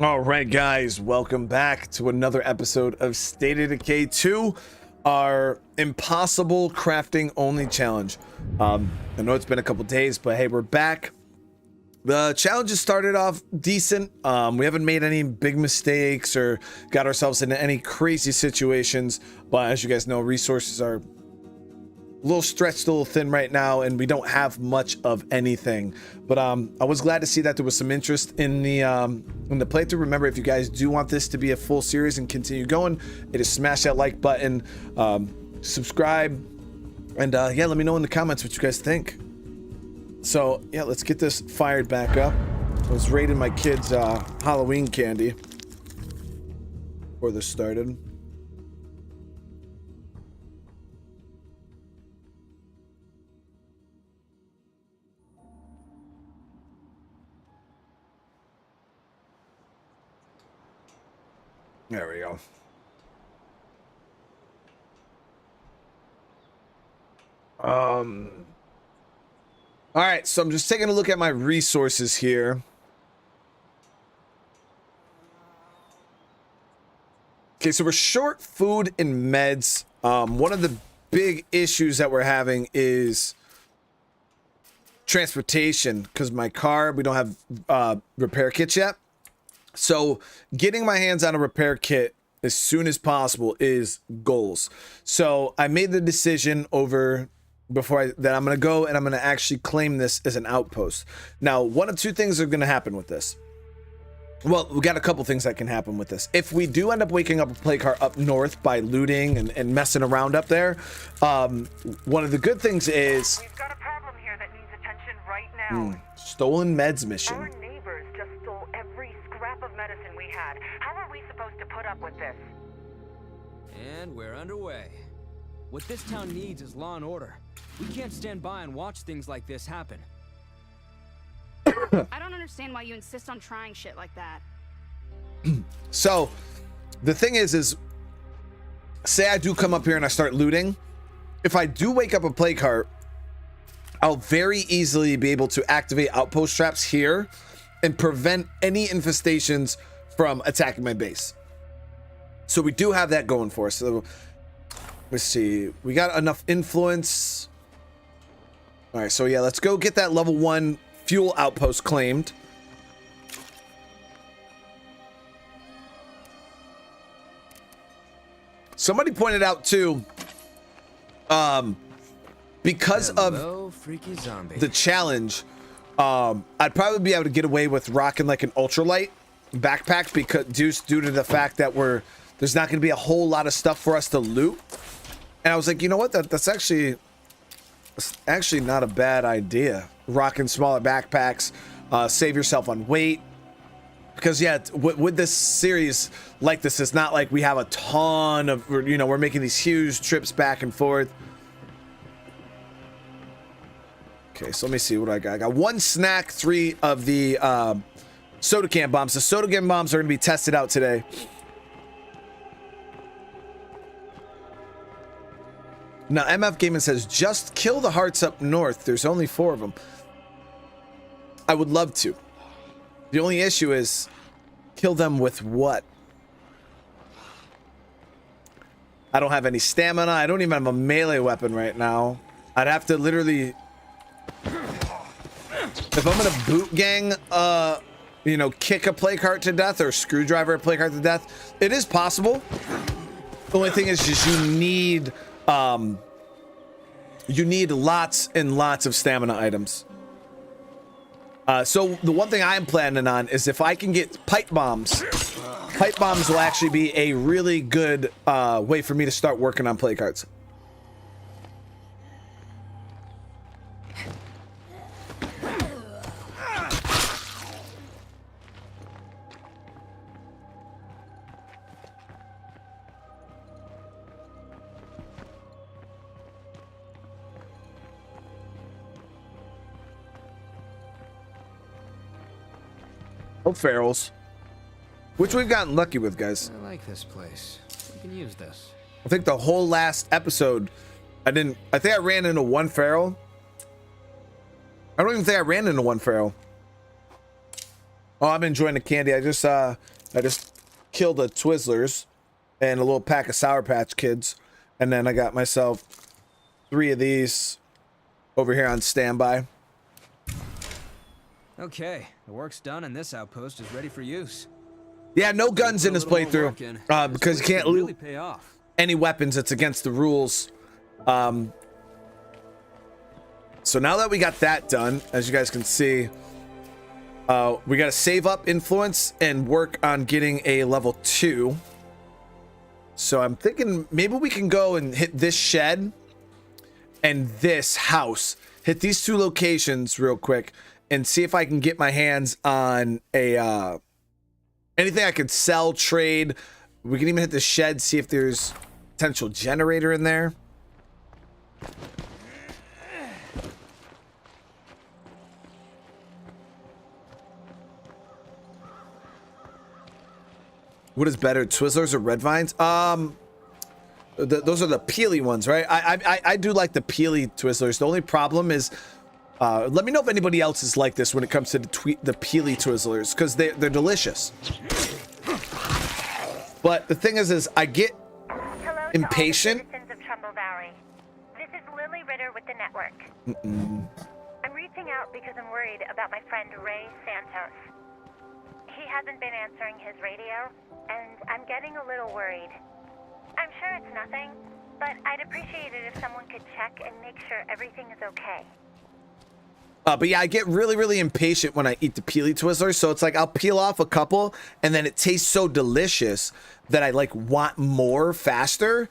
All right, guys, welcome back to another episode of State of Decay 2, our impossible crafting only challenge. I know it's been a couple days, but hey, we're back. The challenge has started off decent. We haven't made any big mistakes or got ourselves into any crazy situations, but as you guys know, resources are a little stretched, a little thin right now, and we don't have much of anything. But I was glad to see that there was some interest in the playthrough. Remember, if you guys do want this to be a full series and continue going, it is smash that like button, subscribe, and yeah, let me know in the comments what you guys think. So yeah, let's get this fired back up. I was raiding my kids' Halloween candy before this started. There we go. All right, so I'm just taking a look at my resources here. Okay, so we're short food and meds. One of the big issues that we're having is transportation, because my car, we don't have repair kits yet. So getting my hands on a repair kit as soon as possible is goals. So I made the decision that I'm going to go and I'm going to actually claim this as an outpost. Now, one of two things are going to happen with this. Well, we got a couple things that can happen with this. If we do end up waking up a plague car up north by looting and messing around up there, one of the good things is we've got a problem here that needs attention right now. Stolen meds mission. Our neighbors just stole every scrap of medicine we had. How are we supposed to put up with this? And we're underway. What this town needs is law and order. We can't stand by and watch things like this happen. I don't understand why you insist on trying shit like that. So, the thing is say I do come up here and I start looting. If I do wake up a plague cart, I'll very easily be able to activate outpost traps here and prevent any infestations from attacking my base. So we do have that going for us. So let's see, we got enough influence. All right, so yeah, let's go get that level 1 fuel outpost claimed. Somebody pointed out too, because of freaky zombie. the challenge, I'd probably be able to get away with rocking like an ultralight backpack because due to the fact that there's not going to be a whole lot of stuff for us to loot. And I was like, you know what, that's actually not a bad idea. Rocking smaller backpacks, save yourself on weight. Because yeah, with this series like this, it's not like we have a ton of, we're making these huge trips back and forth. Okay, so let me see what I got. I got 1 snack, 3 of the soda can bombs. The soda can bombs are going to be tested out today. Now, MF Gaming says, just kill the hearts up north. There's only 4 of them. I would love to. The only issue is, kill them with what? I don't have any stamina. I don't even have a melee weapon right now. I'd have to literally... If I'm gonna boot gang, kick a plague cart to death or screwdriver a plague cart to death, it is possible. The only thing is just you need lots and lots of stamina items. So the one thing I'm planning on is if I can get pipe bombs will actually be a really good way for me to start working on plague carts. Oh, ferals. Which we've gotten lucky with, guys. I like this place. We can use this. I think the whole last episode, I think I ran into 1 feral. I don't even think I ran into 1 feral. Oh, I'm enjoying the candy. I just killed a Twizzlers and a little pack of Sour Patch Kids, and then I got myself 3 of these over here on standby. Okay, the work's done and this outpost is ready for use. Yeah, no guns in this playthrough because you can't really loot pay off. any weapons. It's against the rules. So now that we got that done, as you guys can see, we got to save up influence and work on getting a level 2. So I'm thinking maybe we can go and hit this shed and this house. Hit these 2 locations real quick and see if I can get my hands on a anything I could sell, trade. We can even hit the shed, see if there's potential generator in there. What is better, Twizzlers or Red Vines? Those are the peely ones, right? I do like the peely Twizzlers. The only problem is, let me know if anybody else is like this when it comes to the peely Twizzlers, because they're delicious. But the thing is I get impatient. Hello to all the citizens of Trumbull Valley. This is Lily Ritter with the network. I'm reaching out because I'm worried about my friend Ray Santos. He hasn't been answering his radio, and I'm getting a little worried. I'm sure it's nothing, but I'd appreciate it if someone could check and make sure everything is okay. But yeah, I get really, really impatient when I eat the peely Twizzlers. So it's like I'll peel off a couple, and then it tastes so delicious that I like want more faster.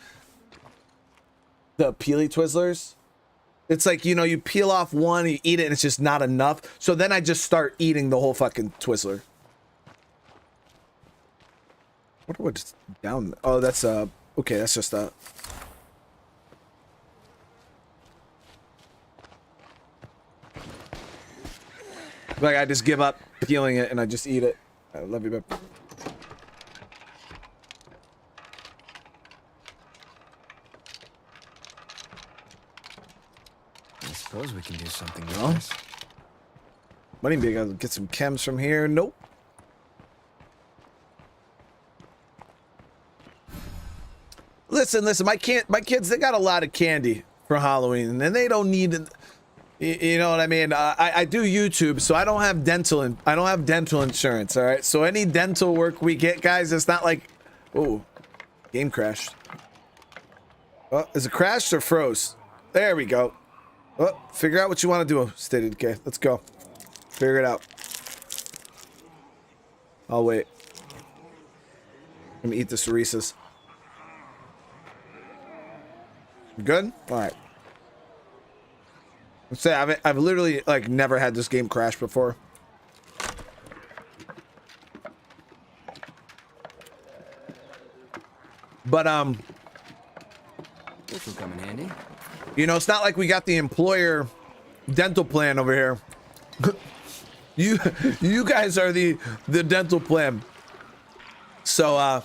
The peely Twizzlers. It's like, you know, you peel off one, you eat it, and it's just not enough. So then I just start eating the whole fucking Twizzler. What what's down? Oh, that's okay, that's just a. Like I just give up peeling it and I just eat it. I love you, babe. I suppose we can do something with this. Might even be able to get some chems from here. Nope. Listen, my kids, they got a lot of candy for Halloween, and they don't need it. You know what I mean? I do YouTube, so I don't have dental insurance. All right, so any dental work we get, guys, it's not like, oh, game crashed. Oh, is it crashed or froze? There we go. Oh, figure out what you want to do, State of Decay. Let's go. Figure it out. I'll wait. Let me eat this Reese's. You good? All right. Let's say I've literally like never had this game crash before. But This will come in handy. you know, it's not like we got the employer dental plan over here. you guys are the dental plan. So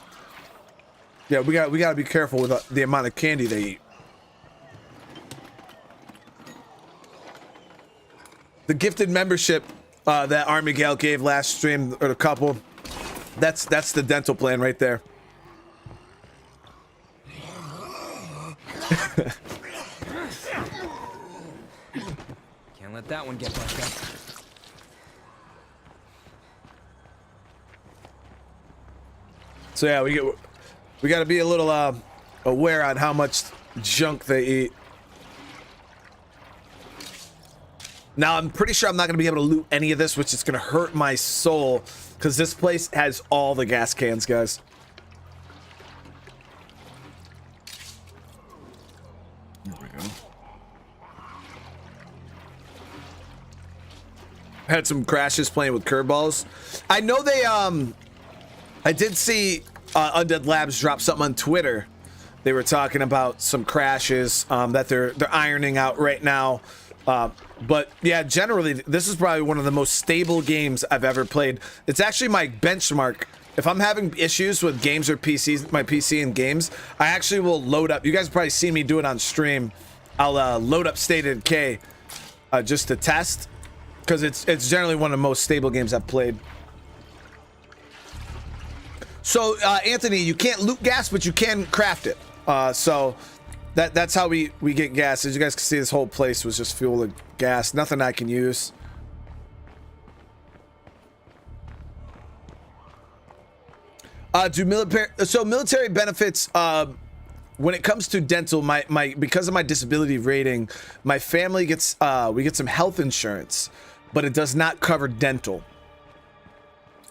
yeah, we got to be careful with the amount of candy they eat. The gifted membership that Army Gal gave last stream, or a couple, that's the dental plan right there. Can't let that one get back up. So yeah, we got to be a little aware on how much junk they eat. Now, I'm pretty sure I'm not going to be able to loot any of this, which is going to hurt my soul, because this place has all the gas cans, guys. There we go. Had some crashes playing with curveballs. I know they, I did see Undead Labs drop something on Twitter. They were talking about some crashes that they're ironing out right now. But yeah, generally, this is probably one of the most stable games I've ever played. It's actually my benchmark. If I'm having issues with games or PCs, my PC and games, I actually will load up. You guys probably see me do it on stream. I'll load up State of Decay just to test, because it's generally one of the most stable games I've played. So Anthony, you can't loot gas, but you can craft it. So that's how we get gas. As you guys can see, this whole place was just fuel and gas. Nothing I can use. Do military benefits, when it comes to dental, because of my disability rating, my family gets we get some health insurance, but it does not cover dental.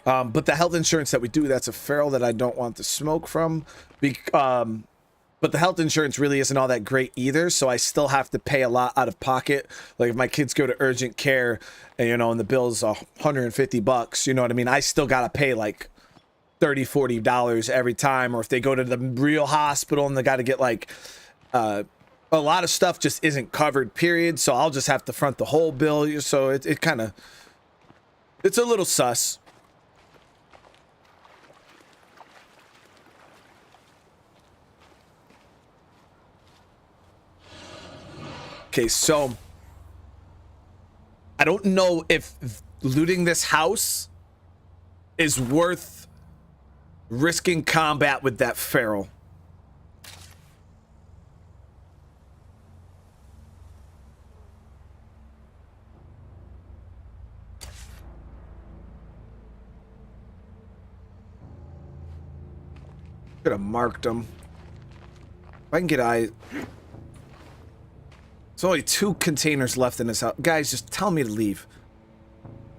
But the health insurance that we do, that's a feral that I don't want to smoke from. But the health insurance really isn't all that great either, so I still have to pay a lot out of pocket. Like if my kids go to urgent care, and, you know, and the bill's $150, you know what I mean? I still gotta pay like $30-$40 every time. Or if they go to the real hospital and they got to get like a lot of stuff just isn't covered, period. So I'll just have to front the whole bill. So it kind of, it's a little sus. Okay, so I don't know if looting this house is worth risking combat with that feral. Could have marked him. If I can get eyes. There's only 2 containers left in this house. Guys, just tell me to leave.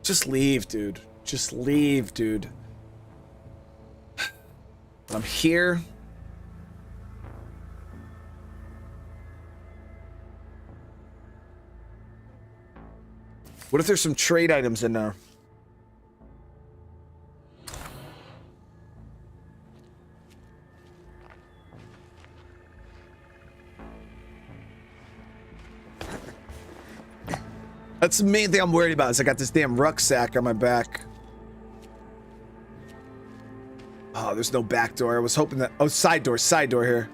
Just leave, dude. Just leave, dude. I'm here. What if there's some trade items in there? That's the main thing I'm worried about is I got this damn rucksack on my back. Oh, there's no back door. I was hoping that... Oh, side door here.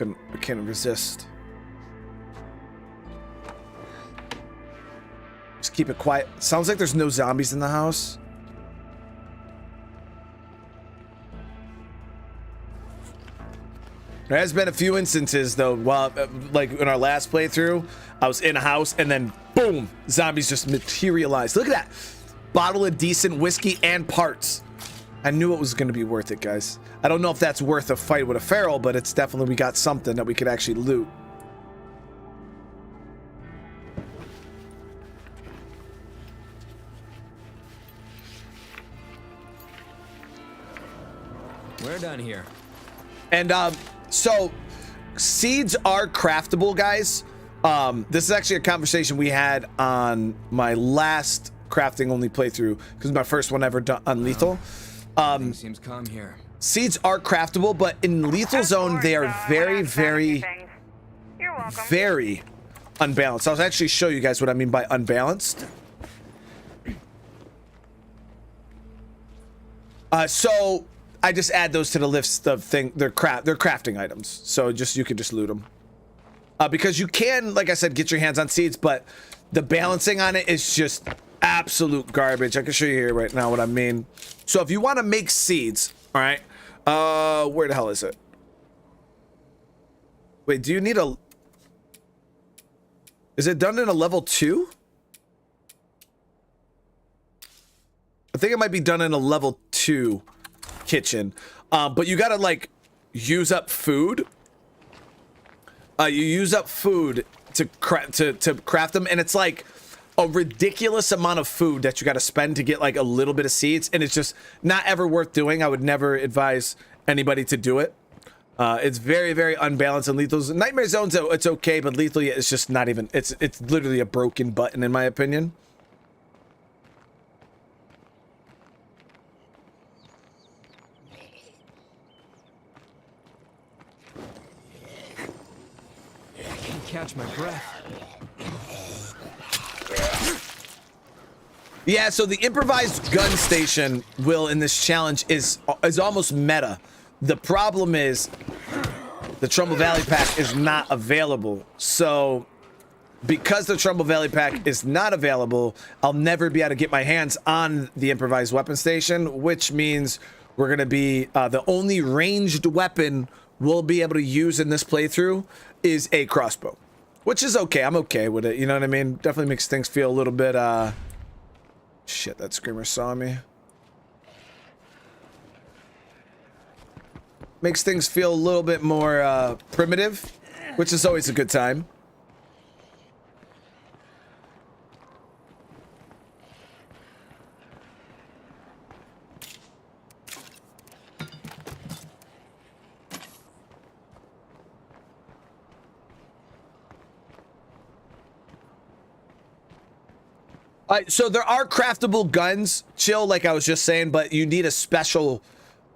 I can't resist. Just keep it quiet. Sounds like there's no zombies in the house. There has been a few instances though, while like in our last playthrough, I was in a house and then boom, zombies just materialized. Look at that. Bottle of decent whiskey and parts. I knew it was going to be worth it, guys. I don't know if that's worth a fight with a feral, but it's definitely, we got something that we could actually loot. We're done here. And so seeds are craftable, guys. This is actually a conversation we had on my last crafting only playthrough, because my first one ever done on lethal. Seems calm here. Seeds are craftable, but in lethal zone they are very, very, very unbalanced. I'll actually show you guys what I mean by unbalanced. So I just add those to the list of they're crafting items. So you can just loot them. Because you can, like I said, get your hands on seeds, but the balancing on it is just absolute garbage. I can show you here right now what I mean. So if you want to make seeds, all right, where the hell is it? Wait, do you need a... Is it done in a level 2? I think it might be done in a level 2 kitchen. But you gotta, like, use up food. You use up food to craft them, and it's like a ridiculous amount of food that you got to spend to get like a little bit of seeds, and it's just not ever worth doing. I would never advise anybody to do it. It's very, very unbalanced in lethal. Nightmare zones, it's okay, but lethal, it's just not even. It's literally a broken button in my opinion. I can't catch my breath. Yeah, so the improvised gun station, Will, in this challenge is almost meta. The problem is the Trumbull Valley pack is not available. So because the Trumbull Valley pack is not available, I'll never be able to get my hands on the improvised weapon station, which means we're going to be the only ranged weapon we'll be able to use in this playthrough is a crossbow, which is okay. I'm okay with it. You know what I mean? Definitely makes things feel a little bit, shit, that screamer saw me. Makes things feel a little bit more primitive, which is always a good time. So there are craftable guns, chill, like I was just saying, but you need a special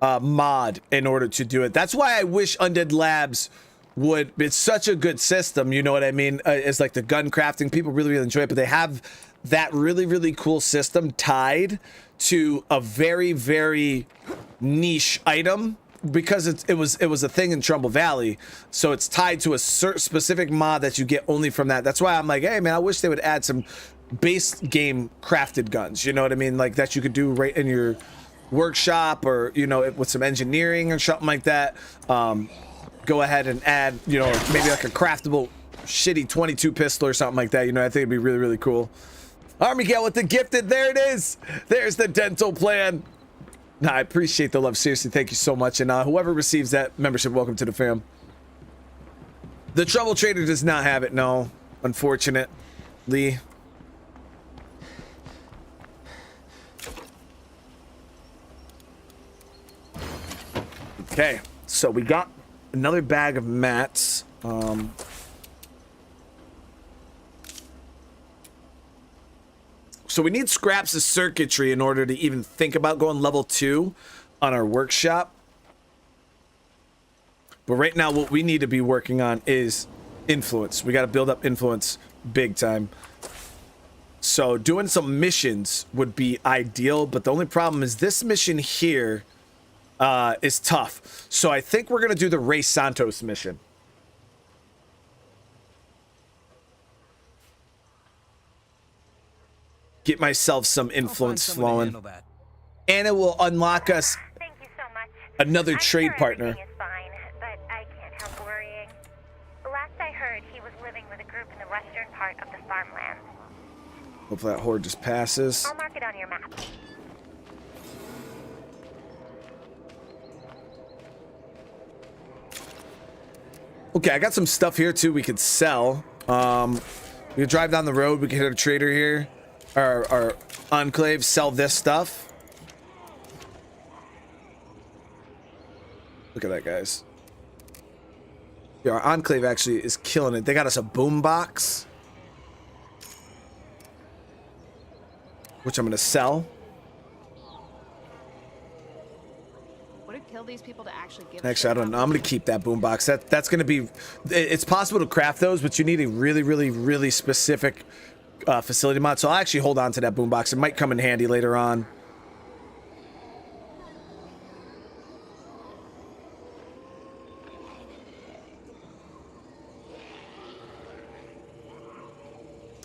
mod in order to do it. That's why I wish Undead Labs would, it's such a good system, you know what I mean? It's like the gun crafting, people really enjoy it, but they have that really cool system tied to a very niche item because it was a thing in Trumbull Valley, so it's tied to a specific mod that you get only from that. That's why I'm like, hey man, I wish they would add some base game crafted guns, you know what I mean, like that you could do right in your workshop, or you know, with some engineering or something like that. Go ahead and add, you know, maybe like a craftable shitty 22 pistol or something like that, you know. I think it'd be really cool. Army Gal with the gifted, there it is, there's the dental plan. Nah, I appreciate the love, seriously, thank you so much. And whoever receives that membership, welcome to the fam. The Trouble Trader does not have it, no, unfortunately. Okay, so we got another bag of mats. So we need scraps of circuitry in order to even think about going level 2 on our workshop. But right now what we need to be working on is influence. We got to build up influence big time. So doing some missions would be ideal, but the only problem is this mission here is tough. So I think we're gonna do the Ray Santos mission. Get myself some influence flowing, and it will unlock us Thank you so much. another I'm trade sure partner. everything is fine, but I can't help worrying. Last I heard, he was living with a group in the western part of the farmland. Hopefully that horde just passes. I'll mark it on your map. Okay, I got some stuff here too we could sell. We could drive down the road, we could hit a trader here. Our enclave, sell this stuff. Look at that, guys. Yeah, our enclave actually is killing it. They got us a boombox, which I'm gonna sell. Would it kill these people to actually give? Actually, I don't know. I'm gonna keep that boombox. That's gonna be. It's possible to craft those, but you need a really specific facility mod. So I'll actually hold on to that boombox. It might come in handy later on.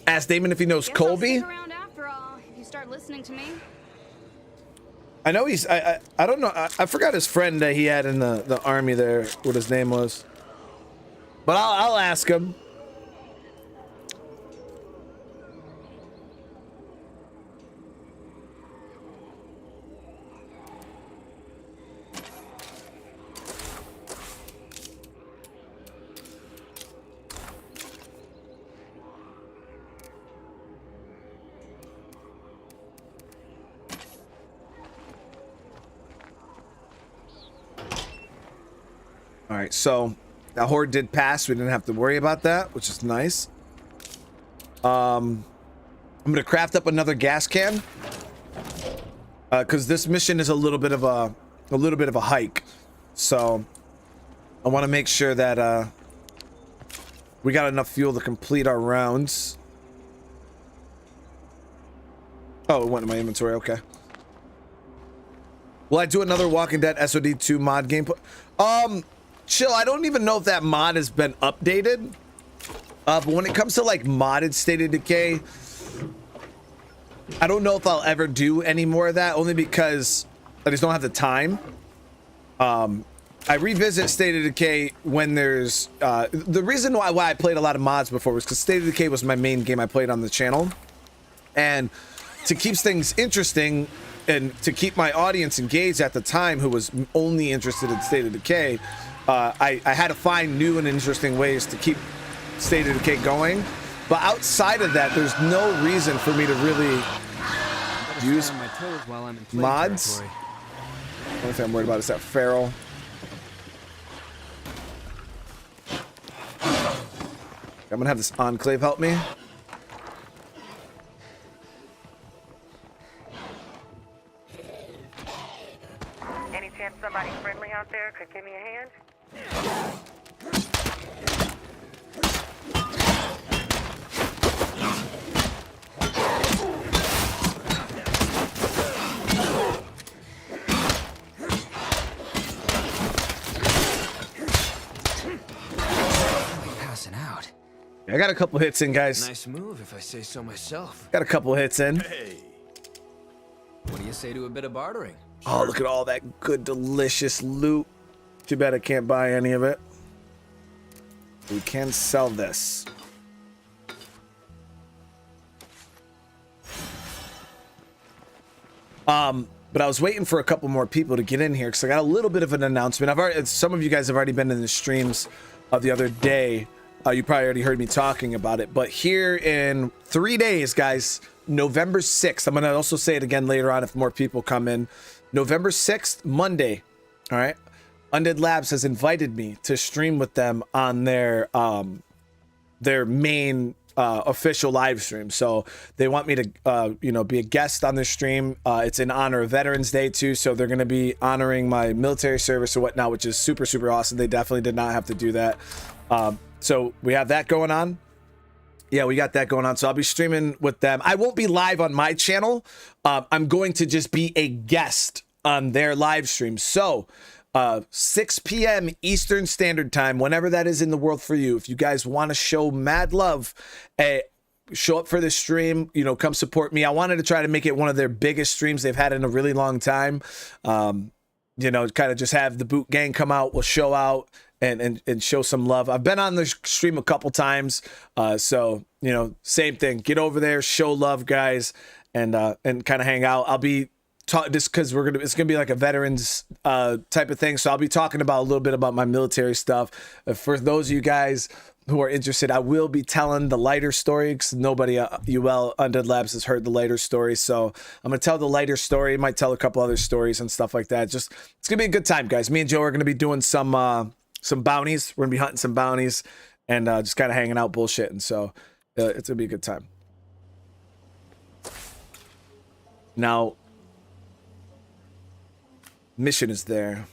Ask Damon if he knows Guess I'll Colby. stick around after all, if you start listening to me. I know he's. I don't know. I forgot his friend that he had in the army there. What his name was. But I'll ask him. All right, so that horde did pass. We didn't have to worry about that, which is nice. I'm gonna craft up another gas can because this mission is a little bit of a hike. So I want to make sure that we got enough fuel to complete our rounds. Oh, it went in my inventory. Okay. Will I do another Walking Dead SOD2 mod gameplay? chill. I don't even know if that mod has been updated. But when it comes to like modded State of Decay, I don't know if I'll ever do any more of that, only because I just don't have the time. I revisit State of Decay when there's the reason why I played a lot of mods before was because State of Decay was my main game I played on the channel, and to keep things interesting and to keep my audience engaged at the time, who was only interested in State of Decay, I had to find new and interesting ways to keep State of Decay going. But outside of that, there's no reason for me to really use my toes while I'm in play mods. territory. The only thing I'm worried about is that feral. I'm gonna have this enclave help me. Any chance somebody friendly out there could give me a hand? Passing out. I got a couple hits in, guys. Nice move, if I say so myself. Got a couple hits in. What do you say to a bit of bartering? Oh, look at all that good, delicious loot. Too bad I can't buy any of it. We can sell this. But I was waiting for a couple more people to get in here because I got a little bit of an announcement. I've already, some of you guys have already been in the streams of the other day. You probably already heard me talking about it. But here in 3 days, guys, November 6th. I'm going to also say it again later on if more people come in. November 6th, Monday. All right. Undead Labs has invited me to stream with them on their main official live stream. So they want me to be a guest on their stream. It's in honor of Veterans Day too, so they're going to be honoring my military service or whatnot, which is super, super awesome. They definitely did not have to do that. So we have that going on. Yeah, we got that going on. So I'll be streaming with them. I won't be live on my channel. I'm going to just be a guest on their live stream. So 6 p.m. Eastern Standard Time, whenever that is in the world for you. If you guys want to show mad love, show up for the stream, come support me. I wanted to try to make it one of their biggest streams they've had in a really long time. Kind of just have the boot gang come out, we'll show out and show some love. I've been on the stream a couple times. So, same thing. Get over there, show love, guys, and kind of hang out. I'll be just because it's gonna be like a veterans type of thing, so I'll be talking about a little bit about my military stuff. For those of you guys who are interested, I will be telling the lighter story because nobody Undead Labs has heard the lighter story, so I'm gonna tell the lighter story. Might tell a couple other stories and stuff like that. Just it's gonna be a good time, guys. Me and Joe are gonna be doing some bounties. We're gonna be hunting some bounties and just kind of hanging out, bullshitting. So it's gonna be a good time. Now, mission is there,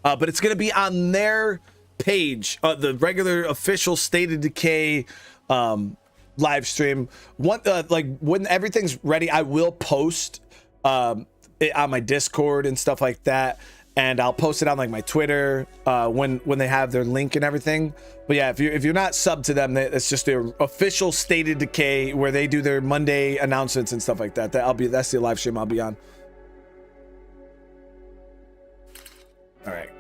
but it's gonna be on their page, the regular official State of Decay live stream. When everything's ready, I will post it on my Discord and stuff like that, and I'll post it on like my Twitter when they have their link and everything. But yeah, if you're not subbed to them, it's just their official State of Decay where they do their Monday announcements and stuff like that. That's the live stream I'll be on. All right.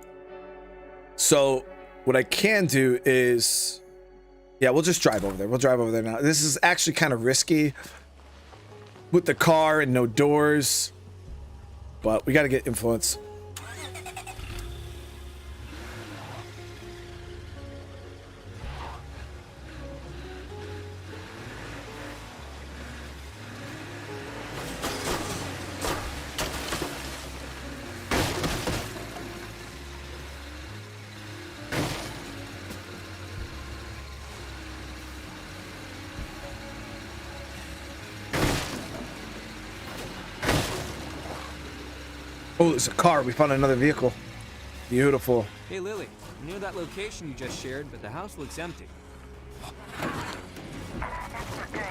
So what I can do is, yeah, we'll just drive over there. We'll drive over there now. This is actually kind of risky with the car and no doors, but we got to get influence. Oh, there's a car. We found another vehicle. Beautiful. Hey, Lily. I'm near that location you just shared, but the house looks empty. That's not good.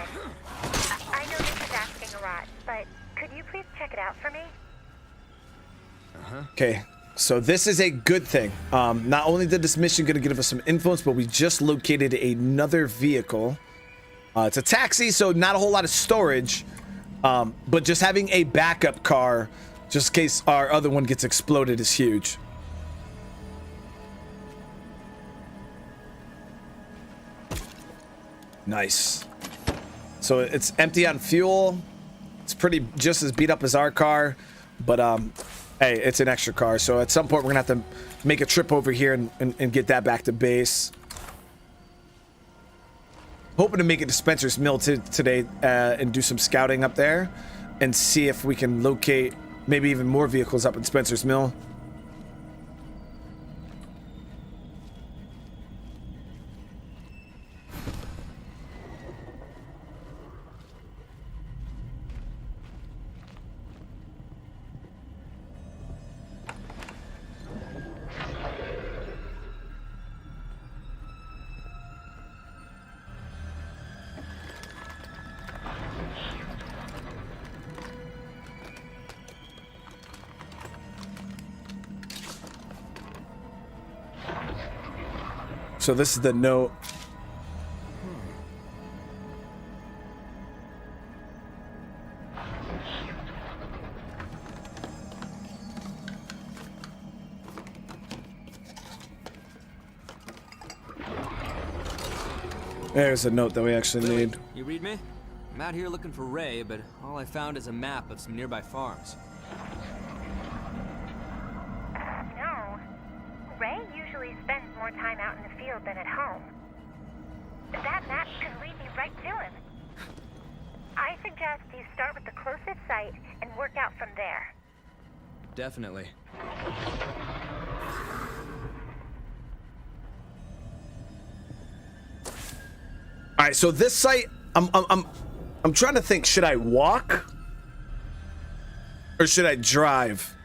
I know this is asking a lot, but could you please check it out for me? Okay. So this is a good thing. Not only did this mission going to give us some influence, but we just located another vehicle. It's a taxi, so not a whole lot of storage, but just having a backup car, just in case our other one gets exploded, is huge. Nice. So it's empty on fuel. It's pretty just as beat up as our car, but hey, it's an extra car. So at some point we're gonna have to make a trip over here and get that back to base. Hoping to make it to Spencer's Mill today and do some scouting up there and see if we can locate maybe even more vehicles up in Spencer's Mill. So this is the note. There's a note that we actually need. You read me? I'm out here looking for Ray, but all I found is a map of some nearby farms. No. Ray usually spends more time out in the field than at home. That map could lead me right to him. I suggest you start with the closest site and work out from there. Definitely. All right, so this site, I'm trying to think, should I walk or should I drive?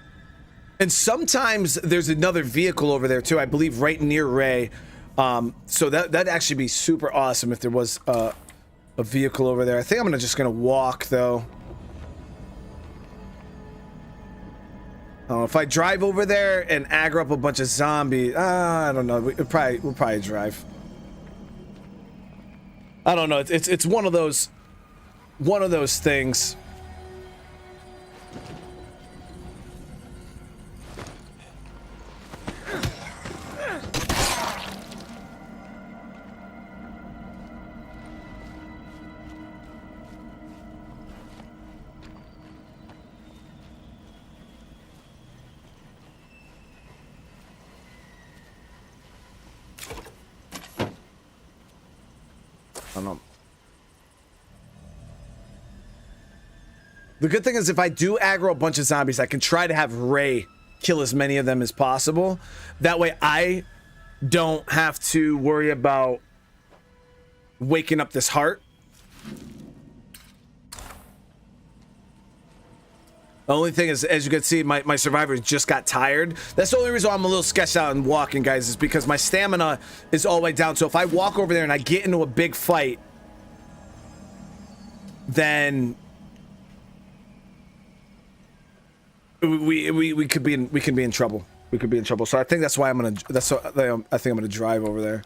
And sometimes there's another vehicle over there too, I believe right near Ray. So that'd actually be super awesome if there was a vehicle over there. I think I'm just gonna walk though. If I drive over there and aggro up a bunch of zombies, I don't know. We'll probably drive. I don't know. It's one of those things. I don't know. The good thing is if I do aggro a bunch of zombies, I can try to have Ray kill as many of them as possible. That way I don't have to worry about waking up this heart. The only thing is, as you can see, my survivors just got tired. That's the only reason I'm a little sketched out and walking, guys, is because my stamina is all the way down. So if I walk over there and I get into a big fight, then we could be in trouble. We could be in trouble. So I think that's why I think I'm gonna drive over there.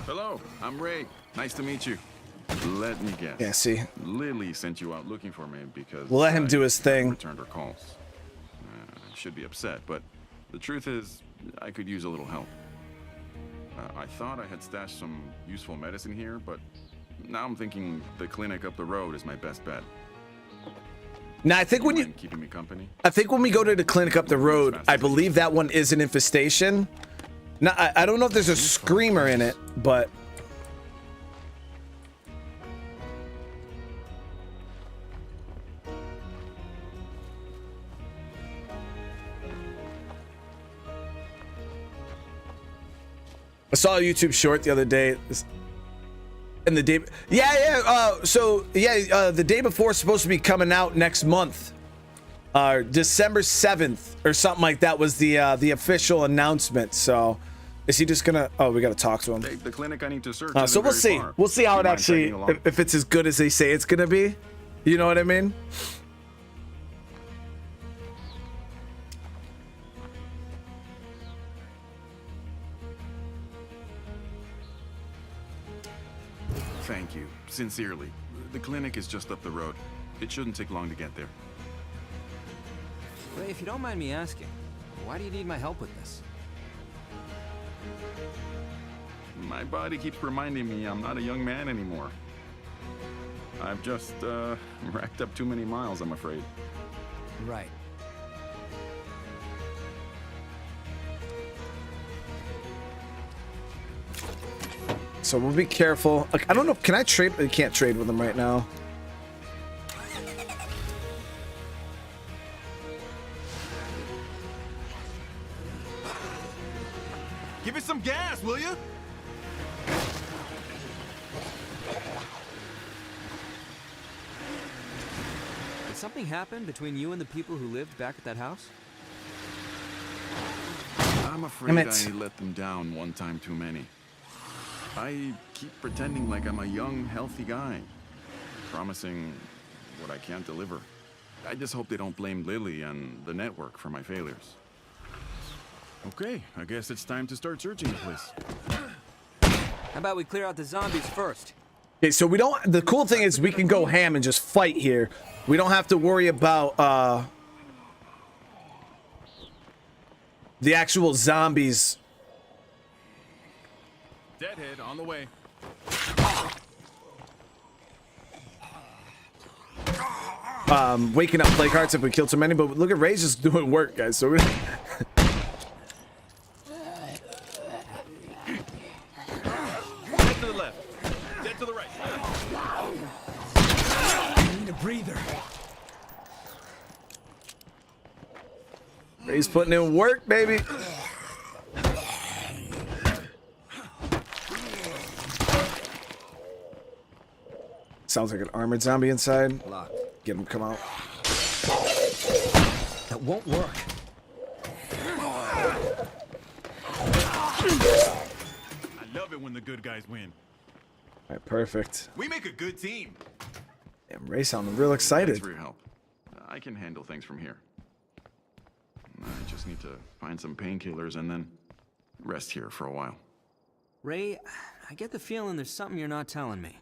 Hello, I'm Ray. Nice to meet you. Let me guess. Yeah, see. Lily sent you out looking for me because We'll let him do his thing. Returned her calls. I should be upset, but the truth is, I could use a little help. I thought I had stashed some useful medicine here, but now I'm thinking the clinic up the road is my best bet. Now I think when you keeping me company. I think when we go to the clinic up the road, I believe that one is an infestation. Now I don't know if there's a screamer in it, but I saw a YouTube short the other day. And the day, the day before is supposed to be coming out next month. December 7th or something like that was the official announcement. So is he just gonna, oh, we gotta talk to him. The clinic I need to search. So we'll see. We'll see how it actually, if it's as good as they say it's gonna be. You know what I mean? Thank you, sincerely. The clinic is just up the road. It shouldn't take long to get there. Ray, if you don't mind me asking, why do you need my help with this? My body keeps reminding me I'm not a young man anymore. I've just, racked up too many miles, I'm afraid. Right. So we'll be careful. Like, I don't know. Can I trade? I can't trade with him right now. Give it some gas, will you? Did something happen between you and the people who lived back at that house? I'm afraid I let them down one time too many. I keep pretending like I'm a young, healthy guy, promising what I can't deliver. I just hope they don't blame Lily and the network for my failures. Okay, I guess it's time to start searching the place. How about we clear out the zombies first? Okay, so we don't. The cool thing is we can go ham and just fight here. We don't have to worry about the actual zombies. Deadhead on the way. Waking up play cards if we kill too many, but look at Ray's just doing work, guys. So we're Dead to the left. Dead to the right. I need a breather. Ray's putting in work, baby. Sounds like an armored zombie inside. Locked. Get him come out. That won't work. I love it when the good guys win. All right, perfect. We make a good team. Damn, Ray sounding real excited. Thanks for your help. I can handle things from here. I just need to find some painkillers and then rest here for a while. Ray, I get the feeling there's something you're not telling me.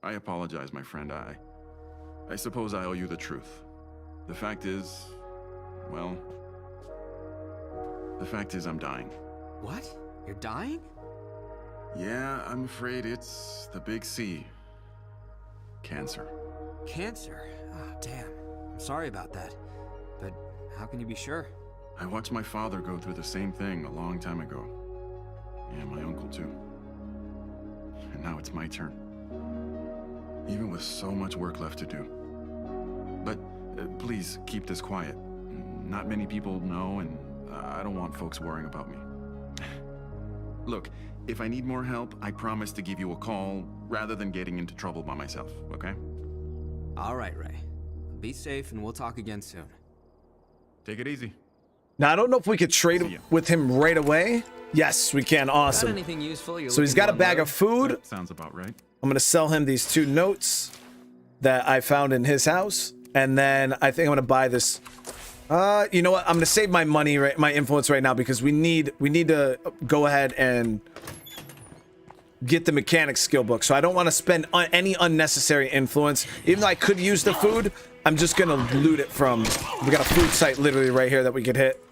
I apologize, my friend. I suppose I owe you the truth. The fact is, well, the fact is I'm dying. What? You're dying? Yeah, I'm afraid it's the big C. Cancer. Cancer? Oh, damn. I'm sorry about that. But how can you be sure? I watched my father go through the same thing a long time ago. And my uncle too. And now it's my turn. Even with so much work left to do. But please keep this quiet. Not many people know, and I don't want folks worrying about me. Look, if I need more help, I promise to give you a call rather than getting into trouble by myself, okay? All right, Ray. Be safe, and we'll talk again soon. Take it easy. Now, I don't know if we could trade with him right away. Yes, we can. Awesome. Got anything useful? So he's got a bag of food. That sounds about right. I'm going to sell him these 2 notes that I found in his house. And then I think I'm going to buy this. You know what? I'm going to save my money, my influence right now, because we need to go ahead and get the mechanics skill book. So I don't want to spend any unnecessary influence. Even though I could use the food, I'm just going to loot it from... We got a food site literally right here that we could hit.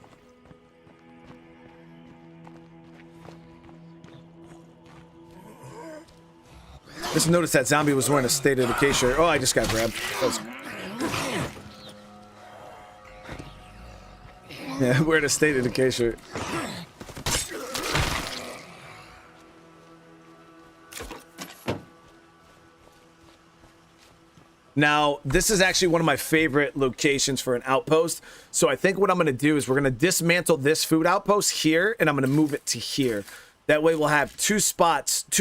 Just noticed that zombie was wearing a State of Decay shirt. Oh, I just got grabbed. Yeah, wearing a State of Decay shirt. Now, this is actually one of my favorite locations for an outpost. So I think what I'm going to do is we're going to dismantle this food outpost here, and I'm going to move it to here. That way we'll have two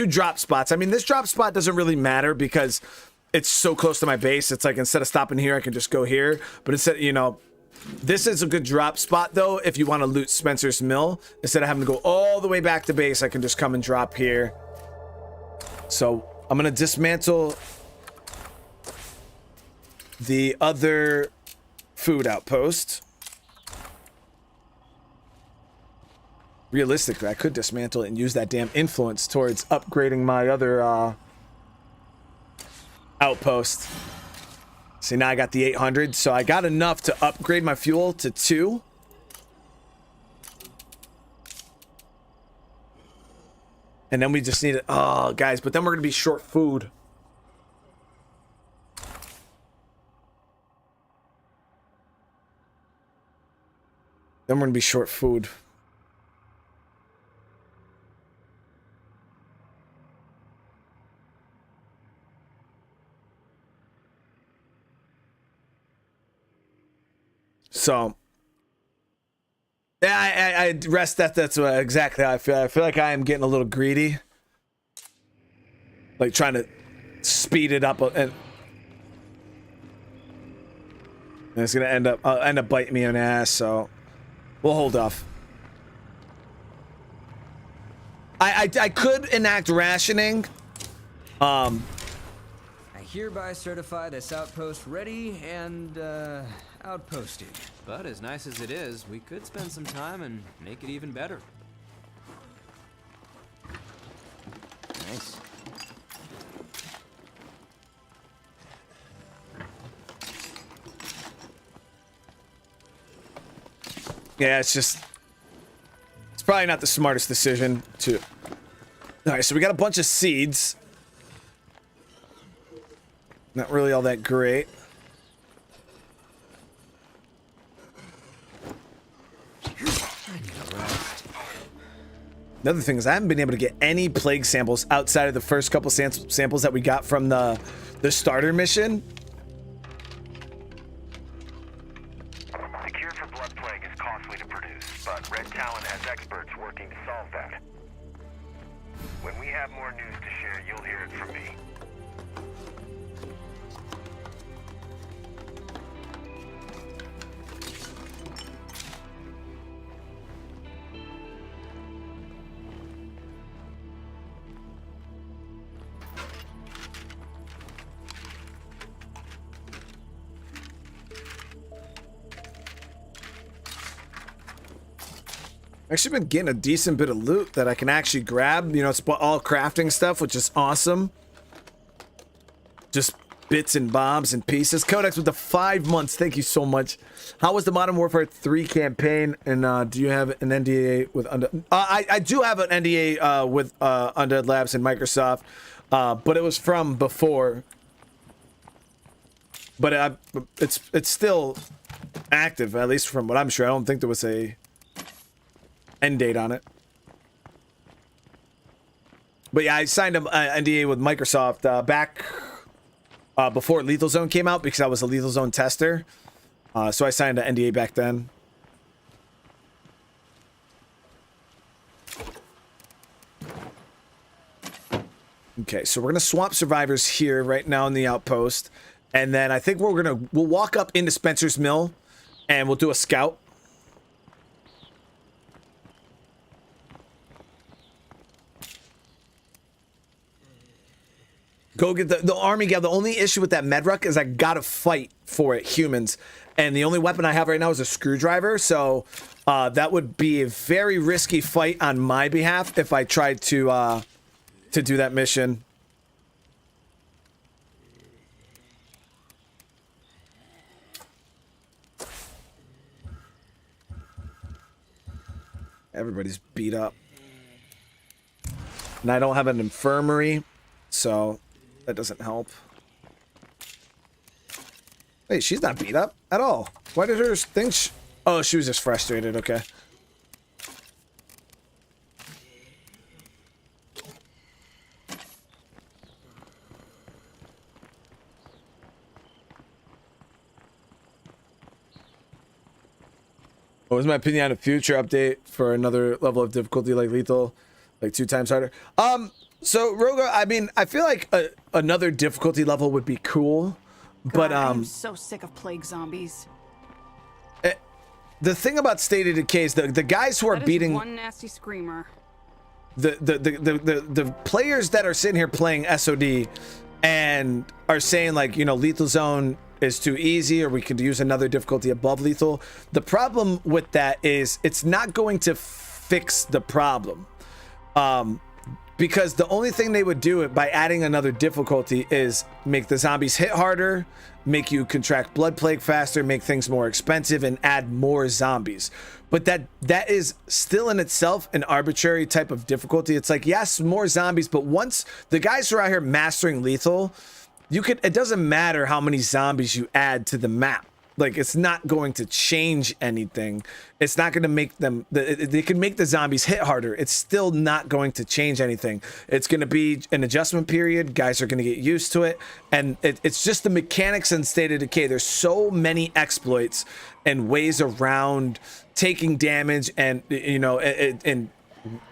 drop spots. I mean, this drop spot doesn't really matter because it's so close to my base. It's like instead of stopping here, I can just go here. But instead, you know, this is a good drop spot though if you want to loot Spencer's Mill. Instead of having to go all the way back to base, I can just come and drop here. So I'm going to dismantle the other food outpost. Realistically, I could dismantle it and use that damn influence towards upgrading my other outpost. See, now I got the 800, so I got enough to upgrade my fuel to 2. And then we just need it. Oh, guys, but then we're going to be short food. Then we're going to be short food. So, yeah, I rest that. That's exactly how I feel. I feel like I am getting a little greedy, like trying to speed it up, and it's gonna end up biting me in the ass. So, we'll hold off. I could enact rationing. I hereby certify this outpost ready and outposted. But as nice as it is, we could spend some time and make it even better. Nice. Yeah, it's probably not the smartest decision to. All right, so we got a bunch of seeds. Not really all that great. Another thing is I haven't been able to get any plague samples outside of the first couple samples that we got from the starter mission. The cure for blood plague is costly to produce, but Red Talon has experts working to solve that. When we have more news to share, you'll hear it from me. Actually been getting a decent bit of loot that I can actually grab. You know, it's all crafting stuff, which is awesome. Just bits and bobs and pieces. Codex with the 5 months. Thank you so much. How was the Modern Warfare 3 campaign? And do you have an NDA with I do have an NDA with Undead Labs and Microsoft, but it was from before. But it's still active, at least from what I'm sure. I don't think there was a end date on it. But yeah, I signed an NDA with Microsoft back before Lethal Zone came out because I was a Lethal Zone tester. So I signed an NDA back then. Okay, so we're gonna swap survivors here right now in the outpost, and then I think we'll walk up into Spencer's Mill, and we'll do a scout. Go get the army gal. The only issue with that medruck is I gotta fight for it, humans. And the only weapon I have right now is a screwdriver, so that would be a very risky fight on my behalf if I tried to do that mission. Everybody's beat up. And I don't have an infirmary, so that doesn't help. Wait, she's not beat up at all. Why did her thing oh, she was just frustrated, okay. What was my opinion on a future update for another level of difficulty like Lethal? Like 2 times harder. So Roga, I mean, I feel like another difficulty level would be cool, but I'm so sick of plague zombies. The thing about State of Decay is the guys who are beating one nasty screamer. The players that are sitting here playing SOD and are saying like, you know, lethal zone is too easy or we could use another difficulty above lethal. The problem with that is it's not going to fix the problem. Because the only thing they would do it by adding another difficulty is make the zombies hit harder, make you contract blood plague faster, make things more expensive, and add more zombies. But that is still in itself an arbitrary type of difficulty. It's like, yes, more zombies, but once the guys who are out here mastering lethal, it doesn't matter how many zombies you add to the map. Like, it's not going to change anything. It's not going to make them, they can make the zombies hit harder. It's still not going to change anything. It's going to be an adjustment period. Guys are going to get used to it. And it's just the mechanics in State of Decay. There's so many exploits and ways around taking damage and, you know, and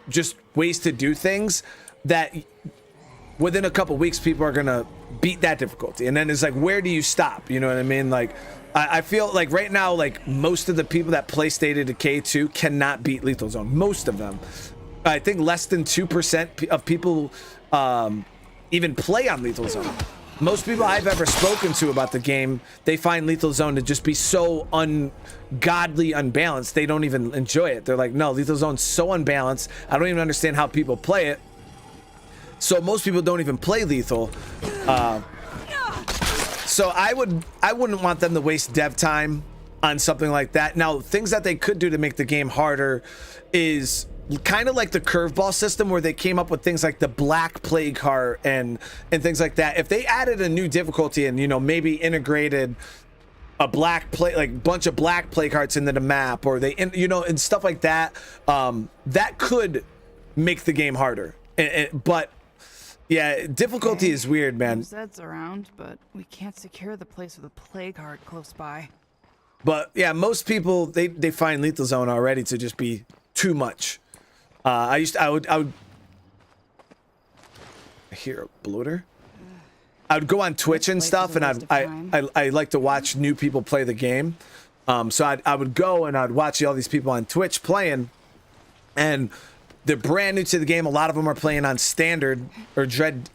just ways to do things that within a couple weeks, people are going to beat that difficulty. And then it's like, where do you stop? You know what I mean? Like, I feel like right now, like most of the people that play State of Decay 2 cannot beat Lethal Zone. Most of them. I think less than 2% of people even play on Lethal Zone. Most people I've ever spoken to about the game, they find Lethal Zone to just be so ungodly unbalanced. They don't even enjoy it. They're like, no, Lethal Zone's so unbalanced. I don't even understand how people play it. So most people don't even play Lethal. So I wouldn't want them to waste dev time on something like that. Now, things that they could do to make the game harder is kind of like the Curveball system, where they came up with things like the Black Plague Heart and things like that. If they added a new difficulty and, you know, maybe integrated a bunch of Black Plague Hearts into the map, or they, you know, and stuff like that, that could make the game harder. But yeah, difficulty is weird, man. Zed's around, but we can't secure the place with a plague heart close by. But yeah, most people they find Lethal Zone already to just be too much. I would hear a bloater. I would go on Twitch and stuff, and I like to watch new people play the game. So I would go and I'd watch all these people on Twitch playing, and they're brand new to the game. A lot of them are playing on standard or dread.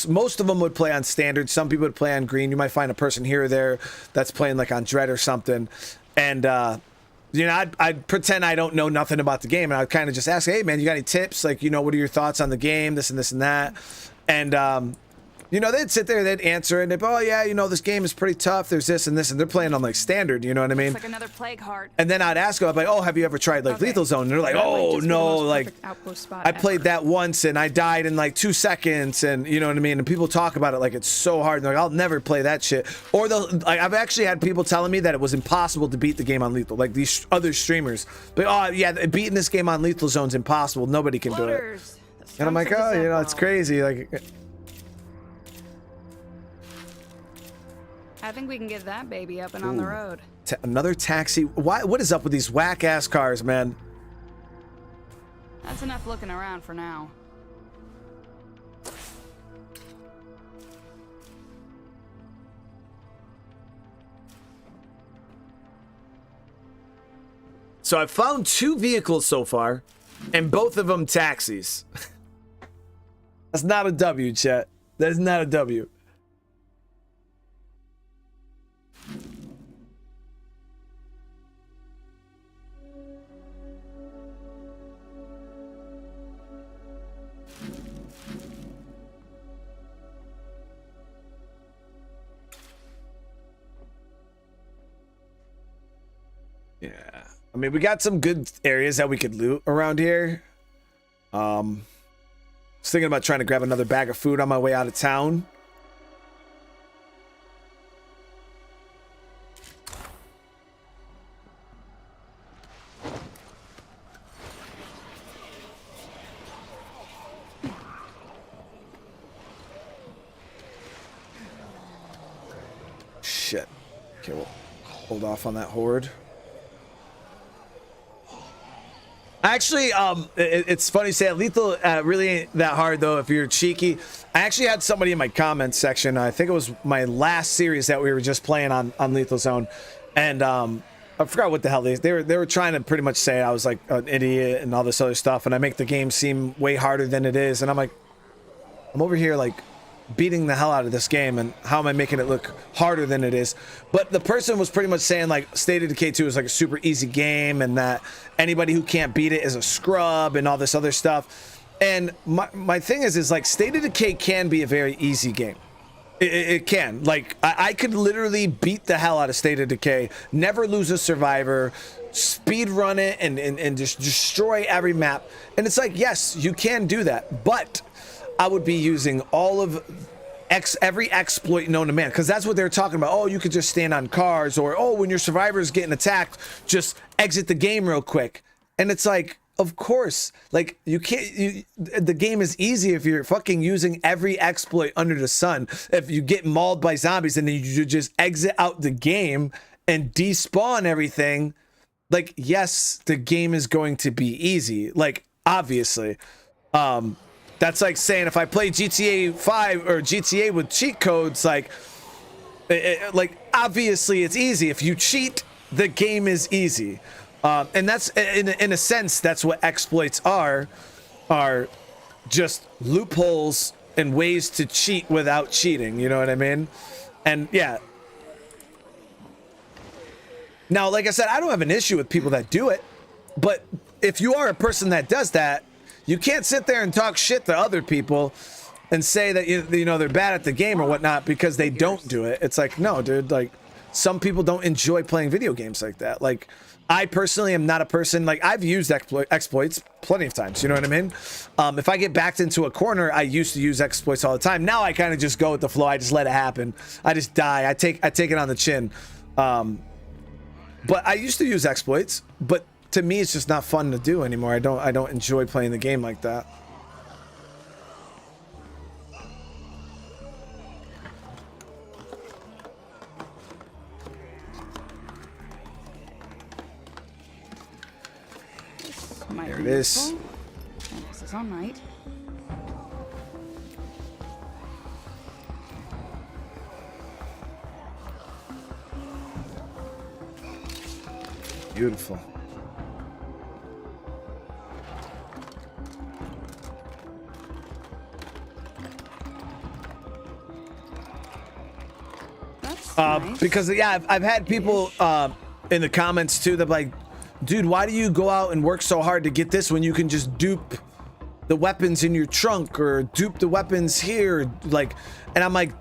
Most of them would play on standard. Some people would play on green. You might find a person here or there that's playing like on dread or something. And, you know, I'd pretend I don't know nothing about the game. And I'd kind of just ask, hey, man, you got any tips? Like, you know, what are your thoughts on the game? This and this and that. And, you know, they'd sit there, they'd answer, and they'd be, oh, yeah, you know, this game is pretty tough. There's this and this, and they're playing on, like, standard, you know what I mean? It's like another plague heart. And then I'd ask them, I'd be like, oh, have you ever tried, like, Lethal Zone? And they're like, oh, no, like, I played that once, and I died in, like, 2 seconds, and, you know what I mean? And people talk about it like it's so hard, and they're like, I'll never play that shit. Or, like, I've actually had people telling me that it was impossible to beat the game on Lethal, like, these other streamers. But, oh, yeah, beating this game on Lethal Zone's impossible. Nobody can do it. And I'm like, oh, you know, it's crazy, like... I think we can get that baby up and on the road. Another taxi. What is up with these whack ass cars, man? That's enough looking around for now. So I've found 2 vehicles so far, and both of them taxis. That's not a W, chat. That's not a W. Yeah, I mean, we got some good areas that we could loot around here. I was thinking about trying to grab another bag of food on my way out of town. Shit. Okay, we'll hold off on that horde. Actually, it's funny you say it. Lethal really ain't that hard though if you're cheeky. I actually had somebody in my comments section. I think it was my last series that we were just playing on Lethal Zone, and I forgot what the hell they were trying to pretty much say I was like an idiot and all this other stuff, and I make the game seem way harder than it is, and I'm like, I'm over here like beating the hell out of this game, and how am I making it look harder than it is? But the person was pretty much saying like State of Decay 2 is like a super easy game, and that anybody who can't beat it is a scrub and all this other stuff. And my thing is like State of Decay can be a very easy game. It can. Like I could literally beat the hell out of State of Decay, never lose a survivor, speed run it, and just destroy every map. And it's like, yes, you can do that, but I would be using all of every exploit known to man, because that's what they're talking about. Oh, you could just stand on cars, or oh, when your survivor is getting attacked, just exit the game real quick. And it's like, of course, like you can't. The game is easy if you're fucking using every exploit under the sun. If you get mauled by zombies and then you just exit out the game and despawn everything, like yes, the game is going to be easy. Like obviously. That's like saying if I play GTA 5 or GTA with cheat codes, like obviously it's easy. If you cheat, the game is easy. And that's in a sense, that's what exploits are just loopholes and ways to cheat without cheating. You know what I mean? And yeah. Now, like I said, I don't have an issue with people that do it, but if you are a person that does that, you can't sit there and talk shit to other people and say that you know they're bad at the game or whatnot because they don't do it. It's like, no, dude, like some people don't enjoy playing video games like that. Like I personally am not a person, like I've used exploits plenty of times, you know what I mean? If I get backed into a corner, I used to use exploits all the time. Now I kind of just go with the flow. I just let it happen. I just die. I take it on the chin. But I used to use exploits, but to me, it's just not fun to do anymore. I don't enjoy playing the game like that. There it is. And this is on right. Beautiful. Nice. Because yeah, I've had people in the comments too that like, dude, why do you go out and work so hard to get this when you can just dupe the weapons in your trunk or dupe the weapons here? Like, and I'm like,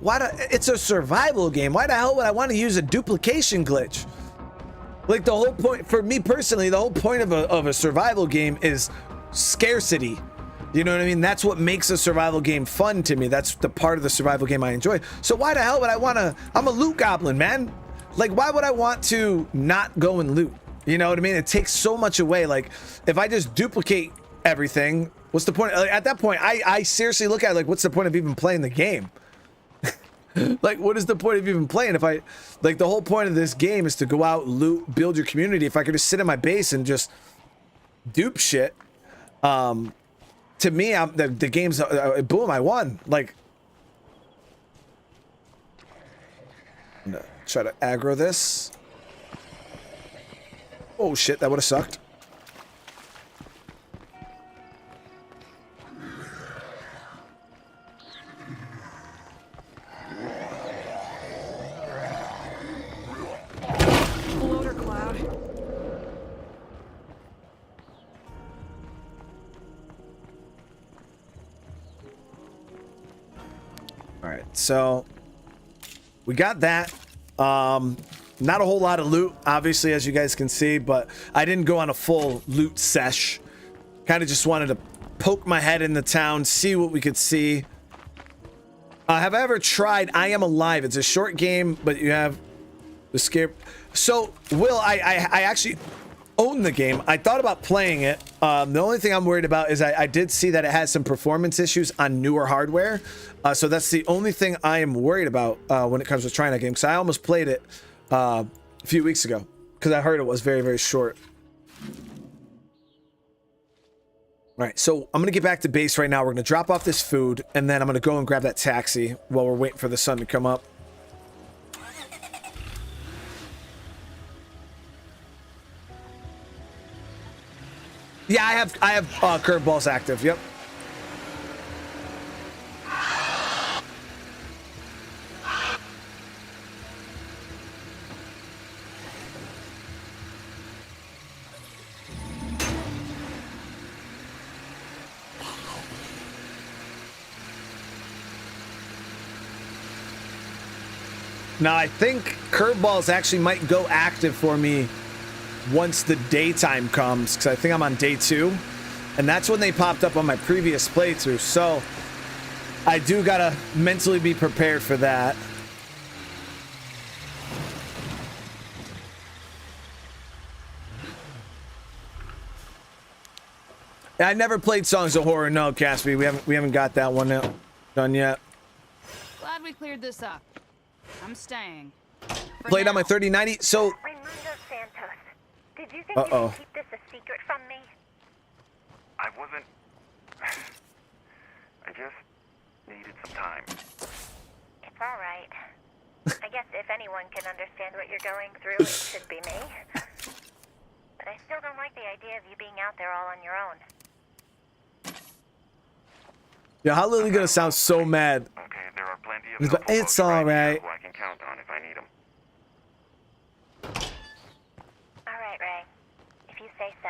it's a survival game. Why the hell would I want to use a duplication glitch? Like the whole point, for me personally, the whole point of a survival game is scarcity. You know what I mean? That's what makes a survival game fun to me. That's the part of the survival game I enjoy. So why the hell would I want to? I'm a loot goblin, man. Like, why would I want to not go and loot? You know what I mean? It takes so much away. Like, if I just duplicate everything, what's the point? Like, at that point, I seriously look at it like, what's the point of even playing the game? Like, what is the point of even playing? If I, like, the whole point of this game is to go out, loot, build your community. If I could just sit in my base and just dupe shit, to me, the game's boom, I won. Like, I'm gonna try to aggro this. Oh shit, that would have sucked. Bloater cloud. All right, so we got that. Not a whole lot of loot, obviously, as you guys can see, but I didn't go on a full loot sesh. Kind of just wanted to poke my head in the town, see what we could see. Have I ever tried I Am Alive? It's a short game, but you have the scare. So, Will, I actually own the game. I thought about playing it. The only thing I'm worried about is I did see that it has some performance issues on newer hardware. So that's the only thing I am worried about when it comes to trying that game. Because I almost played it a few weeks ago because I heard it was very, very short. All right, so I'm gonna get back to base right now. We're gonna drop off this food, and then I'm gonna go and grab that taxi while we're waiting for the sun to come up. Yeah, I have curveballs active. Yep. Now, I think curveballs actually might go active for me once the daytime comes, because I think I'm on day 2, and that's when they popped up on my previous playthrough, so I do gotta mentally be prepared for that. I never played Songs of Horror, no, Caspi. We haven't got that one done yet. Glad we cleared this up. I'm staying. For Played on now. my 3090, so... Raimundo Santos, did you think Uh-oh. you could keep this a secret from me? I wasn't. I just needed some time. It's all right. I guess if anyone can understand what you're going through, it should be me. But I still don't like the idea of you being out there all on your own. Yeah, how Lily gonna sound so mad? Okay, there are plenty of But helpful it's folks all around here right. who I can count on if I need them. All right, Ray. If you say so.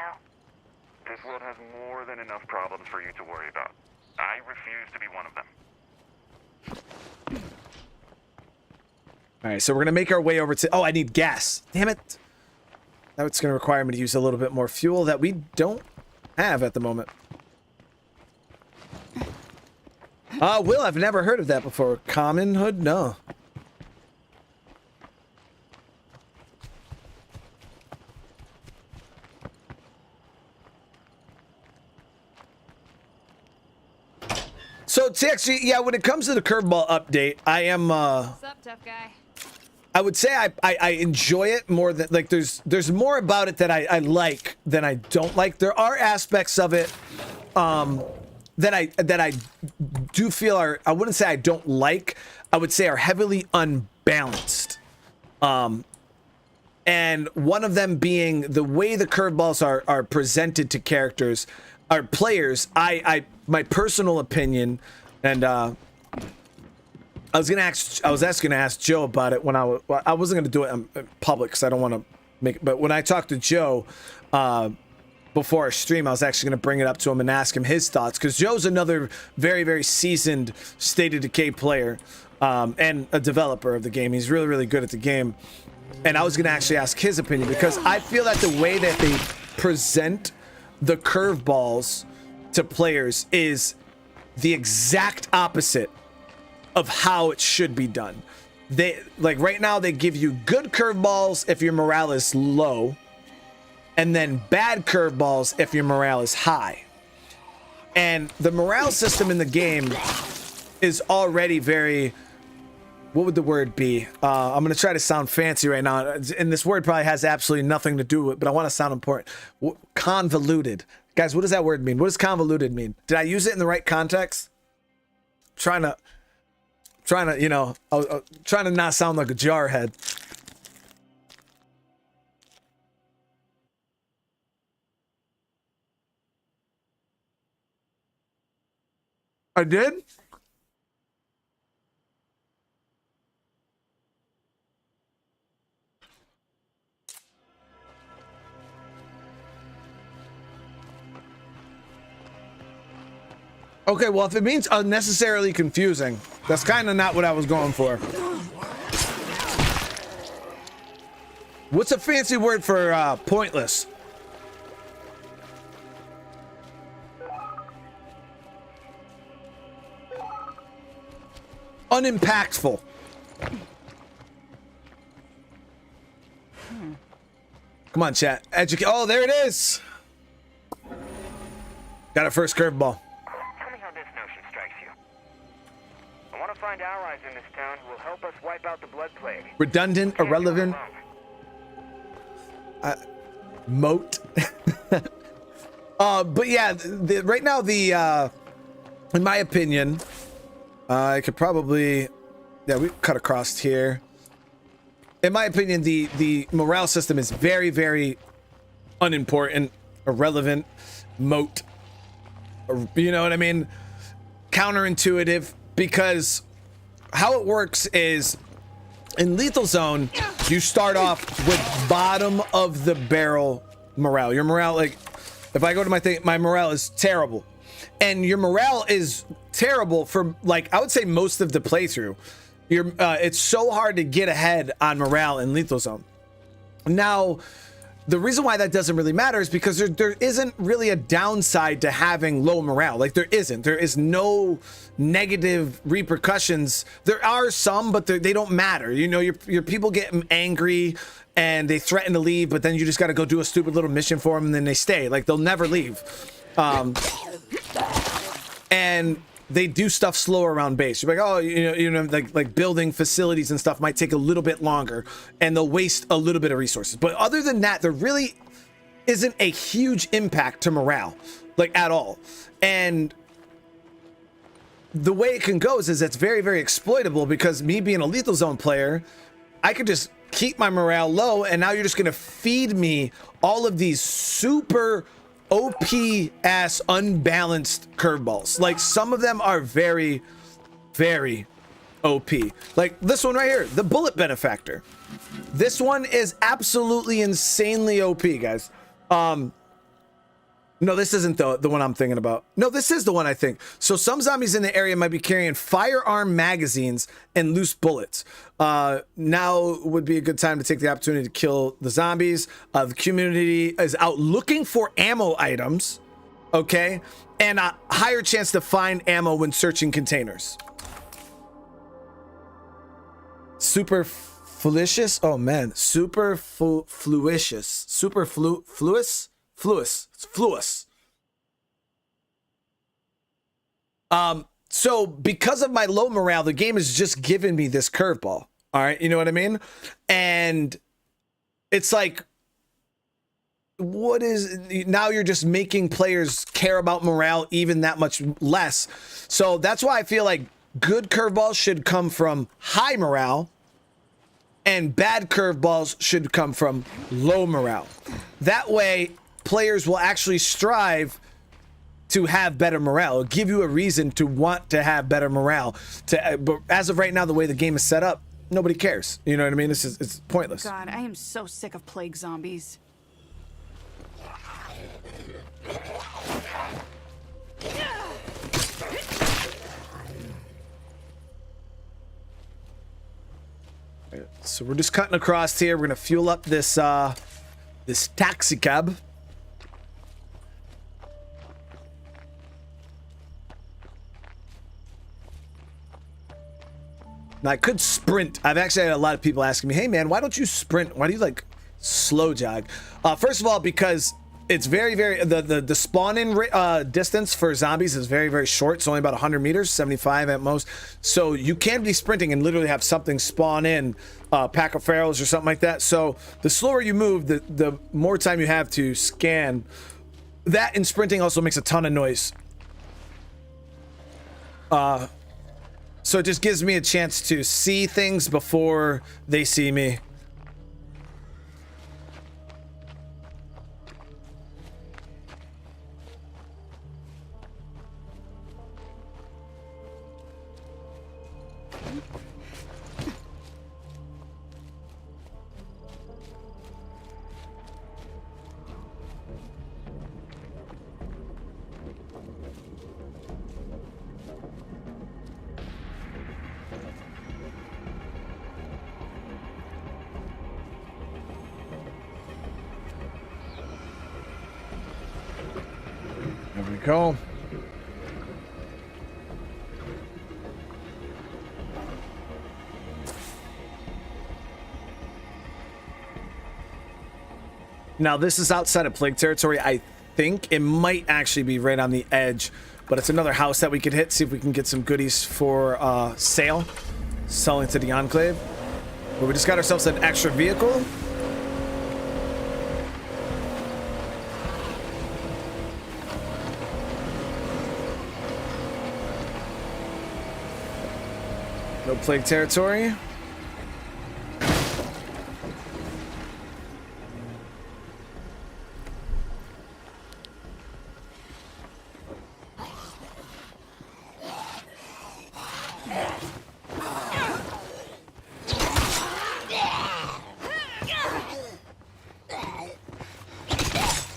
This world has more than enough problems for you to worry about. I refuse to be one of them. All right, so we're gonna make our way over to... Oh, I need gas. Damn it. That's gonna require me to use a little bit more fuel that we don't have at the moment. Will, I've never heard of that before. Common Hood? No. So, TXG, yeah, when it comes to the Curveball update, I am, What's up, tough guy? I would say I enjoy it more than, like, there's more about it that I like than I don't like. There are aspects of it, that I do feel are, I wouldn't say I don't like, I would say are heavily unbalanced. And one of them being the way the curveballs are presented to characters, or players. My personal opinion, and I was asking to ask Joe about it when I wasn't gonna do it in public because I don't want to make. But when I talked to Joe before our stream, I was actually gonna bring it up to him and ask him his thoughts, because Joe's another very, very seasoned State of Decay player and a developer of the game. He's really, really good at the game, and I was gonna actually ask his opinion, because I feel that the way that they present the curveballs to players is the exact opposite of how it should be done. They, like, right now they give you good curveballs if your morale is low, and then bad curveballs if your morale is high. And the morale system in the game is already very, what would the word be? I'm gonna try to sound fancy right now, and this word probably has absolutely nothing to do with it, but I want to sound important. Convoluted. Guys, what does that word mean? What does convoluted mean? Did I use it in the right context? Trying to, you know, trying to not sound like a jarhead. I did? Okay, well, if it means unnecessarily confusing, that's kind of not what I was going for. What's a fancy word for pointless? Unimpactful. Come on, chat. Educate. Oh, there it is. Got a first curveball. Tell me how this notion strikes you. I want to find allies in this town who will help us wipe out the blood plague. Redundant, Can't do it irrelevant. alone. Moat. But yeah, right now in my opinion, I could probably, yeah, we cut across here. In my opinion, the morale system is very, very unimportant, irrelevant, moat. You know what I mean? Counterintuitive, because how it works is in Lethal Zone, you start off with bottom of the barrel morale. Your morale, like, if I go to my thing, my morale is terrible. And your morale is terrible for, like, I would say most of the playthrough. It's so hard to get ahead on morale in Lethal Zone. Now, the reason why that doesn't really matter is because there isn't really a downside to having low morale. Like, there isn't. There is no negative repercussions. There are some, but they don't matter. You know, your people get angry and they threaten to leave, but then you just got to go do a stupid little mission for them, and then they stay. Like, they'll never leave. And they do stuff slower around base. You're like, oh, you know, like building facilities and stuff might take a little bit longer, and they'll waste a little bit of resources. But other than that, there really isn't a huge impact to morale, like, at all. And the way it can go is it's very, very exploitable, because me being a Lethal Zone player, I could just keep my morale low, and now you're just going to feed me all of these super OP ass unbalanced curveballs. Like, some of them are very, very OP. Like this one right here, the bullet benefactor. This one is absolutely insanely OP, guys. No, this isn't the one I'm thinking about. No, this is the one I think. So some zombies in the area might be carrying firearm magazines and loose bullets. Now would be a good time to take the opportunity to kill the zombies. The community is out looking for ammo items, okay? And a higher chance to find ammo when searching containers. Super fluicious? Oh man, super fluicious. Super fluous? Fluous. It's fluous. So because of my low morale, the game has just given me this curveball. All right, you know what I mean? And it's like, what is, now you're just making players care about morale even that much less. So that's why I feel like good curveballs should come from high morale, and bad curveballs should come from low morale. That way, players will actually strive to have better morale. It'll give you a reason to want to have better morale. But as of right now, the way the game is set up, nobody cares. You know what I mean? It's pointless. God, I am so sick of plague zombies. So we're just cutting across here. We're gonna fuel up this this taxi cab. Now I could sprint. I've actually had a lot of people asking me, hey man, why don't you sprint? Why do you like slow jog? First of all, because it's very, very, the spawn-in distance for zombies is very, very short. It's only about 100 meters, 75 at most. So you can be sprinting and literally have something spawn in, pack of ferals or something like that. So the slower you move, the more time you have to scan. That and sprinting also makes a ton of noise. So it just gives me a chance to see things before they see me. There we go. Now this is outside of plague territory. I think it might actually be right on the edge, but it's another house that we could hit, see if we can get some goodies for sale, selling to the Enclave. But we just got ourselves an extra vehicle. No plague territory.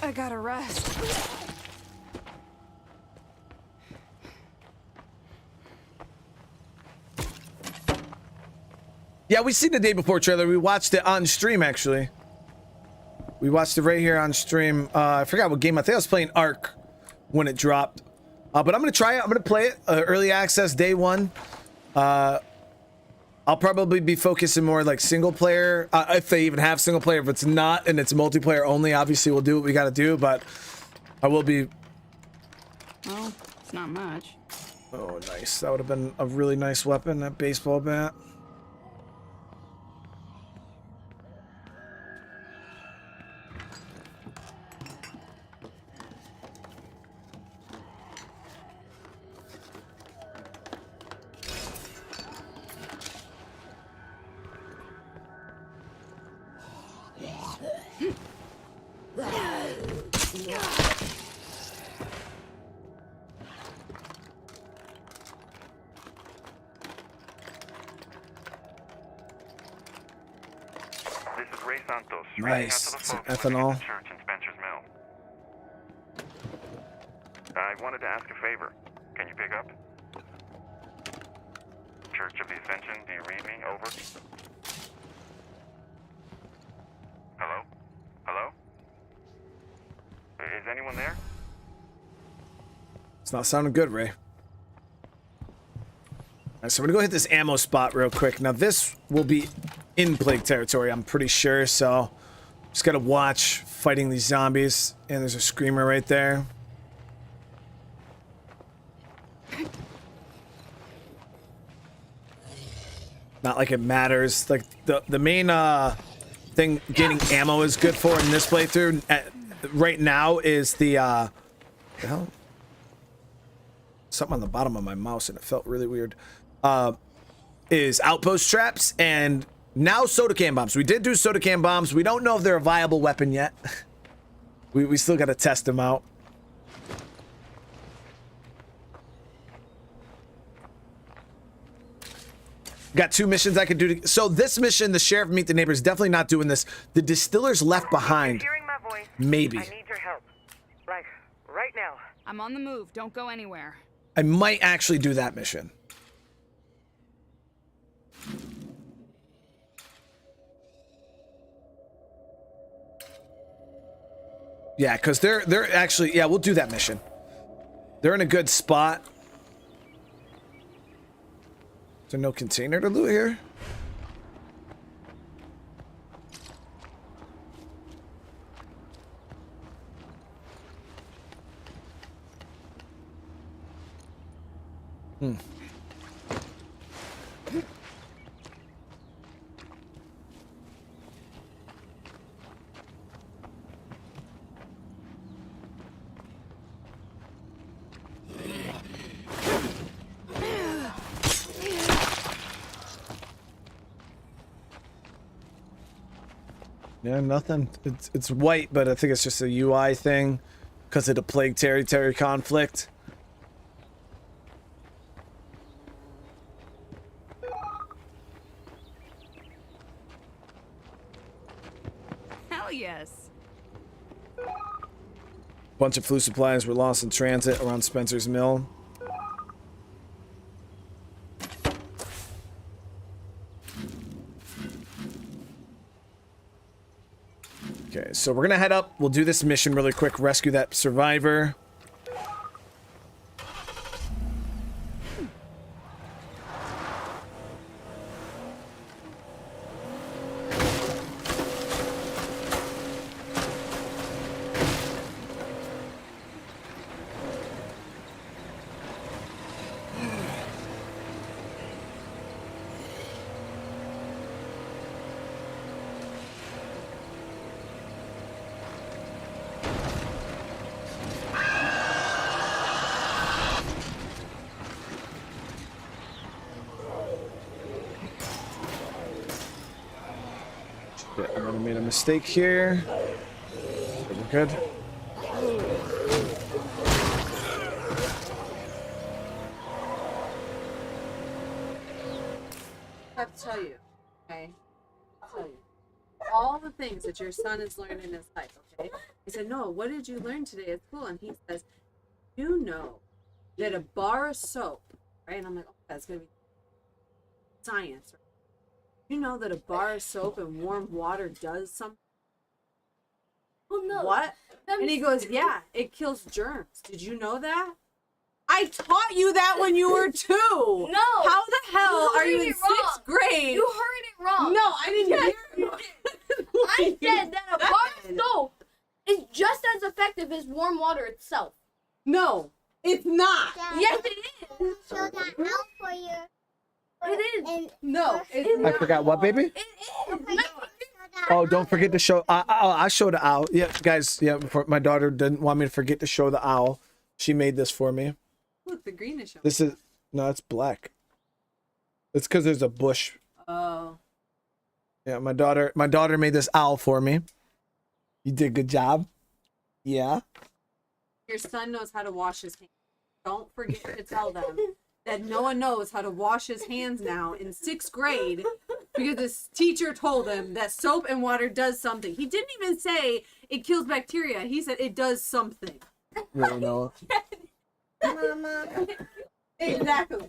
I gotta rest. Yeah, we seen the day before trailer. We watched it on stream, actually. We watched it right here on stream. I forgot what game. I think I was playing Ark when it dropped. But I'm going to try it. I'm going to play it. Early access, day one. I'll probably be focusing more like single player. If they even have single player. If it's not and it's multiplayer only, obviously we'll do what we got to do. But I will be... Well, it's not much. Oh, nice. That would have been a really nice weapon, that baseball bat. This is Ray Santos. Nice. Reaching out to the It's folks ethanol. working at the church in Spencer's Mill. I wanted to ask a favor. Can you pick up? Church of the Ascension, do you read me? Over. Hello? Hello? Is anyone there? It's not sounding good, Ray. Alright, so we're gonna go hit this ammo spot real quick. Now this will be in plague territory, I'm pretty sure, so just gotta watch fighting these zombies. And there's a screamer right there. Not like it matters. Like the main thing getting ammo is good for in this playthrough right now is the hell? Something on the bottom of my mouse and it felt really weird. Is outpost traps and now soda can bombs. We did do soda can bombs. We don't know if they're a viable weapon yet. we still got to test them out. Got 2 missions I could do. So this mission, the sheriff meet the neighbors, definitely not doing this. The distiller's left behind. Hearing my voice. Maybe. I need your help. Like, right now. I'm on the move. Don't go anywhere. I might actually do that mission. Yeah, because they're actually, yeah, we'll do that mission. They're in a good spot. Is there no container to loot here? Yeah, nothing. It's white, but I think it's just a UI thing because of the plague territory conflict. Hell yes. Bunch of food supplies were lost in transit around Spencer's Mill. Okay, so we're gonna head up. We'll do this mission really quick. Rescue that survivor. made a mistake here. We're good. I have to tell you, okay? I'll tell you. All the things that your son is learning in his life, okay? I said, Noah, what did you learn today at school? And he says, you know that a bar of soap, right? And I'm like, oh, that's going to be science. Right? You know that a bar of soap and warm water does something? Oh, no. What? And he goes, yeah, it kills germs. Did you know that? I taught you that when you were 2. No. How the hell are you in it wrong. 6th grade? You heard it wrong. No, I didn't hear you. I said that a bar of soap is just as effective as warm water itself. No, it's not. Yes, it is. Show that out for you. It is. And No, it's I not. forgot what, baby? It is. Oh, don't forget to show. I showed the owl. Yeah, guys. Yeah, my daughter didn't want me to forget to show the owl. She made this for me. Look, the greenish. This is no, it's black. It's because there's a bush. Oh. Yeah, my daughter made this owl for me. You did a good job. Yeah. Your son knows how to wash his hands. Don't forget to tell them that Noah knows how to wash his hands now in 6th grade because his teacher told him that soap and water does something. He didn't even say it kills bacteria. He said it does something. Really, Noah? Mama. Exactly.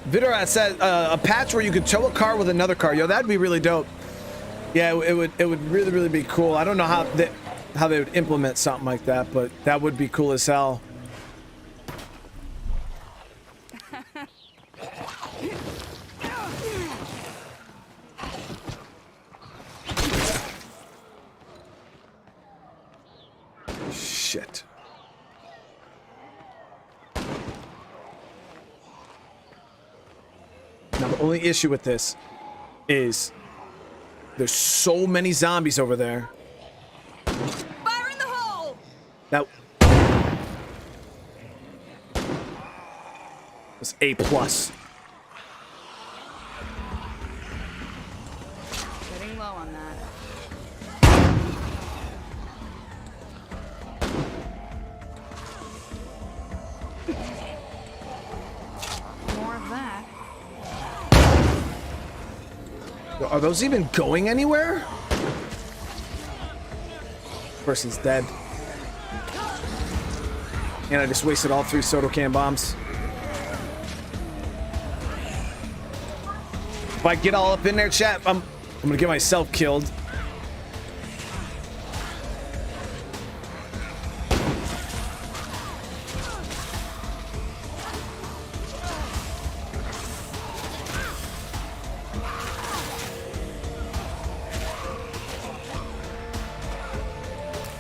Vidorat said a patch where you could tow a car with another car. Yo, that'd be really dope. Yeah, it would really be cool. I don't know how they would implement something like that, but that would be cool as hell. Shit. Now, the only issue with this is there's so many zombies over there. Fire in the hole! That was A+. Getting low on that. More of that. Are those even going anywhere? Person's dead. And I just wasted all 3 soda can bombs. If I get all up in there, chat, I'm gonna get myself killed.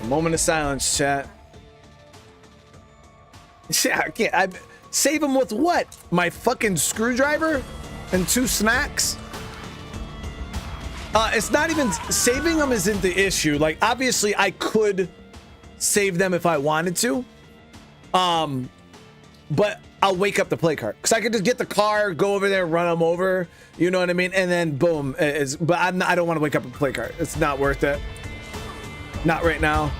Moment of silence, chat. Yeah, I can't. Save him with what? My fucking screwdriver and 2 snacks? It's not even saving them isn't the issue. Like, obviously, I could save them if I wanted to. But I'll wake up the play cart because I could just get the car, go over there, run them over. You know what I mean? And then boom. But I don't want to wake up a play cart. It's not worth it. Not right now.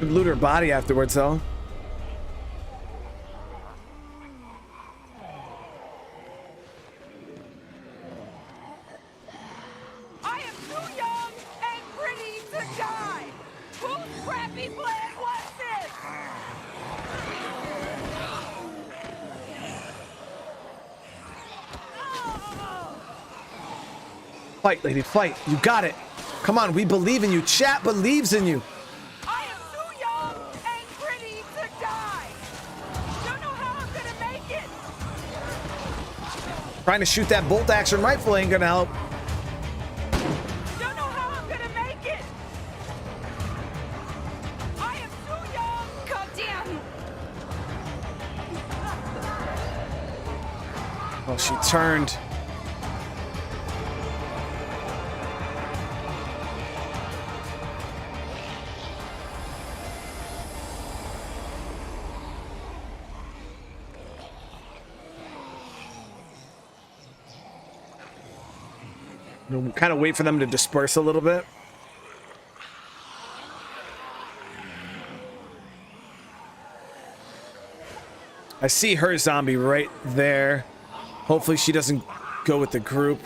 Could loot her body afterwards, though. I am too young and pretty to die! Whose crappy plan was this? Fight, lady, fight. You got it. Come on, we believe in you. Chat believes in you. I am too young and pretty to die. Don't know how I'm gonna make it. Trying to shoot that bolt action rifle ain't gonna help. Don't know how I'm gonna make it. I am too young. Goddamn. Oh, she turned. We'll kind of wait for them to disperse a little bit. I see her zombie right there. Hopefully she doesn't go with the group.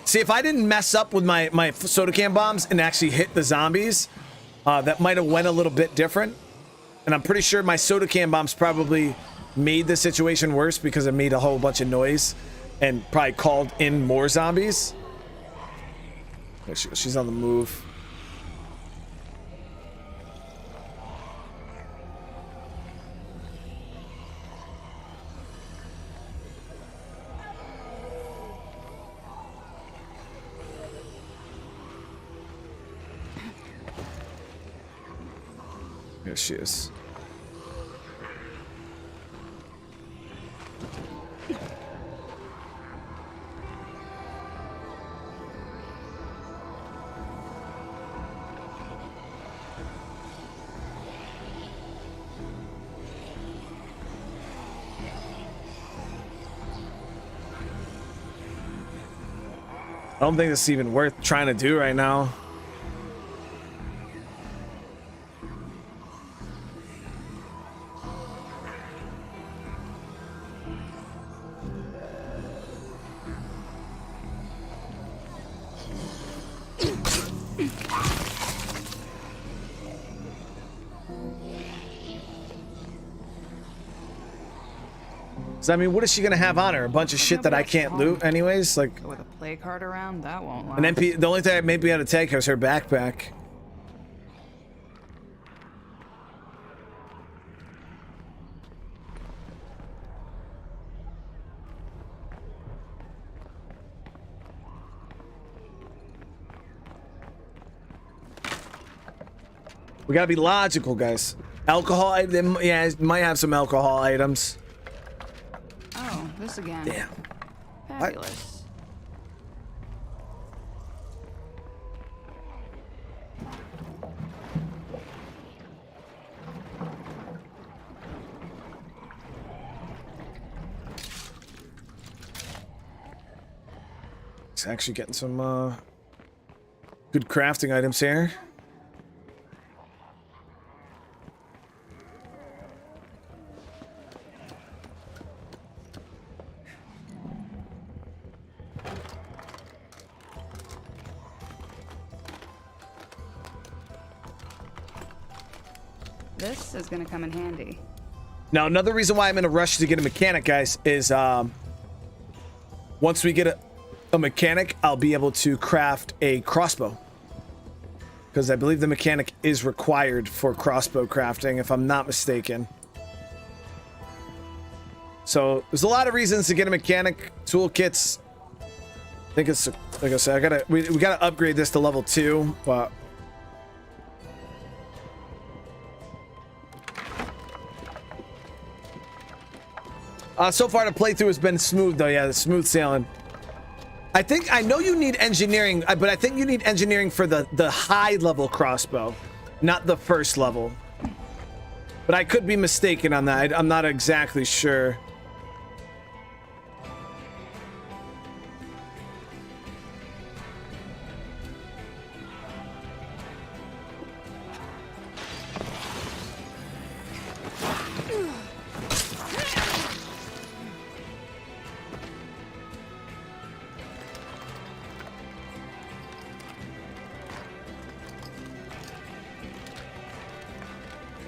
See, if I didn't mess up with my soda can bombs and actually hit the zombies, that might have went a little bit different. And I'm pretty sure my soda can bombs probably made the situation worse because it made a whole bunch of noise and probably called in more zombies. There she goes. She's on the move. There she is. I don't think this is even worth trying to do right now. So, I mean, what is she gonna have on her? A bunch of shit that I can't loot anyways? Like, with a play card around, that won't last. an MP, the only thing I may be able to take is her backpack. We gotta be logical, guys. Alcohol, yeah, it might have some alcohol items. Oh, this again. Damn. Fabulous. It's actually getting some good crafting items here. This is gonna come in handy. Now, another reason why I'm in a rush to get a mechanic, guys, is once we get a mechanic, I'll be able to craft a crossbow. Because I believe the mechanic is required for crossbow crafting, if I'm not mistaken. So, there's a lot of reasons to get a mechanic. Toolkits. I think it's, like I said, we gotta upgrade this to level 2, but... so far, the playthrough has been smooth, though. Yeah, smooth sailing. I know you need engineering, but I think you need engineering for the high-level crossbow, not the first level. But I could be mistaken on that. I'm not exactly sure.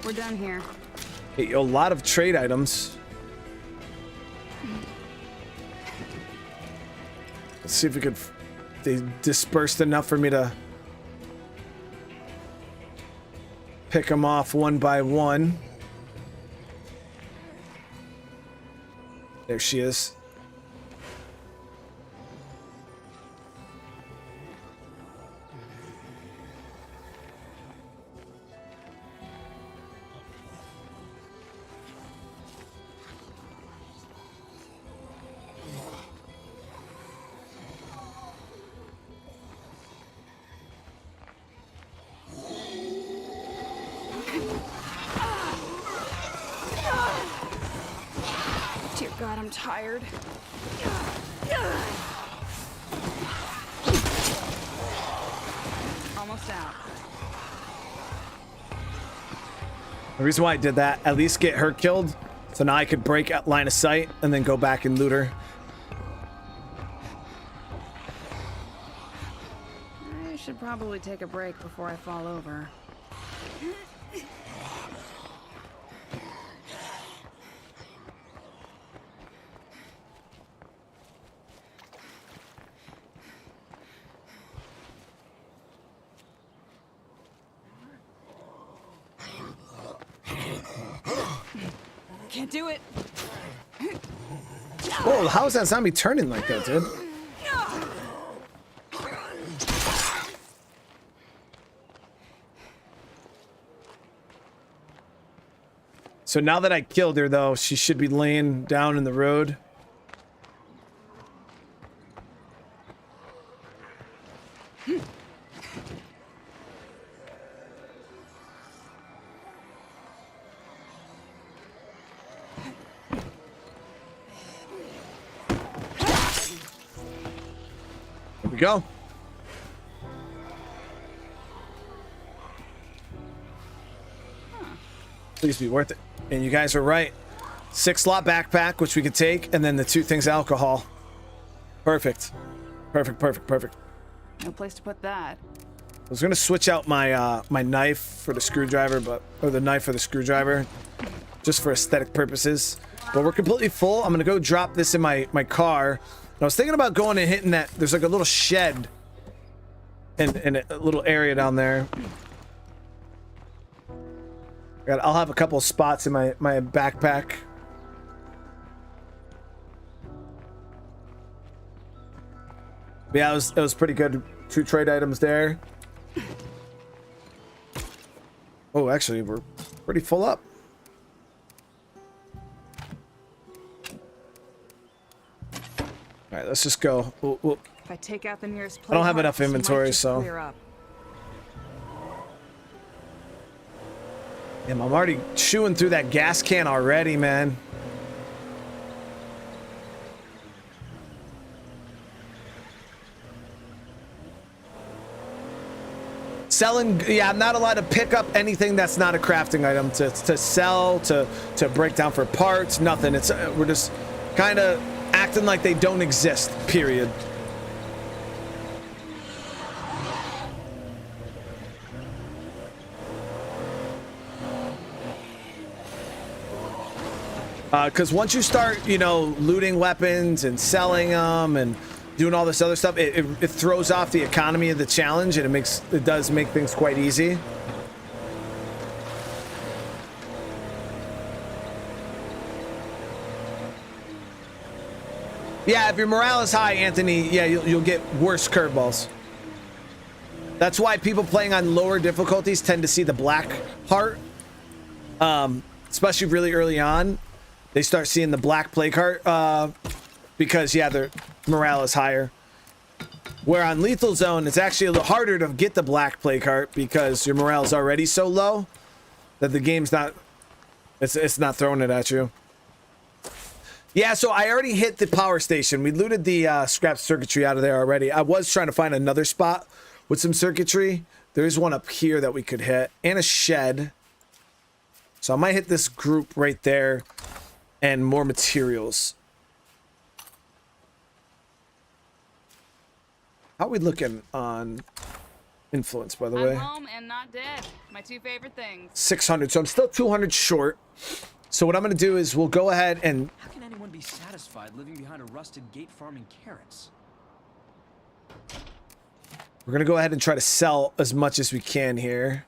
We're done here. A lot of trade items. Let's see if we could... They dispersed enough for me to pick them off one by one. There she is. Dear God, I'm tired. Almost out. The reason why I did that, at least get her killed, so now I could break out line of sight and then go back and loot her. I should probably take a break before I fall over. Can't do it. Whoa, how is that zombie turning like that, dude? So now that I killed her, though, she should be laying down in the road. Here we go. Please be worth it. And you guys are right. 6-slot backpack, which we could take, and then the 2 things alcohol. Perfect. Perfect, perfect, perfect. No place to put that. I was gonna switch out my my knife for the screwdriver, or the knife for the screwdriver, just for aesthetic purposes. But we're completely full. I'm gonna go drop this in my car. And I was thinking about going and hitting that. There's like a little shed in a little area down there. I'll have a couple of spots in my backpack. But yeah, it was pretty good. 2 trade items there. Oh, actually, we're pretty full up. All right, let's just go. If I take out the nearest I don't have enough inventory, so. Damn, I'm already chewing through that gas can already, man. Selling, yeah, I'm not allowed to pick up anything that's not a crafting item to sell, to break down for parts, nothing. It's we're just kind of acting like they don't exist, period. Because once you start, you know, looting weapons and selling them and doing all this other stuff, it throws off the economy of the challenge, and it does make things quite easy. Yeah, if your morale is high, Anthony, yeah, you'll get worse curveballs. That's why people playing on lower difficulties tend to see the black heart, especially really early on. They start seeing the black plague heart because, yeah, their morale is higher. Where on Lethal Zone, it's actually a little harder to get the black plague heart because your morale is already so low that the game's not, it's not throwing it at you. Yeah, so I already hit the power station. We looted the scrap circuitry out of there already. I was trying to find another spot with some circuitry. There is one up here that we could hit, and a shed. So I might hit this group right there. And more materials. How are we looking on influence, by the way? I'm home and not dead. My 2 favorite things. 600. So I'm still 200 short. So what I'm going to do is we'll go ahead and... How can anyone be satisfied living behind a rusted gate farming carrots? We're going to go ahead and try to sell as much as we can here.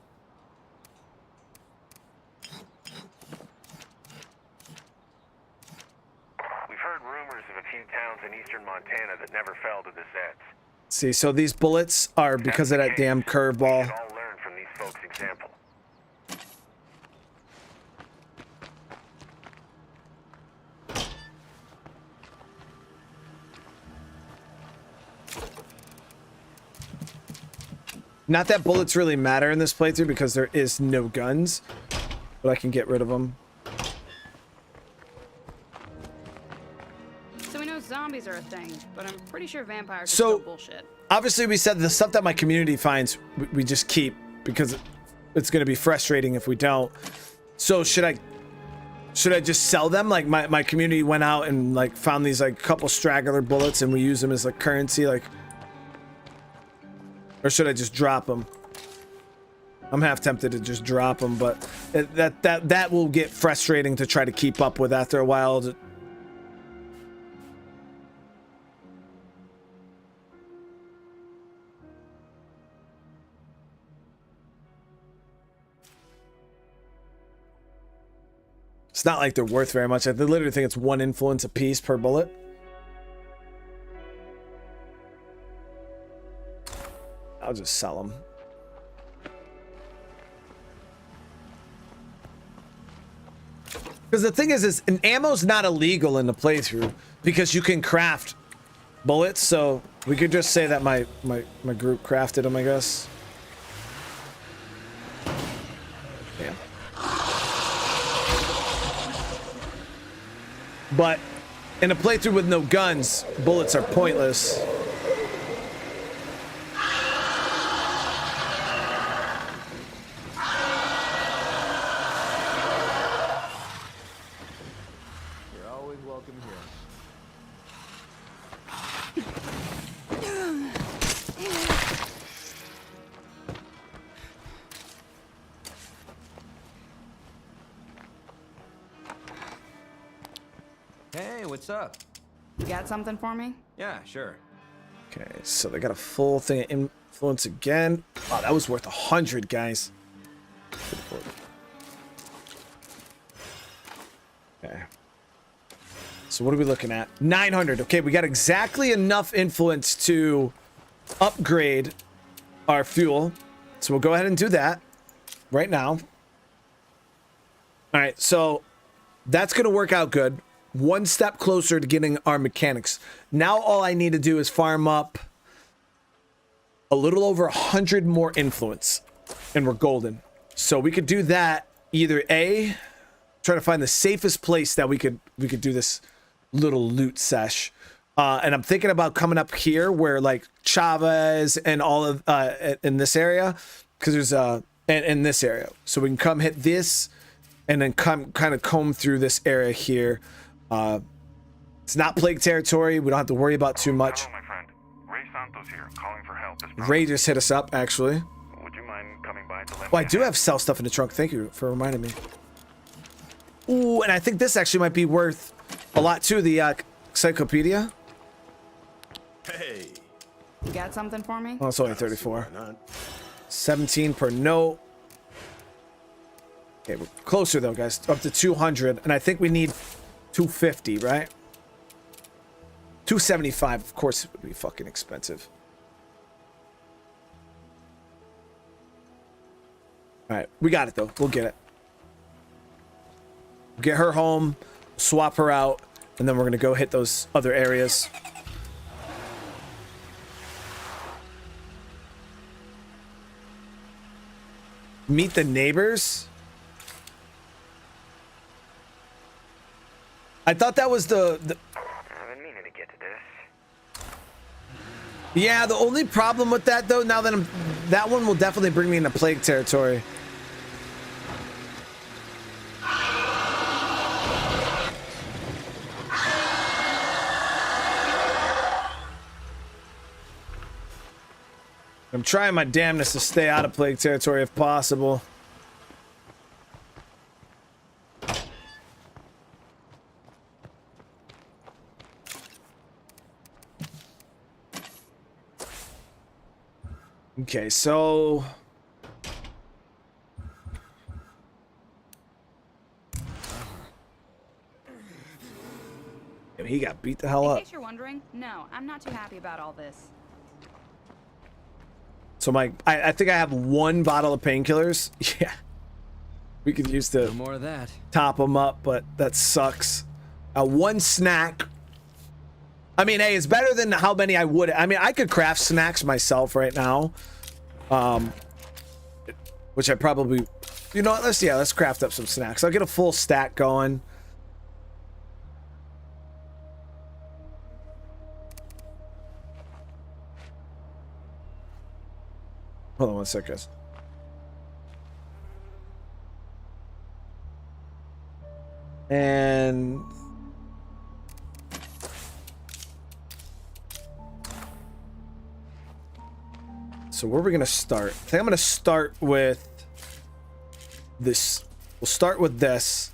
in eastern Montana that never fell to the Zeds. See, so these bullets are because of that damn We curveball. should all learn from these folks' example. Not that bullets really matter in this playthrough because there is no guns, but I can get rid of them. So we know zombies are a thing, but I'm pretty sure vampires are So- still bullshit. Obviously, we said the stuff that my community finds, we just keep because it's going to be frustrating if we don't. So should I just sell them? Like my community went out and like found these like couple straggler bullets and we use them as like currency, like, or should I just drop them? I'm half tempted to just drop them, but that will get frustrating to try to keep up with after a while. It's not like they're worth very much. I literally think it's 1 influence a piece per bullet. I'll just sell them. Because the thing is an ammo's not illegal in the playthrough because you can craft bullets. So we could just say that my group crafted them, I guess. Yeah. But in a playthrough with no guns, bullets are pointless. You're always welcome here. Hey, what's up? You got something for me? Yeah, sure. Okay, so they got a full thing of influence again. Wow, that was worth 100, guys. Okay. So what are we looking at? 900. Okay, we got exactly enough influence to upgrade our fuel. So we'll go ahead and do that right now. All right, so that's going to work out good. One step closer to getting our mechanics. Now all I need to do is farm up a little over 100 more influence and we're golden. So we could do that either A, try to find the safest place that we could do this little loot sesh. And I'm thinking about coming up here where like Chavez and all of in this area, because there's in this area. So we can come hit this and then come kind of comb through this area here. It's not plague territory. We don't have to worry about too much. Hello, my friend. Ray Santos here, calling for help. Ray just hit us up, actually. Would you mind coming by to let Well, I me do have sell stuff in the trunk. Thank you for reminding me. Ooh, and I think this actually might be worth a lot too. The encyclopedia. Hey. You got something for me? Oh, it's only 34. 17 per note. Okay, we're closer though, guys. Up to 200, and I think we need 250, right? 275. Of course, it would be fucking expensive. All right, we got it though. We'll get it. Get her home, swap her out, and then we're gonna go hit those other areas. Meet the neighbors. I thought that was the I've been meaning to get to this. Yeah, the only problem with that though, now that that one will definitely bring me into plague territory. I'm trying my damnedest to stay out of plague territory if possible. Okay, so He got beat the hell In up. case you're wondering, no, I'm not too happy about all this. So I think I have 1 bottle of painkillers. Yeah. We could use to No more of that. top them up, but that sucks. 1 snack. I mean, hey, it's better than how many I would. I mean, I could craft snacks myself right now. Which I probably, you know what, let's craft up some snacks. I'll get a full stack going. Hold on 1 sec, guys. And so where are we gonna start? I think I'm gonna start with this. We'll start with this,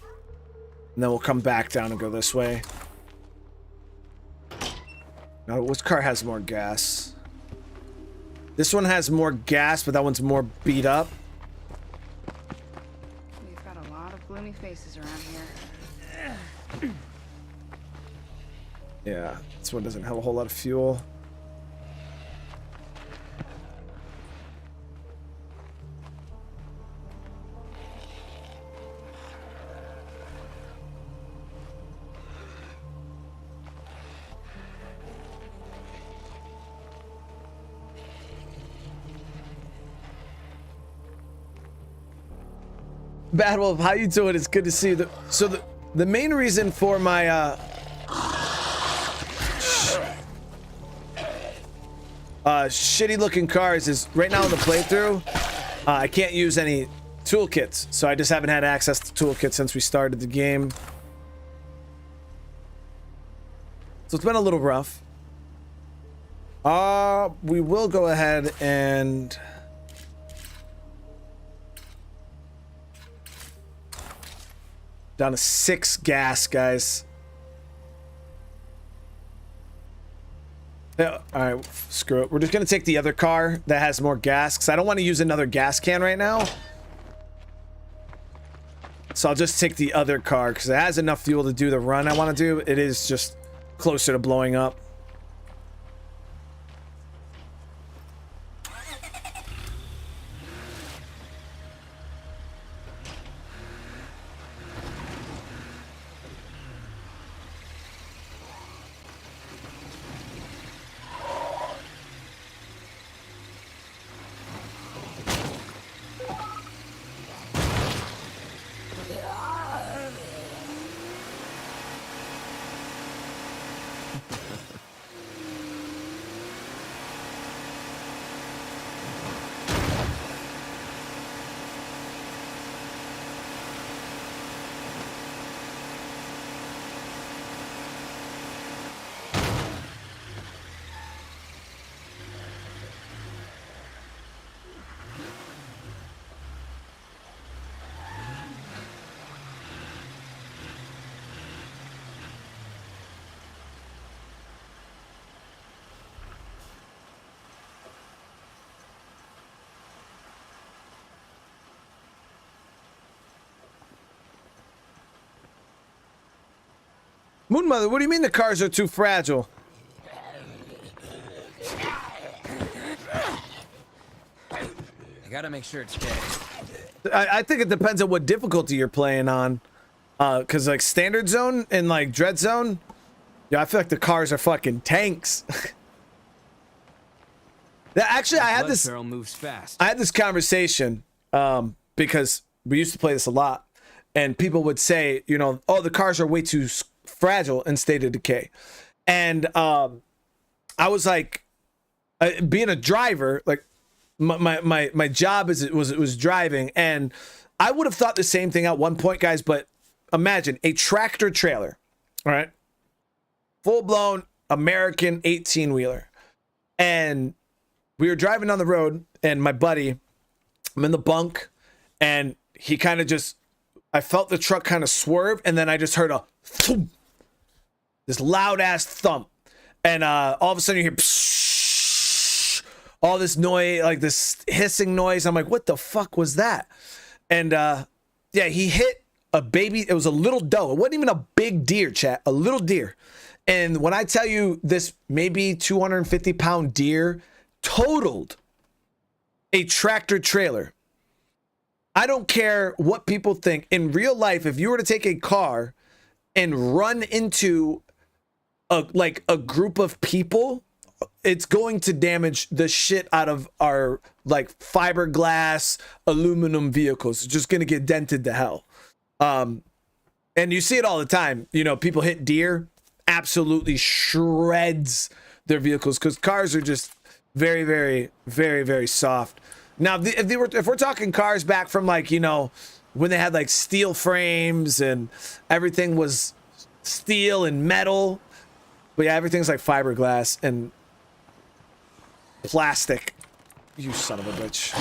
and then we'll come back down and go this way. Now, which car has more gas? This one has more gas, but that one's more beat up. We've got a lot of gloomy faces around here. Yeah, this one doesn't have a whole lot of fuel. Bad Wolf, how you doing? It's good to see you. So the main reason for my shitty looking cars is right now in the playthrough I can't use any toolkits, so I just haven't had access to toolkits since we started the game. So it's been a little rough. We will go ahead and down to 6 gas, guys. Yeah, all right, screw it. We're just gonna take the other car that has more gas because I don't want to use another gas can right now. So I'll just take the other car because it has enough fuel to do the run I want to do. It is just closer to blowing up. Moon Mother, what do you mean the cars are too fragile? I gotta make sure it's dead. I think it depends on what difficulty you're playing on. Cause like standard zone and like dread zone, yeah, I feel like the cars are fucking tanks. Actually, I had this. Barrel moves fast. I had this conversation because we used to play this a lot, and people would say, you know, oh, the cars are way too fragile in State of Decay, and I was like, being a driver, like my job was driving, and I would have thought the same thing at one point, guys. But imagine a tractor trailer, all right, full blown American 18-wheeler, and we were driving down the road, and my buddy, I'm in the bunk, and he kind of just, I felt the truck kind of swerve, and then I just heard a thump, this loud ass thump, and all of a sudden you hear psh, all this noise, like this hissing noise. I'm like, what the fuck was that? And yeah, he hit a baby. It was a little doe. It wasn't even a big deer, chat. A little deer. And when I tell you this maybe 250-pound deer totaled a tractor trailer, I don't care what people think. In real life, if you were to take a car and run into a group of people, it's going to damage the shit out of our like fiberglass aluminum vehicles. It's just going to get dented to hell. And you see it all the time. You know, people hit deer, absolutely shreds their vehicles because cars are just very, very, very, very soft. Now, if we're talking cars back from like, you know, when they had like steel frames and everything was steel and metal, but yeah, everything's like fiberglass and plastic. You son of a bitch.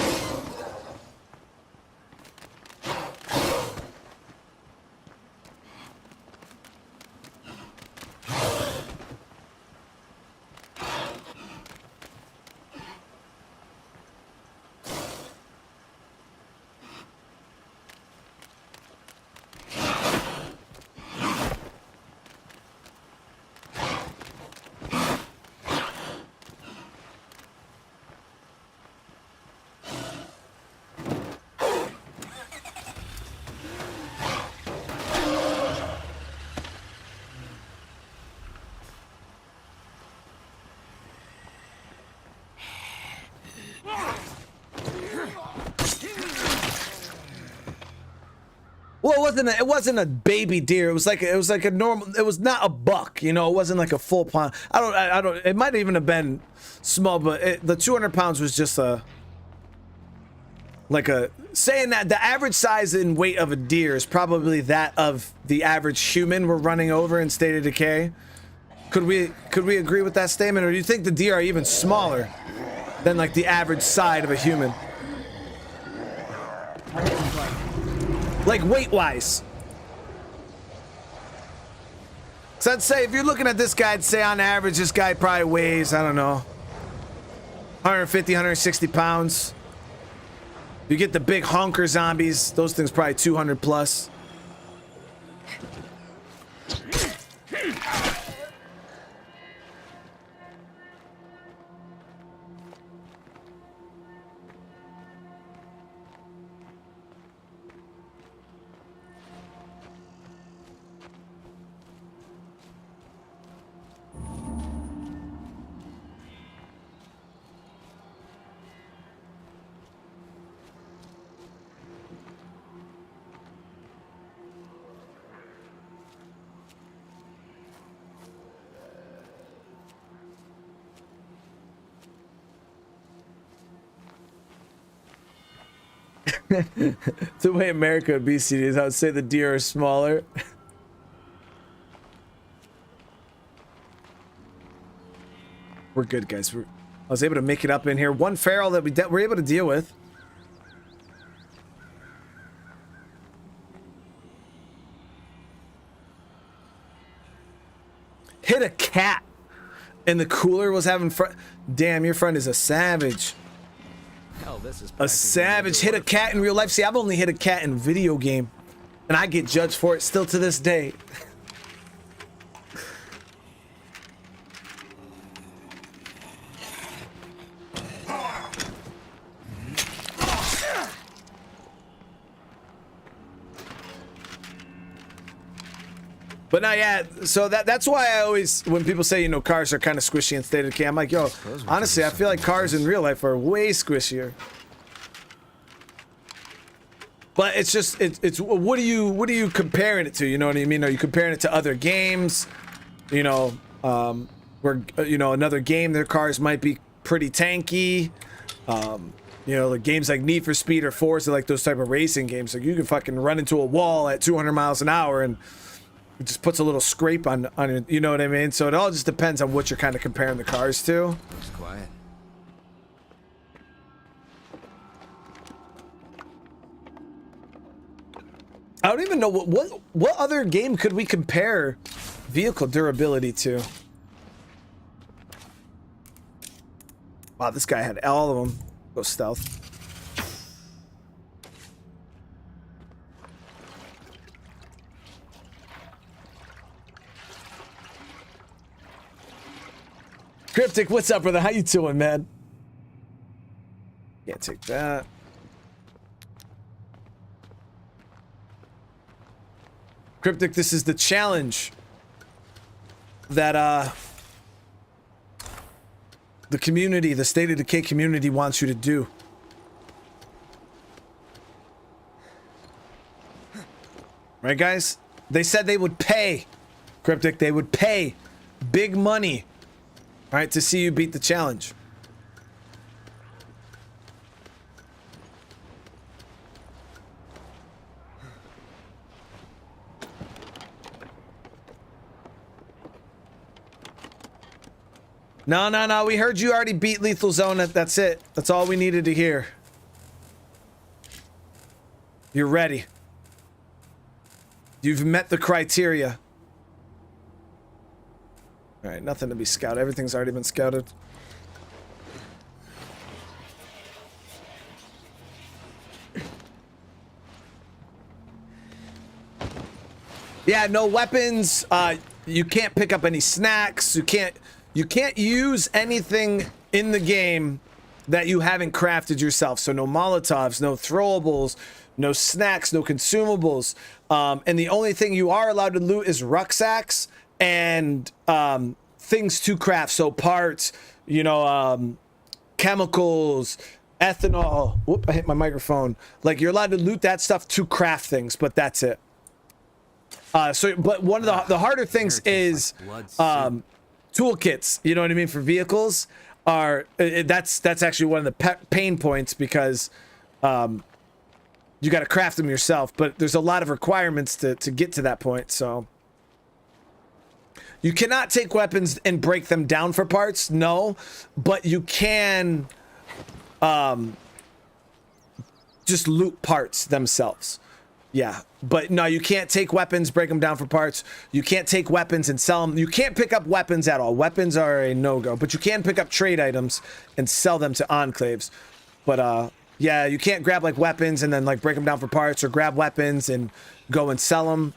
Well, it wasn't a baby deer. It was like a normal. It was not a buck. You know, it wasn't like a full pound. I don't. It might even have been small, but the 200 pounds was just saying that the average size and weight of a deer is probably that of the average human we're running over in State of Decay. Could we agree with that statement, or do you think the deer are even smaller than like the average side of a human? Like weight-wise. So I'd say if you're looking at this guy, I'd say on average this guy probably weighs, I don't know, 150, 160 pounds. You get the big honker zombies, those things probably 200 plus. The way America would be seen is I would say the deer are smaller. We're good, guys. I was able to make it up in here. One feral that we're able to deal with. Hit a cat and the cooler was having fun. Damn, your friend is a savage. Hell, this is a savage. Hit a cat in real life. See, I've only hit a cat in video game, and I get judged for it still to this day. But now, yeah, so that's why I always, when people say, you know, cars are kind of squishy in State of Decay, I'm like, yo, honestly, I feel like cars in real life are way squishier. But it's just, it's what are you comparing it to? You know what I mean? Are you comparing it to other games? You know, where, you know, another game, their cars might be pretty tanky. You know, like games like Need for Speed or Forza, like those type of racing games. Like you can fucking run into a wall at 200 miles an hour and it just puts a little scrape on it, you know what I mean? So it all just depends on what you're kind of comparing the cars to. Looks quiet. I don't even know what other game could we compare vehicle durability to? Wow, this guy had all of them. Go stealth. Cryptic, what's up, brother? How you doing, man? Can't take that. Cryptic, this is the challenge that the community, the State of Decay community wants you to do. Right, guys? They said they would pay, Cryptic, they would pay big money, all right, to see you beat the challenge. No, we heard you already beat Lethal Zone. That's it. That's all we needed to hear. You're ready. You've met the criteria. All right, nothing to be scouted. Everything's already been scouted. Yeah, no weapons. You can't pick up any snacks. You can't use anything in the game that you haven't crafted yourself. So no Molotovs, no throwables, no snacks, no consumables. And the only thing you are allowed to loot is rucksacks and things to craft. So parts, you know, chemicals, ethanol. Whoop, I hit my microphone. Like, you're allowed to loot that stuff to craft things, but that's it. But one of the harder things is toolkits, you know what I mean, for vehicles are that's actually one of the pain points, because you got to craft them yourself, but there's a lot of requirements to get to that point. So you cannot take weapons and break them down for parts, no, but you can just loot parts themselves. Yeah, but no, you can't take weapons, break them down for parts. You can't take weapons and sell them. You can't pick up weapons at all. Weapons are a no-go, but you can pick up trade items and sell them to enclaves. But yeah, you can't grab like weapons and then like break them down for parts, or grab weapons and go and sell them.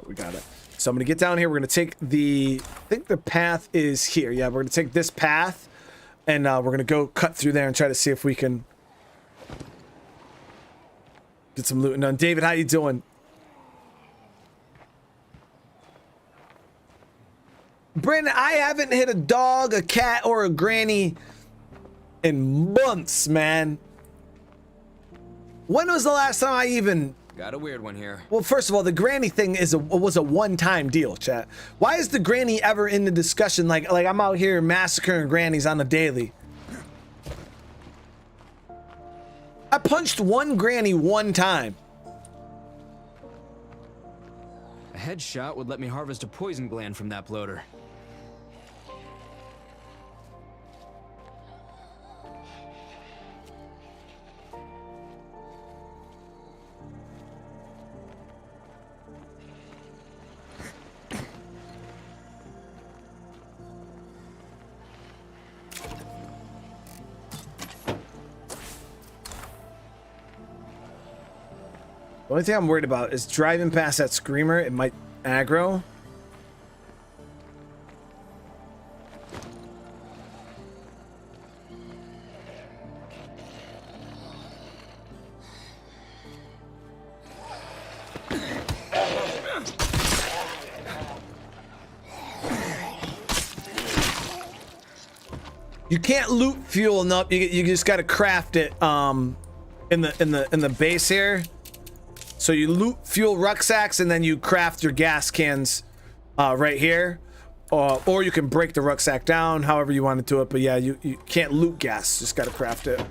We got it. So I'm gonna get down here. We're gonna take the, I think the path is here. Yeah, we're gonna take this path, and we're gonna go cut through there and try to see if we can get some looting done. David, how you doing? Brandon, I haven't hit a dog, a cat, or a granny in months, man. When was the last time I even... Got a weird one here. Well, first of all, the granny thing was a one-time deal, chat. Why is the granny ever in the discussion? Like I'm out here massacring grannies on the daily. I punched one granny one time. A headshot would let me harvest a poison gland from that bloater. The only thing I'm worried about is driving past that screamer. It might aggro. You can't loot fuel enough. You just got to craft it in the base here. So you loot fuel rucksacks and then you craft your gas cans right here, or you can break the rucksack down, however you want to do it. But yeah, you can't loot gas. Just got to craft it.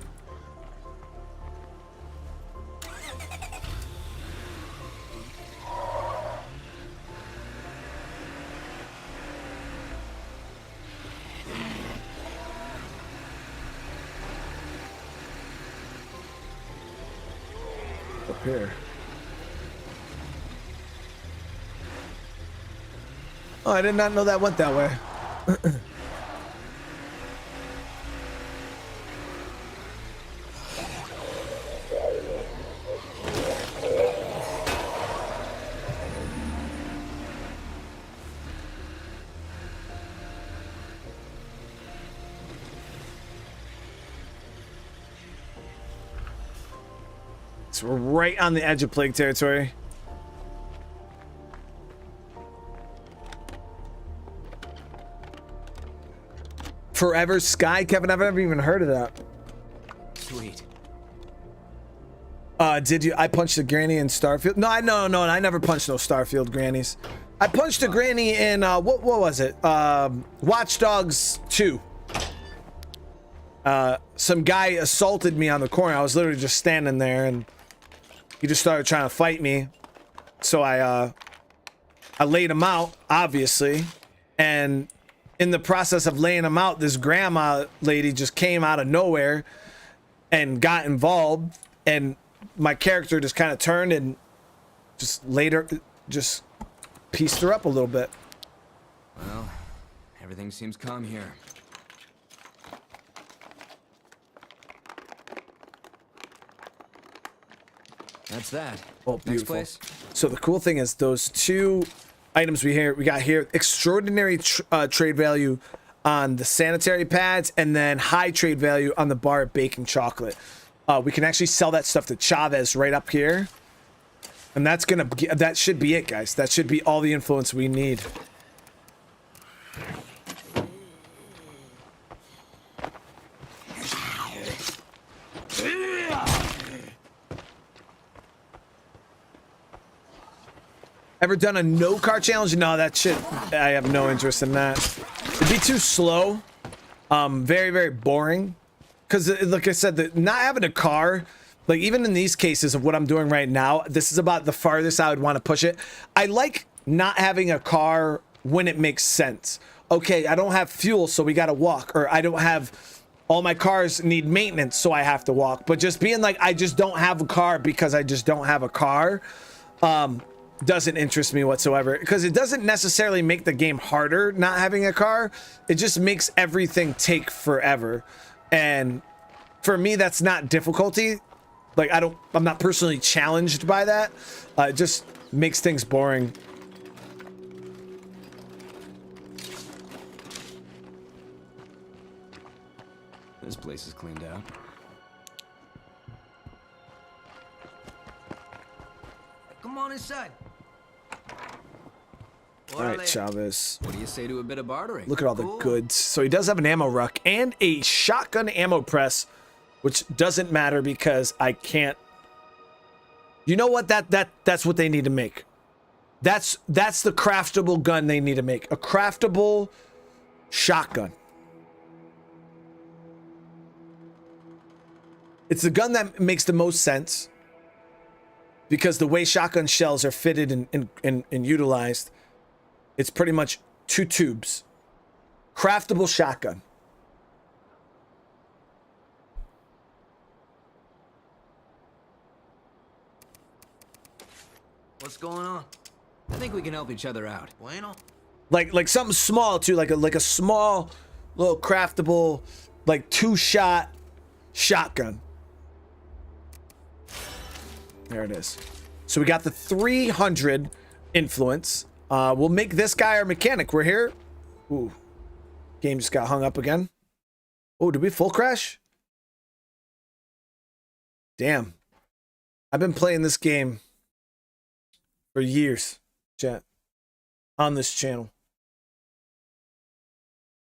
Up here. Oh, I did not know that went that way. So we're right on the edge of plague territory. Forever Sky, Kevin, I've never even heard of that. Sweet. Did you? I punched a granny in Starfield. No, I never punched no Starfield grannies. I punched a granny in what was it? Watch Dogs 2. Some guy assaulted me on the corner. I was literally just standing there, and he just started trying to fight me. So I laid him out, obviously, and in the process of laying him out, this grandma lady just came out of nowhere and got involved, and my character just kind of turned and just just pieced her up a little bit. Well, everything seems calm here. That's that. Oh, beautiful. Next place? So the cool thing is those two items we got here, extraordinary trade value on the sanitary pads, and then high trade value on the bar of baking chocolate. We can actually sell that stuff to Chavez right up here, and that should be it, guys. That should be all the influence we need. Ever done a no car challenge? No, that shit, I have no interest in that. It'd be too slow. Very, very boring. Because, like I said, not having a car, like even in these cases of what I'm doing right now, this is about the farthest I would want to push it. I like not having a car when it makes sense. Okay, I don't have fuel, so we got to walk. Or I don't have, all my cars need maintenance, so I have to walk. But just being like, I just don't have a car because I just don't have a car, doesn't interest me whatsoever, because it doesn't necessarily make the game harder not having a car. It just makes everything take forever, and for me that's not difficulty. Like I'm not personally challenged by that. It just makes things boring. This place is cleaned out. Come on inside. All right, Chavez. What do you say to a bit of bartering? Look at all the goods. So he does have an ammo ruck and a shotgun ammo press, which doesn't matter because I can't. You know what? That's what they need to make. That's the craftable gun they need to make. A craftable shotgun. It's the gun that makes the most sense, because the way shotgun shells are fitted and utilized, it's pretty much 2 tubes. Craftable shotgun. What's going on? I think we can help each other out. Bueno. Like something small too, like a small little craftable, like 2-shot shotgun. There it is. So we got the 300 influence. We'll make this guy our mechanic. We're here. Ooh. Game just got hung up again. Oh, did we full crash? Damn. I've been playing this game for years, chat, on this channel.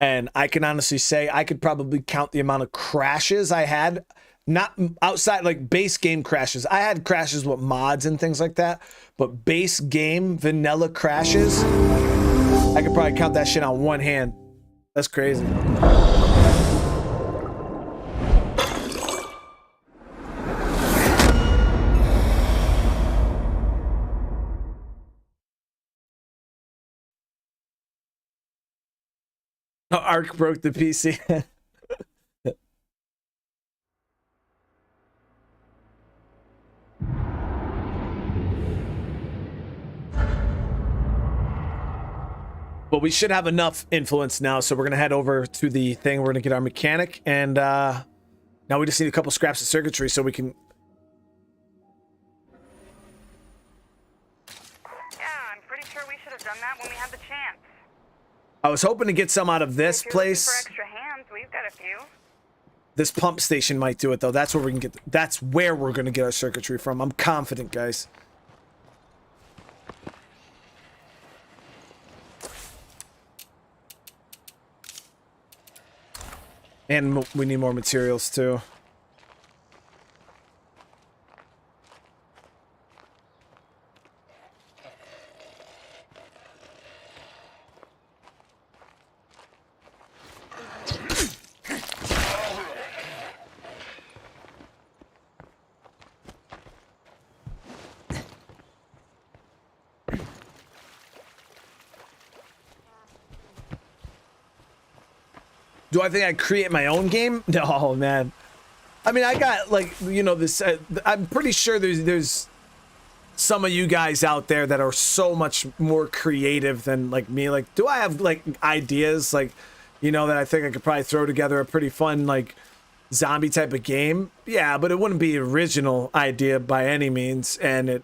And I can honestly say I could probably count the amount of crashes I had. Not outside, like base game crashes. I had crashes with mods and things like that, but base game vanilla crashes, I could probably count that shit on one hand. That's crazy. Oh, Ark broke the PC. But we should have enough influence now, so we're gonna head over to the thing. We're gonna get our mechanic, and now we just need a couple scraps of circuitry so we can. Yeah, I'm pretty sure we should have done that when we had the chance. I was hoping to get some out of this If you're looking place. for extra hands, we've got a few. This pump station might do it though. That's where we can get. That's where we're gonna get our circuitry from. I'm confident, guys. And we need more materials too. Do I think I'd create my own game? No, man. I mean, I got like, you know, this. I'm pretty sure there's some of you guys out there that are so much more creative than like me. Like, do I have like ideas like, you know, that I think I could probably throw together a pretty fun like zombie type of game? Yeah, but it wouldn't be an original idea by any means. And it,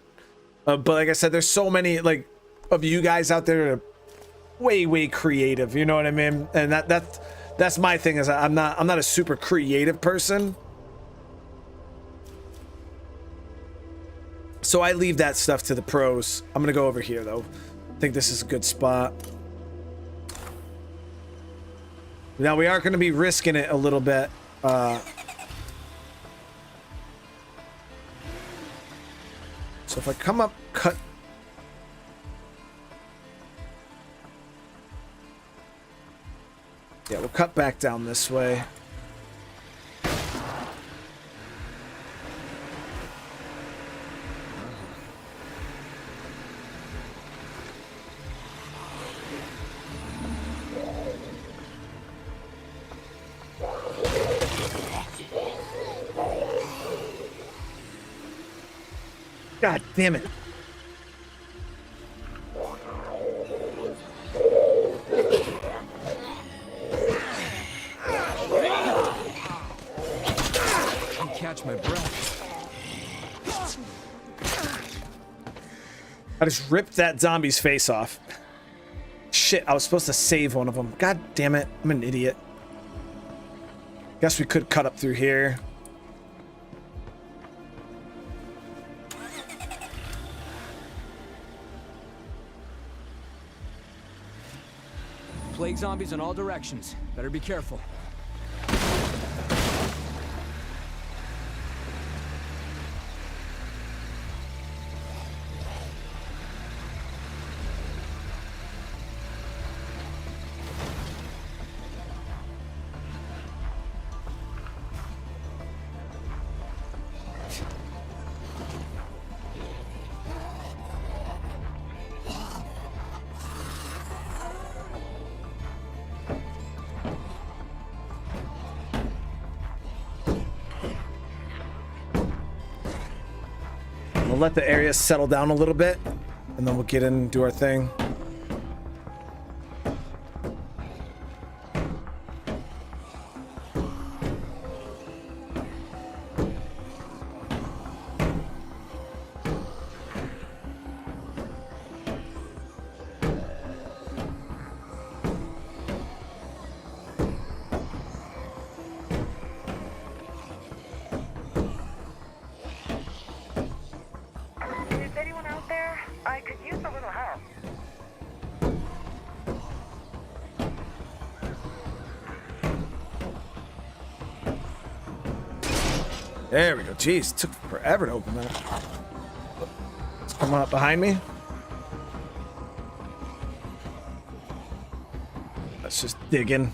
but like I said, there's so many like of you guys out there that are way creative. You know what I mean? And that's my thing, is I'm not a super creative person. So I leave that stuff to the pros. I'm gonna go over here though. I think this is a good spot. Now we are gonna be risking it a little bit. So if I come up, cut. Yeah, we'll cut back down this way. God damn it. Catch my breath. I just ripped that zombie's face off. Shit, I was supposed to save one of them. God damn it, I'm an idiot. Guess we could cut up through here. Plague zombies in all directions. Better be careful. We'll let the area settle down a little bit, and then we'll get in and do our thing. There we go. Jeez, it took forever to open that. It's coming up behind me. Let's just dig in.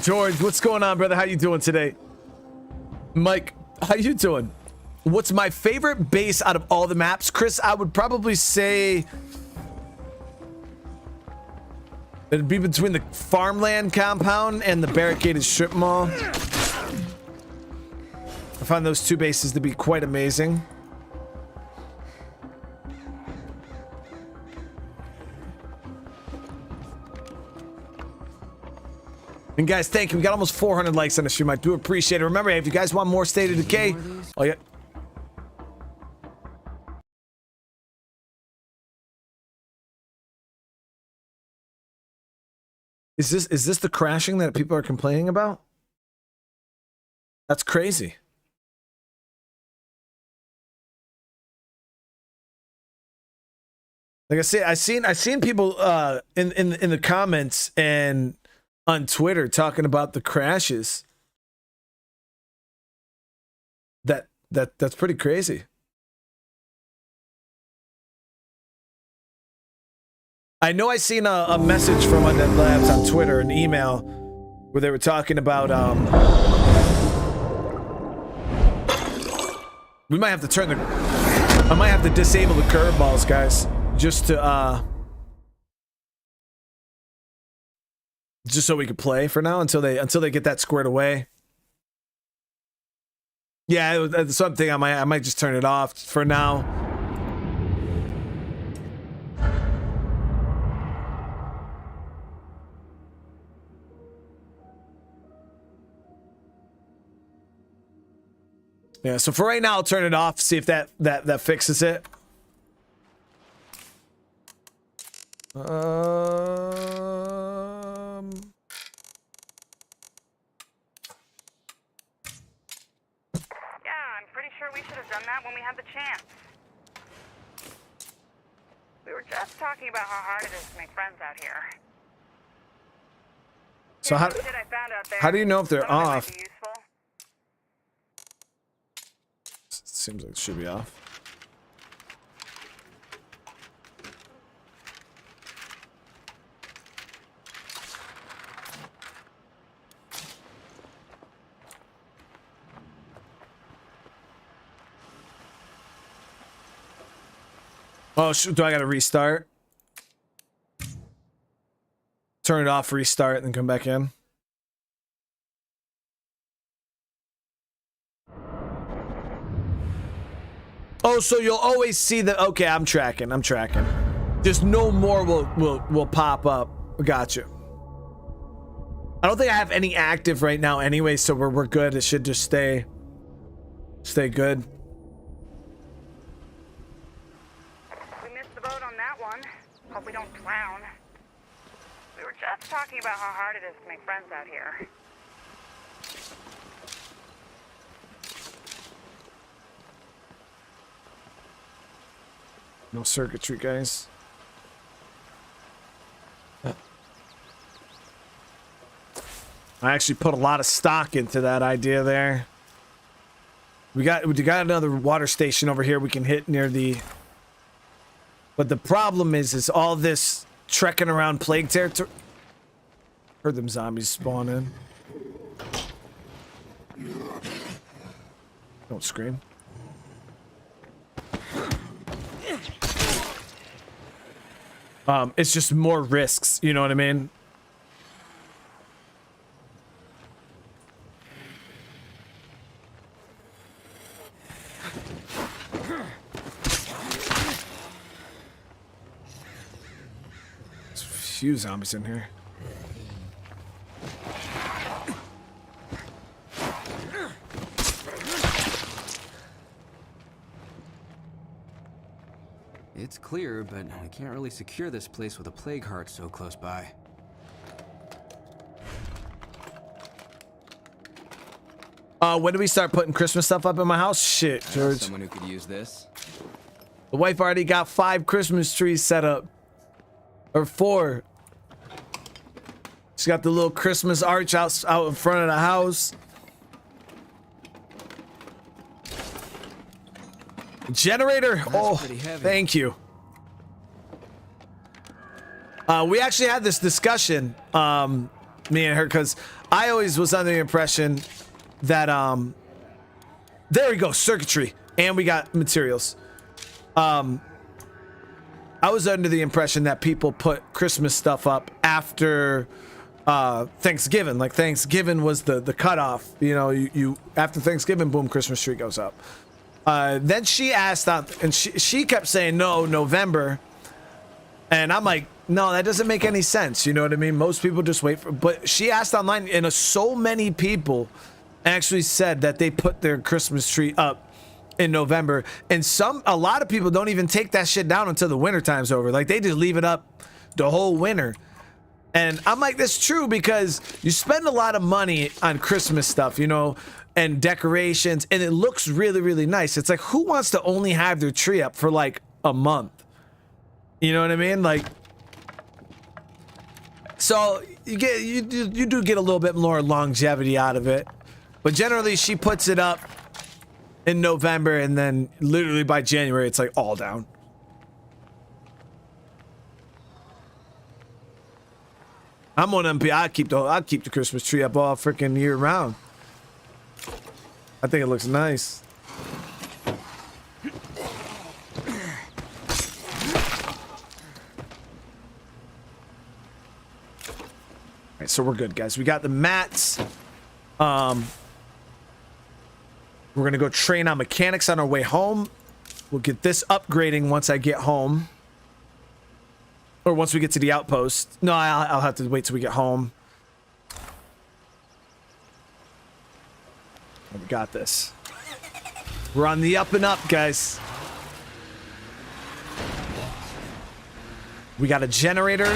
George, what's going on, brother? How you doing today? Mike, how you doing? What's my favorite base out of all the maps? Chris, I would probably say it'd be between the farmland compound and the barricaded strip mall. I find those two bases to be quite amazing. And guys, thank you. We got almost 400 likes on the stream. I do appreciate it. Remember, if you guys want more State of Decay, oh yeah. Is this the crashing that people are complaining about? That's crazy. Like I say, I seen people in the comments and on Twitter talking about the crashes. That's pretty crazy. I know I seen a message from Undead Labs on Twitter, an email where they were talking about we might have to turn the I might have to disable the curveballs, guys, just to just so we could play for now until they get that squared away. Yeah, that's something I might just turn it off for now. Yeah, so for right now, I'll turn it off, see if that fixes it. Yeah, I'm pretty sure we should have done that when we had the chance. We were just talking about how hard it is to make friends out here. So how do you know if they're off? Seems like it should be off. Oh, do I gotta restart? Turn it off, restart, and then come back in. Oh, so you'll always see the. Okay, I'm tracking. Just no more will pop up. Got you. I don't think I have any active right now anyway, so we're good. It should just stay good. We missed the boat on that one. Hope we don't drown. We were just talking about how hard it is to make friends out here. No circuitry, guys. I actually put a lot of stock into that idea there. We got another water station over here we can hit near the. But the problem is all this trekking around plague territory. Heard them zombies spawn in. Don't scream. It's just more risks, you know what I mean? There's a few zombies in here. It's clear, but I can't really secure this place with a plague heart so close by. When do we start putting Christmas stuff up in my house? Shit, George. Someone who could use this. The wife already got 5 Christmas trees set up. Or 4. She's got the little Christmas arch out in front of the house. Generator. Oh, thank you. We actually had this discussion me and her, because I always was under the impression that there we go, circuitry, and we got materials. I was under the impression that people put Christmas stuff up after Thanksgiving. Like Thanksgiving was the cutoff. You know, you after Thanksgiving, boom, Christmas tree goes up. Then she asked out, and she kept saying no, November. And I'm like, no, that doesn't make any sense. You know what I mean? Most people just wait for. But she asked online, and so many people actually said that they put their Christmas tree up in November, and a lot of people don't even take that shit down until the winter time's over. Like they just leave it up the whole winter. And I'm like, that's true, because you spend a lot of money on Christmas stuff, you know, and decorations, and it looks really, really nice. It's like, who wants to only have their tree up for like a month? You know what I mean? Like, so you do get a little bit more longevity out of it, but generally she puts it up in November, and then literally by January it's like all down. I'm one of them. I'll keep the Christmas tree up all freaking year round. I think it looks nice. Alright, so we're good, guys. We got the mats. We're gonna go train on mechanics on our way home. We'll get this upgrading once I get home. Or once we get to the outpost. No, I'll have to wait till we get home. We got this. We're on the up and up, guys. We got a generator,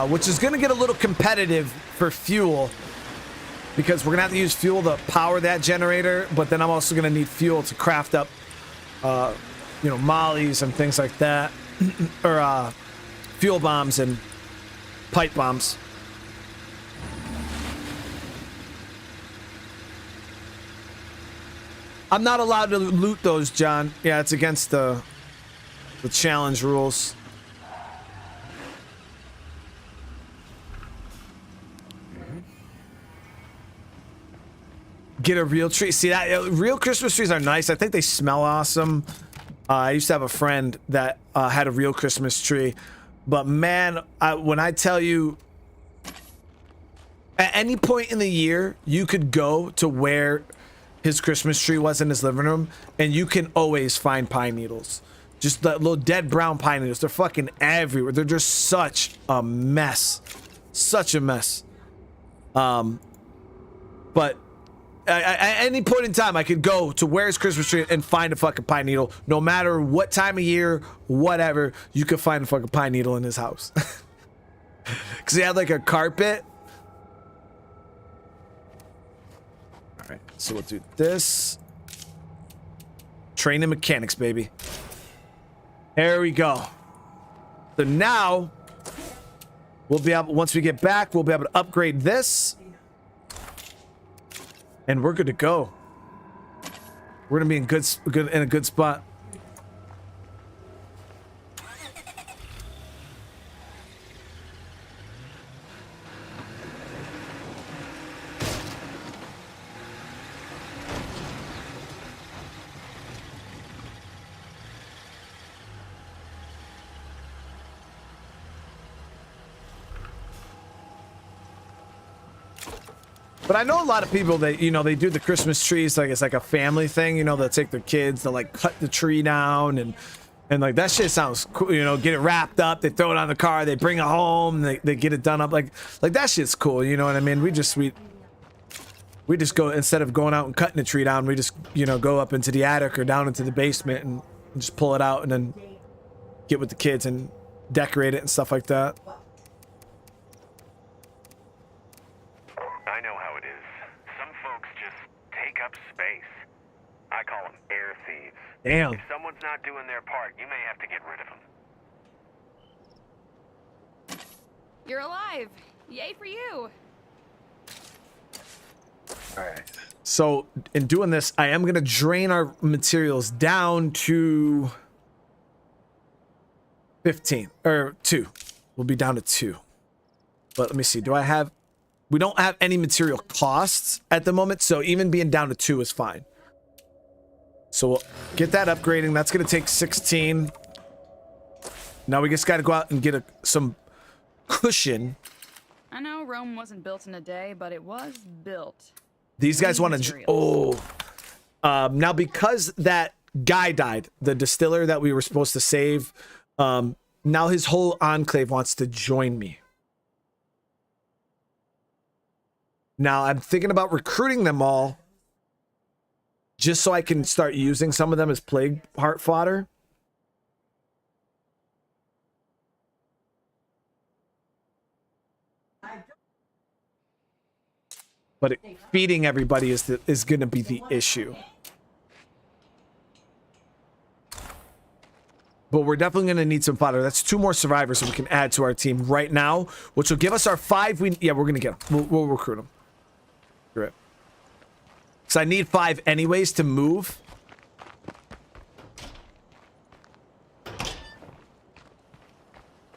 which is gonna get a little competitive for fuel, because we're gonna have to use fuel to power that generator, but then I'm also gonna need fuel to craft up, you know, mollies and things like that, or fuel bombs and pipe bombs. I'm not allowed to loot those, John. Yeah, it's against the challenge rules. Get a real tree. See, that real Christmas trees are nice. I think they smell awesome. I used to have a friend that had a real Christmas tree, but man, when I tell you, at any point in the year, you could go to where his Christmas tree was in his living room, and you can always find pine needles. Just the little dead brown pine needles. They're fucking everywhere. They're just such a mess. Such a mess. But at any point in time, I could go to where his Christmas tree and find a fucking pine needle. No matter what time of year, whatever, you could find a fucking pine needle in his house. Because he had like a carpet. All right, so we'll do this. Training mechanics, baby. There we go. So now we'll be able, once we get back, we'll be able to upgrade this. And we're good to go. We're gonna be in a good spot. But I know a lot of people that, you know, they do the Christmas trees like it's like a family thing, you know, they'll take their kids, they'll like cut the tree down and like that shit sounds cool, you know, get it wrapped up, they throw it on the car, they bring it home, they get it done up, like that shit's cool, you know what I mean? We just go, instead of going out and cutting the tree down, we just, you know, go up into the attic or down into the basement and just pull it out and then get with the kids and decorate it and stuff like that. I know how it is. Some folks just take up space. I call them air thieves. Damn. If someone's not doing their part, you may have to get rid of them. You're alive. Yay for you. All right. So in doing this, I am going to drain our materials down to 15 or 2. We'll be down to 2. But let me see. Do I have We don't have any material costs at the moment, so even being down to 2 is fine. So we'll get that upgrading. That's going to take 16. Now we just got to go out and get some cushion. I know Rome wasn't built in a day, but it was built. These guys want to... Oh. Now, because that guy died, the distiller that we were supposed to save, now his whole enclave wants to join me. Now, I'm thinking about recruiting them all just so I can start using some of them as plague heart fodder. But feeding everybody is going to be the issue. But we're definitely going to need some fodder. That's 2 more survivors that we can add to our team right now, which will give us our 5. Yeah, we're going to get them. We'll recruit them. Great. So I need 5 anyways to move.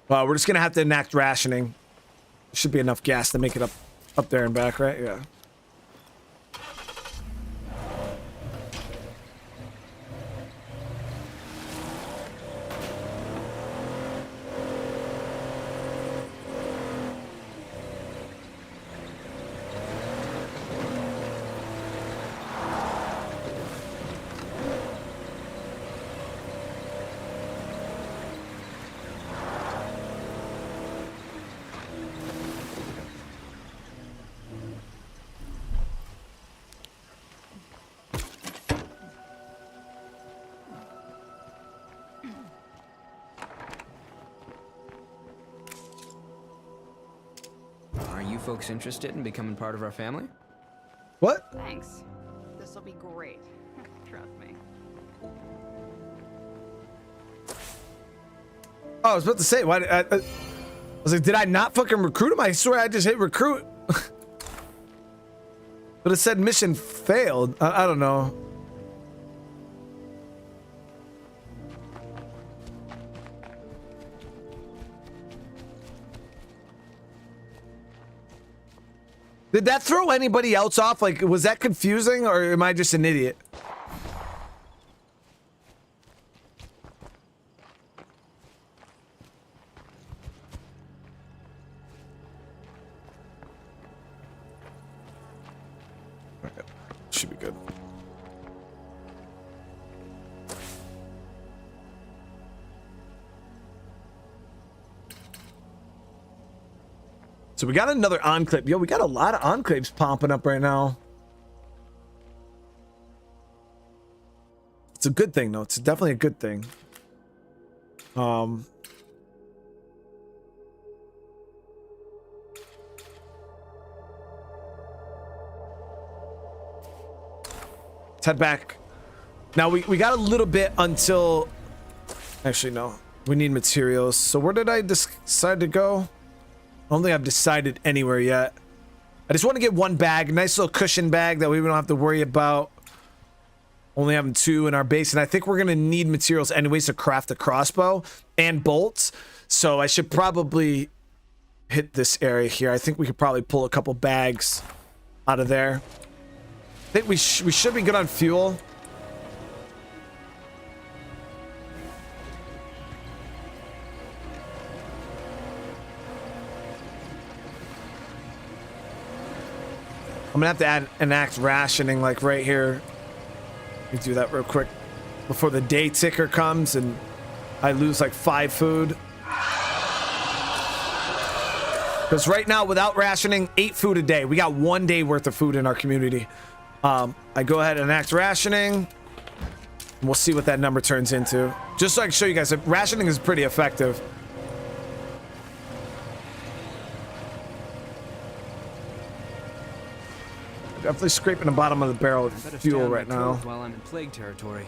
Well, we're just going to have to enact rationing. Should be enough gas to make it up there and back, right? Yeah. Folks interested in becoming part of our family? What? Thanks. This will be great. Trust me. Oh, I was about to say, why? I was like, did I not fucking recruit him? I swear I just hit recruit. But it said mission failed. I don't know. Did that throw anybody else off? Like, was that confusing, or am I just an idiot? Okay. Should be good. So we got another enclave. Yo, we got a lot of enclaves popping up right now. It's a good thing, though. It's definitely a good thing. Let's head back. Now, we got a little bit until... Actually, no. We need materials. So where did I decide to go? I don't think I've decided anywhere yet. I just want to get 1 bag, a nice little cushion bag that we don't have to worry about only having 2 in our base. And I think we're going to need materials anyways to craft a crossbow and bolts. So I should probably hit this area here. I think we could probably pull a couple bags out of there. I think we should be good on fuel. I'm gonna have to enact rationing like right here. Let me do that real quick before the day ticker comes and I lose like 5 food. Because right now, without rationing, 8 food a day. We got 1 day worth of food in our community. I go ahead and enact rationing. And we'll see what that number turns into. Just so I can show you guys that rationing is pretty effective. Definitely scraping the bottom of the barrel with fuel right now. While I'm in plague territory.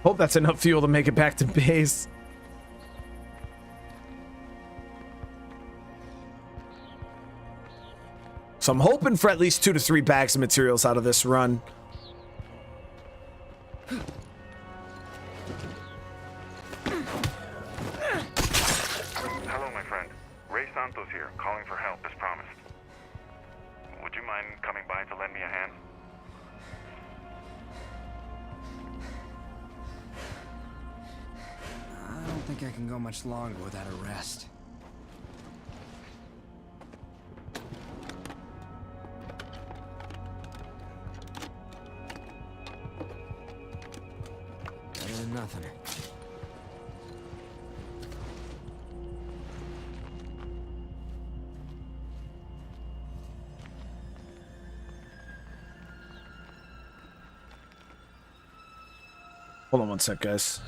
Hope that's enough fuel to make it back to base. So I'm hoping for at least 2 to 3 bags of materials out of this run. Hello, my friend. Ray Santos here, calling for help as promised. Would you mind coming by to lend me a hand? I don't think I can go much longer without a rest. Better than nothing. Hold on one sec, guys.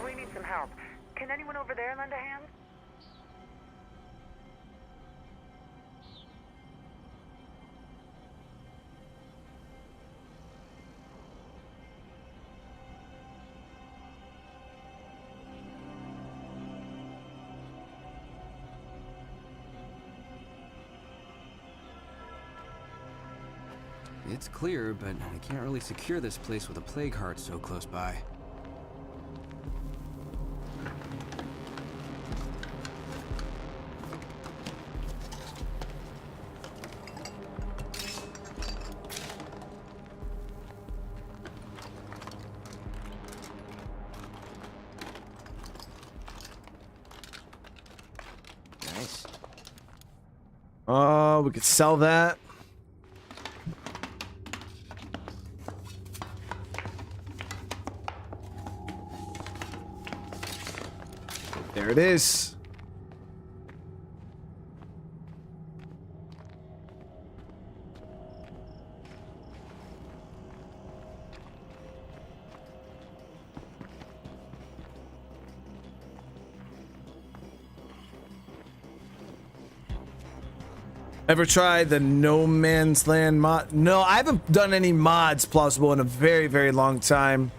We need some help. Can anyone over there lend a hand? It's clear, but I can't really secure this place with a plague heart so close by. Nice. We could sell that. There it is. Ever tried the No Man's Land mod? No, I haven't done any mods plausible in a very, very long time.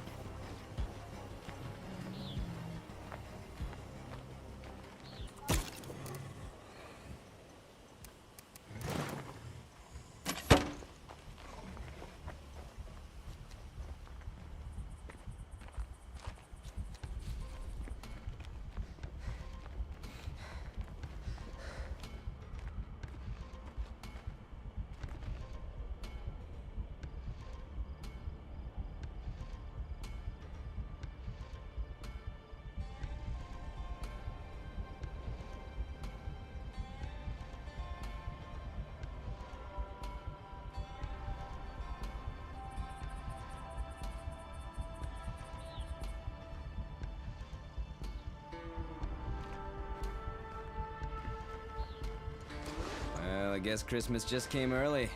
Well, I guess Christmas just came early.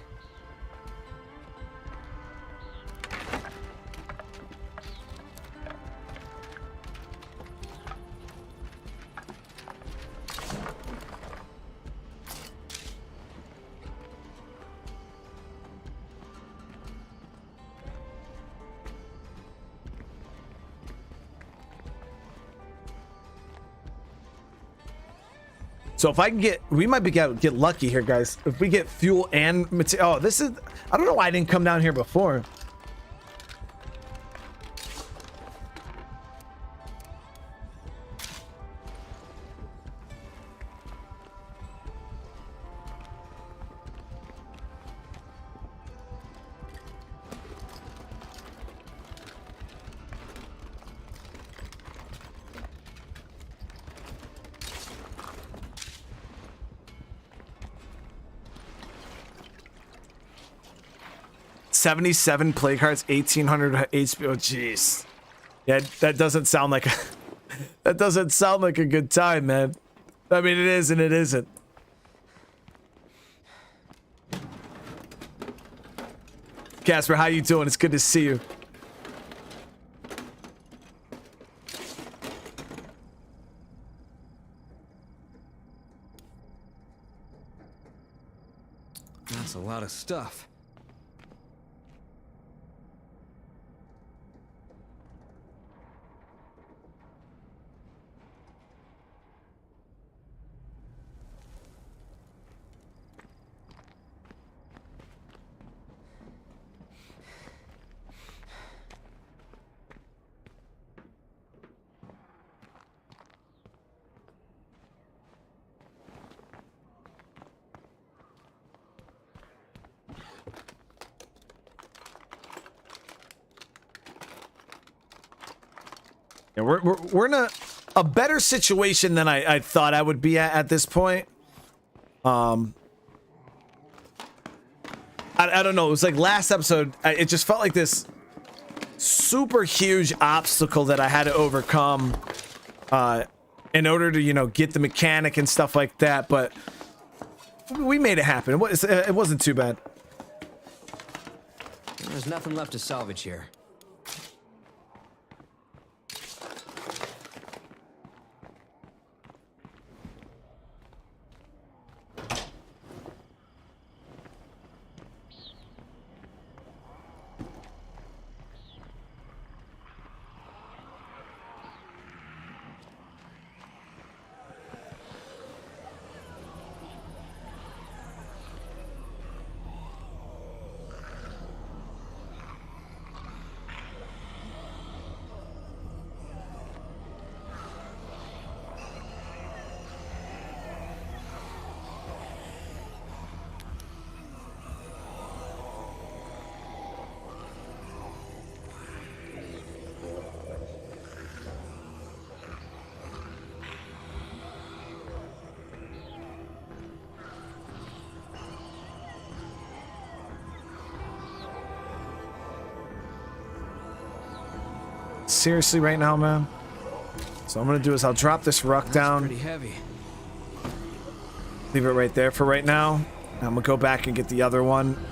So if I can get, we might be get lucky here, guys. If we get fuel and material. Oh, this is, I don't know why I didn't come down here before. $77 play cards, 1,800 HP. Oh, jeez. Yeah, that doesn't sound like a, that doesn't sound like a good time, man. I mean, it is and it isn't. Casper, how you doing? It's good to see you. That's a lot of stuff. Yeah, we're in a better situation than I thought I would be at this point. I don't know. It was like last episode. It just felt like this super huge obstacle that I had to overcome in order to, you know, get the mechanic and stuff like that. But we made it happen. It wasn't too bad. There's nothing left to salvage here. Seriously right now, man. So what I'm gonna do is I'll drop this ruck down. Pretty heavy. Leave it right there for right now. And I'm gonna go back and get the other one.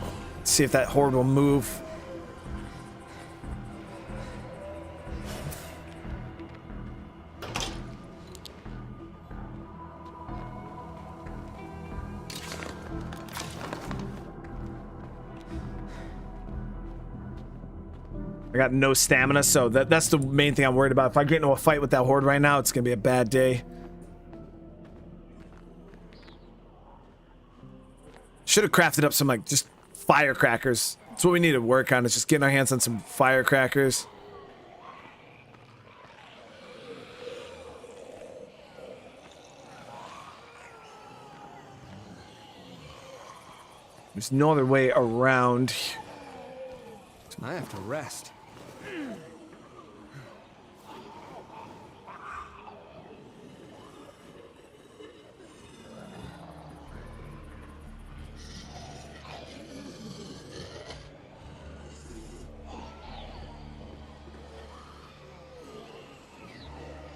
See if that horde will move. I got no stamina, so that's the main thing I'm worried about. If I get into a fight with that horde right now, it's gonna be a bad day. Should have crafted up some, like, just firecrackers. That's what we need to work on, is just getting our hands on some firecrackers. There's no other way around. I have to rest.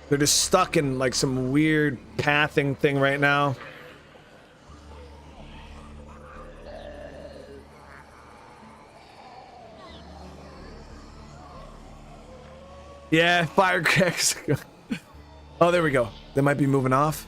They're just stuck in like some weird pathing thing right now. Yeah, firecrackers. Oh, there we go. They might be moving off.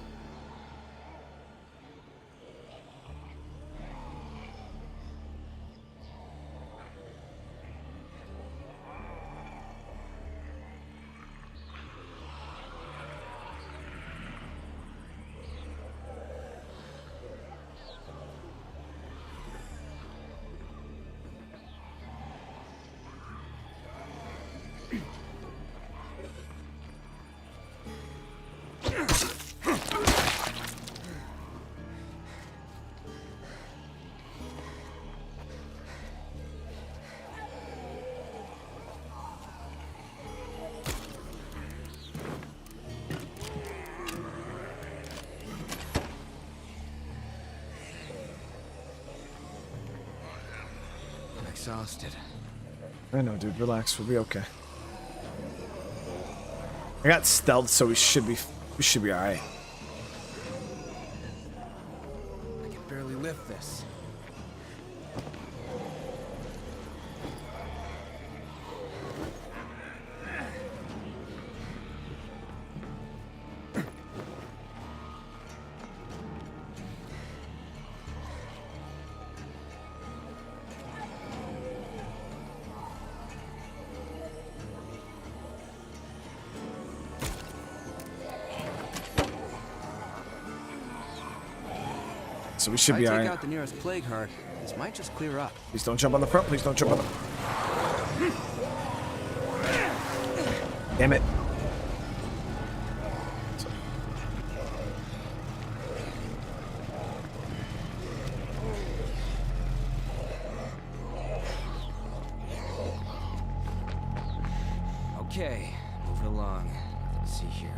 exhausted. I know, dude. Relax. We'll be okay. I got stealth, so we should be all right. I can barely lift this. So we should be if I all take right. out the nearest plague heart, this might just clear up. Please don't jump on the front. Please don't jump on the... Damn it. Okay, moving along. Nothing to see here.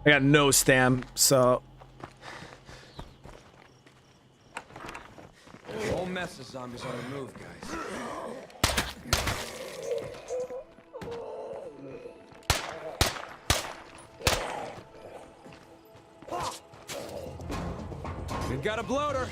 I got no stam, so... A whole mess of zombies on the move, guys. We've got a bloater.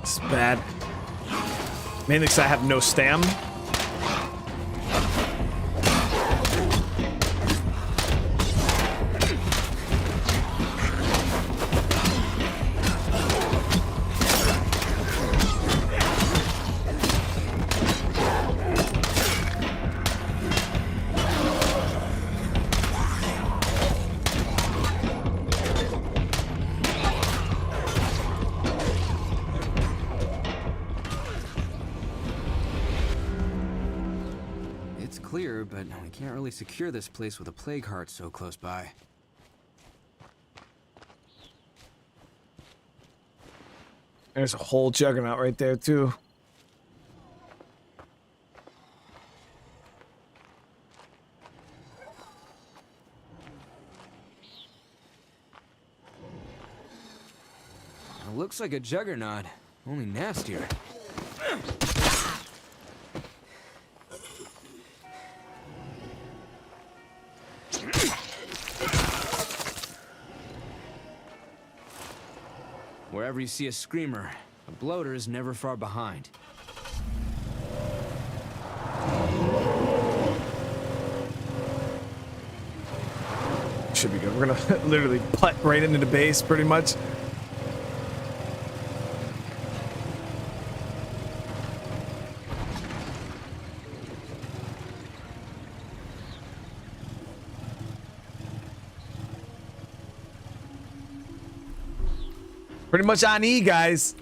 It's bad. Mainly because I have no stam. But we can't really secure this place with a plague heart so close by. There's a whole juggernaut right there, too. It looks like a juggernaut, only nastier. Wherever you see a screamer, a bloater is never far behind. Should be good. We're gonna literally putt right into the base, pretty much. Pretty much on E, guys.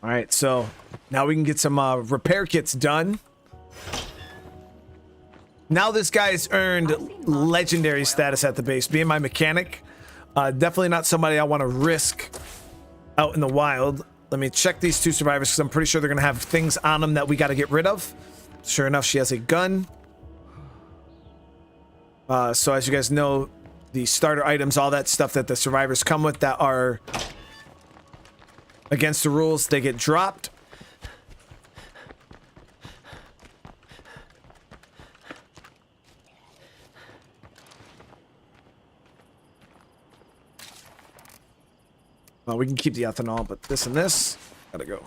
All right, so now we can get some repair kits done. Now this guy's earned legendary status at the base. Being my mechanic, definitely not somebody I want to risk out in the wild. Let me check these two survivors because I'm pretty sure they're going to have things on them that we got to get rid of. Sure enough, she has a gun. So as you guys know, the starter items, all that stuff that the survivors come with that are against the rules, they get dropped. We can keep the ethanol, but this and this gotta go.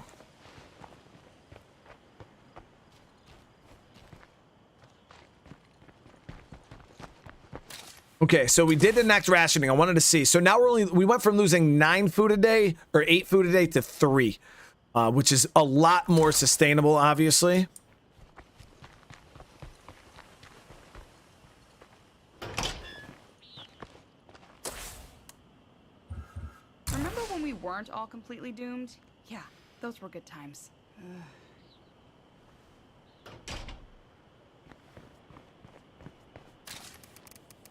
Okay, so we did enact rationing. I wanted to see. So now we went from losing 9 food a day or 8 food a day to 3, which is a lot more sustainable, obviously. weren't all completely doomed, yeah, those were good times.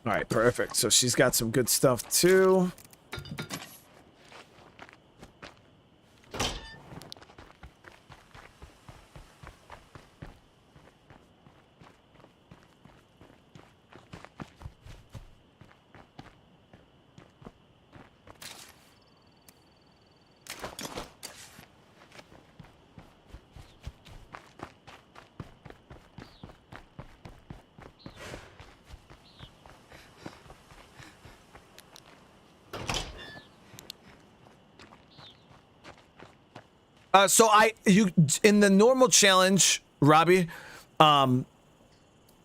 All right, perfect. So she's got some good stuff too. So you in the normal challenge, Robbie,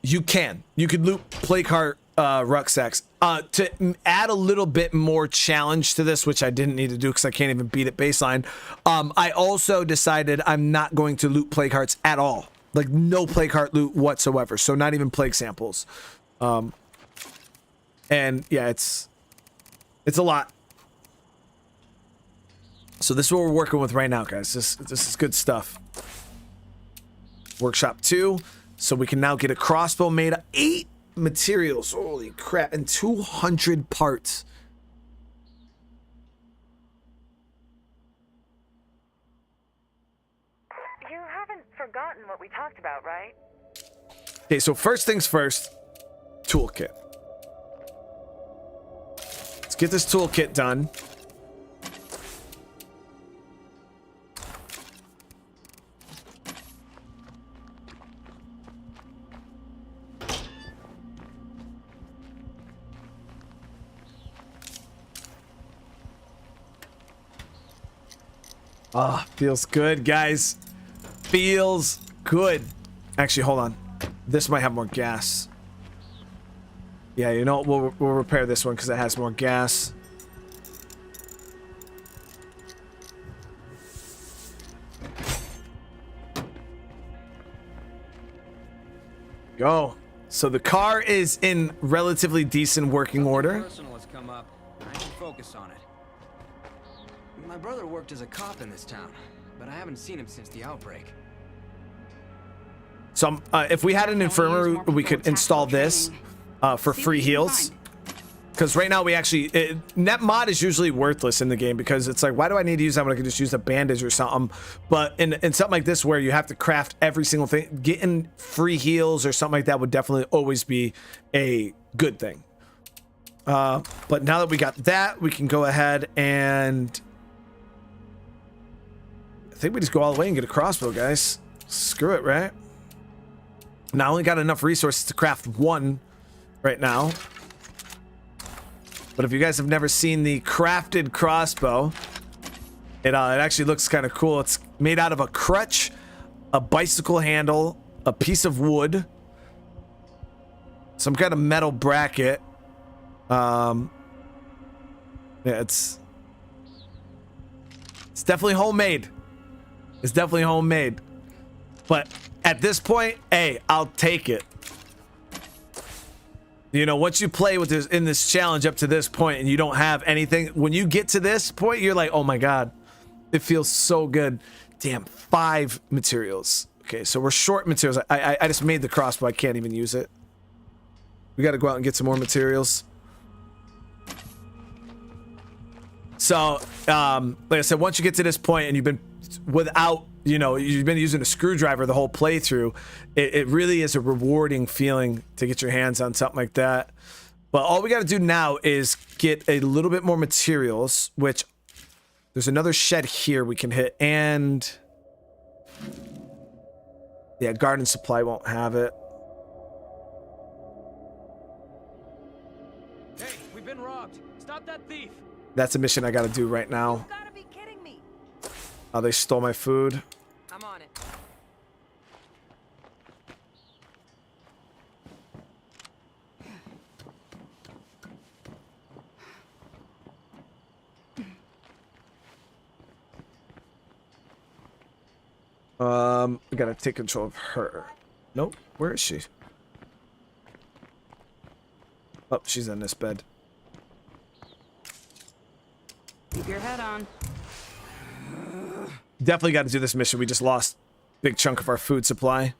you could loot plague heart rucksacks. To add a little bit more challenge to this, which I didn't need to do because I can't even beat it baseline. I also decided I'm not going to loot plague hearts at all, like no plague heart loot whatsoever. So not even plague samples. And yeah, it's a lot. So this is what we're working with right now, guys. This is good stuff. Workshop 2. So we can now get a crossbow made of 8 materials. Holy crap. And 200 parts. You haven't forgotten what we talked about, right? Okay, so first things first. Toolkit. Let's get this toolkit done. Ah, feels good, guys. Feels good. Actually, hold on. This might have more gas. Yeah, you know what? We'll repair this one because it has more gas. Go. So the car is in relatively decent working order. Personal has come up. I can focus on it. My brother worked as a cop in this town, but I haven't seen him since the outbreak. So if we had an infirmary, we could install this for free heals. Because right now we actually... net mod is usually worthless in the game because it's like, why do I need to use that when I can just use a bandage or something? But in something like this where you have to craft every single thing, getting free heals or something like that would definitely always be a good thing. But now that we got that, we can go ahead and... I think we just go all the way and get a crossbow, guys. Screw it, right? Now I only got enough resources to craft one right now. But if you guys have never seen the crafted crossbow, it actually looks kind of cool. It's made out of a crutch, a bicycle handle, a piece of wood, some kind of metal bracket. Yeah, it's definitely homemade. It's definitely homemade. But at this point, hey, I'll take it. You know, once you play with this in this challenge up to this point and you don't have anything, when you get to this point, you're like, oh my God, it feels so good. Damn, 5 materials. Okay, so we're short materials. I just made the crossbow. I can't even use it. We got to go out and get some more materials. So, like I said, once you get to this point and you've been without, you know, you've been using a screwdriver the whole playthrough, it really is a rewarding feeling to get your hands on something like that. But all we got to do now is get a little bit more materials, which there's another shed here we can hit, and yeah, garden supply won't have it. Hey, we've been robbed. Stop that thief. That's a mission I got to do right now. You gotta be kidding me. Oh, they stole my food. I'm on it. We gotta take control of her. Nope. Where is she? Oh, she's in this bed. Keep your head on. Definitely got to do this mission. We just lost a big chunk of our food supply.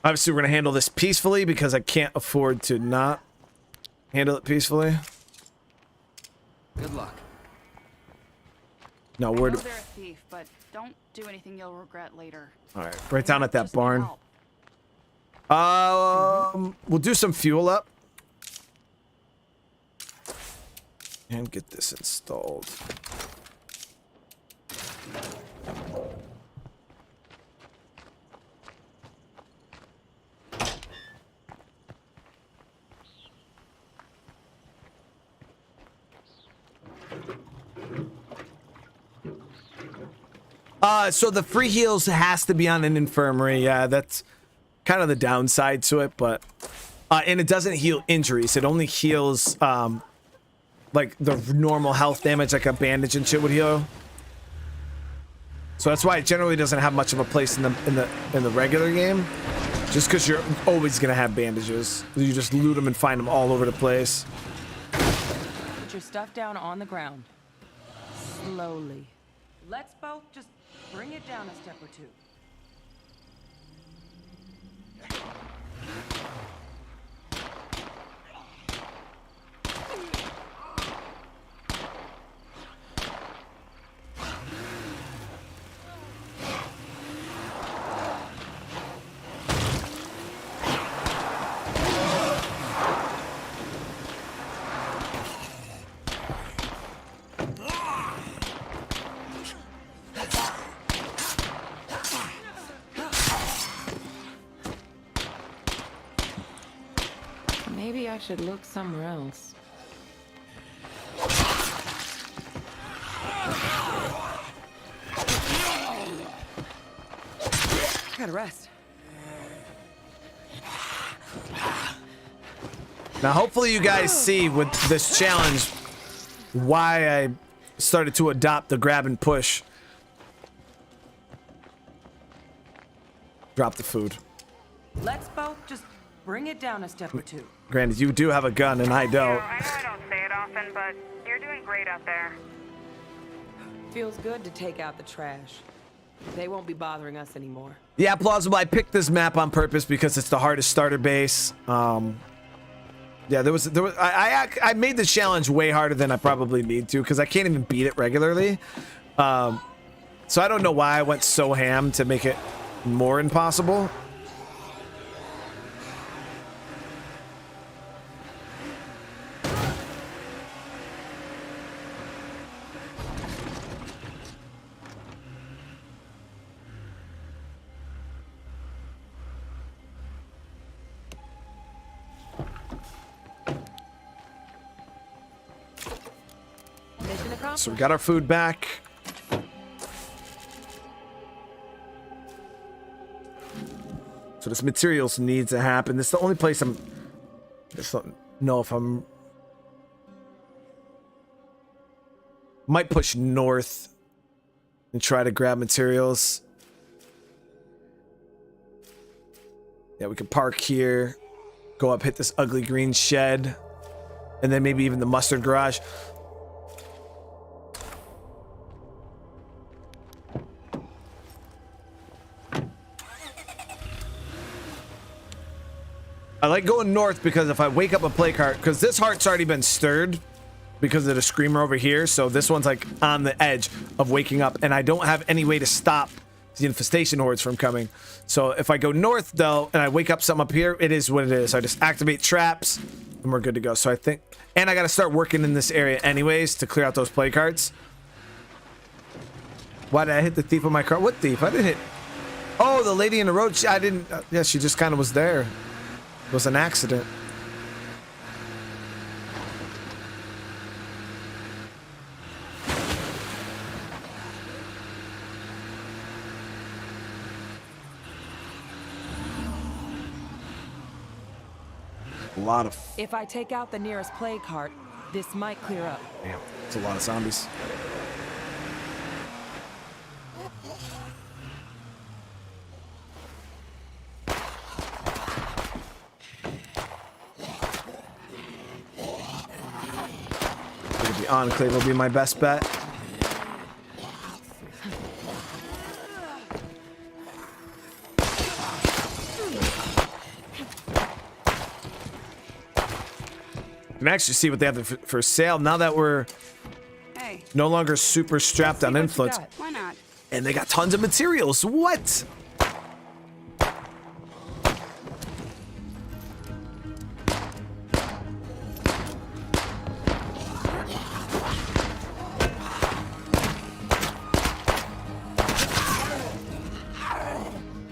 Obviously, we're going to handle this peacefully because I can't afford to not handle it peacefully. Good luck. No, I we're... know they're a thief, but don't do anything you'll regret later. Alright, right down at that Just need barn. help. We'll do some fuel up. And get this installed. So the free heals has to be on an infirmary. Yeah, that's kind of the downside to it, but and it doesn't heal injuries. It only heals like the normal health damage, like a bandage and shit would heal. So that's why it generally doesn't have much of a place in the regular game. Just because you're always gonna have bandages. You just loot them and find them all over the place. Put your stuff down on the ground. Slowly. Let's both just bring it down a step or two. Maybe I should look somewhere else. Gotta rest. Now, hopefully you guys see with this challenge why I started to adopt the grab and push. Drop the food. Let's both just bring it down a step or two. Granted, you do have a gun and I don't. I know I don't say it often, but you're doing great out there. Feels good to take out the trash. They won't be bothering us anymore. Yeah, plausible. I picked this map on purpose because it's the hardest starter base. Yeah, I made the challenge way harder than I probably need to because I can't even beat it regularly. So I don't know why I went so ham to make it more impossible. So we got our food back. So this materials needs to happen. This is the only place I just don't know if I'm... Might push north and try to grab materials. Yeah, we could park here. Go up, hit this ugly green shed. And then maybe even the mustard garage. I like going north because if I wake up a play cart, because this heart's already been stirred because of the screamer over here, so this one's like on the edge of waking up, and I don't have any way to stop the infestation hordes from coming. So if I go north though, and I wake up something up here, it is what it is. I just activate traps, and we're good to go. So I think, and I got to start working in this area anyways to clear out those play carts. Why did I hit the thief with my car? What thief? I didn't hit. Oh, the lady in the road. I didn't. Yeah, she just kind of was there. It was an accident. A lot of... If I take out the nearest plague cart, this might clear up. Damn, it's a lot of zombies. The Enclave will be my best bet. You can actually see what they have for sale now that we're no longer super strapped on influence. Why not? And they got tons of materials. What?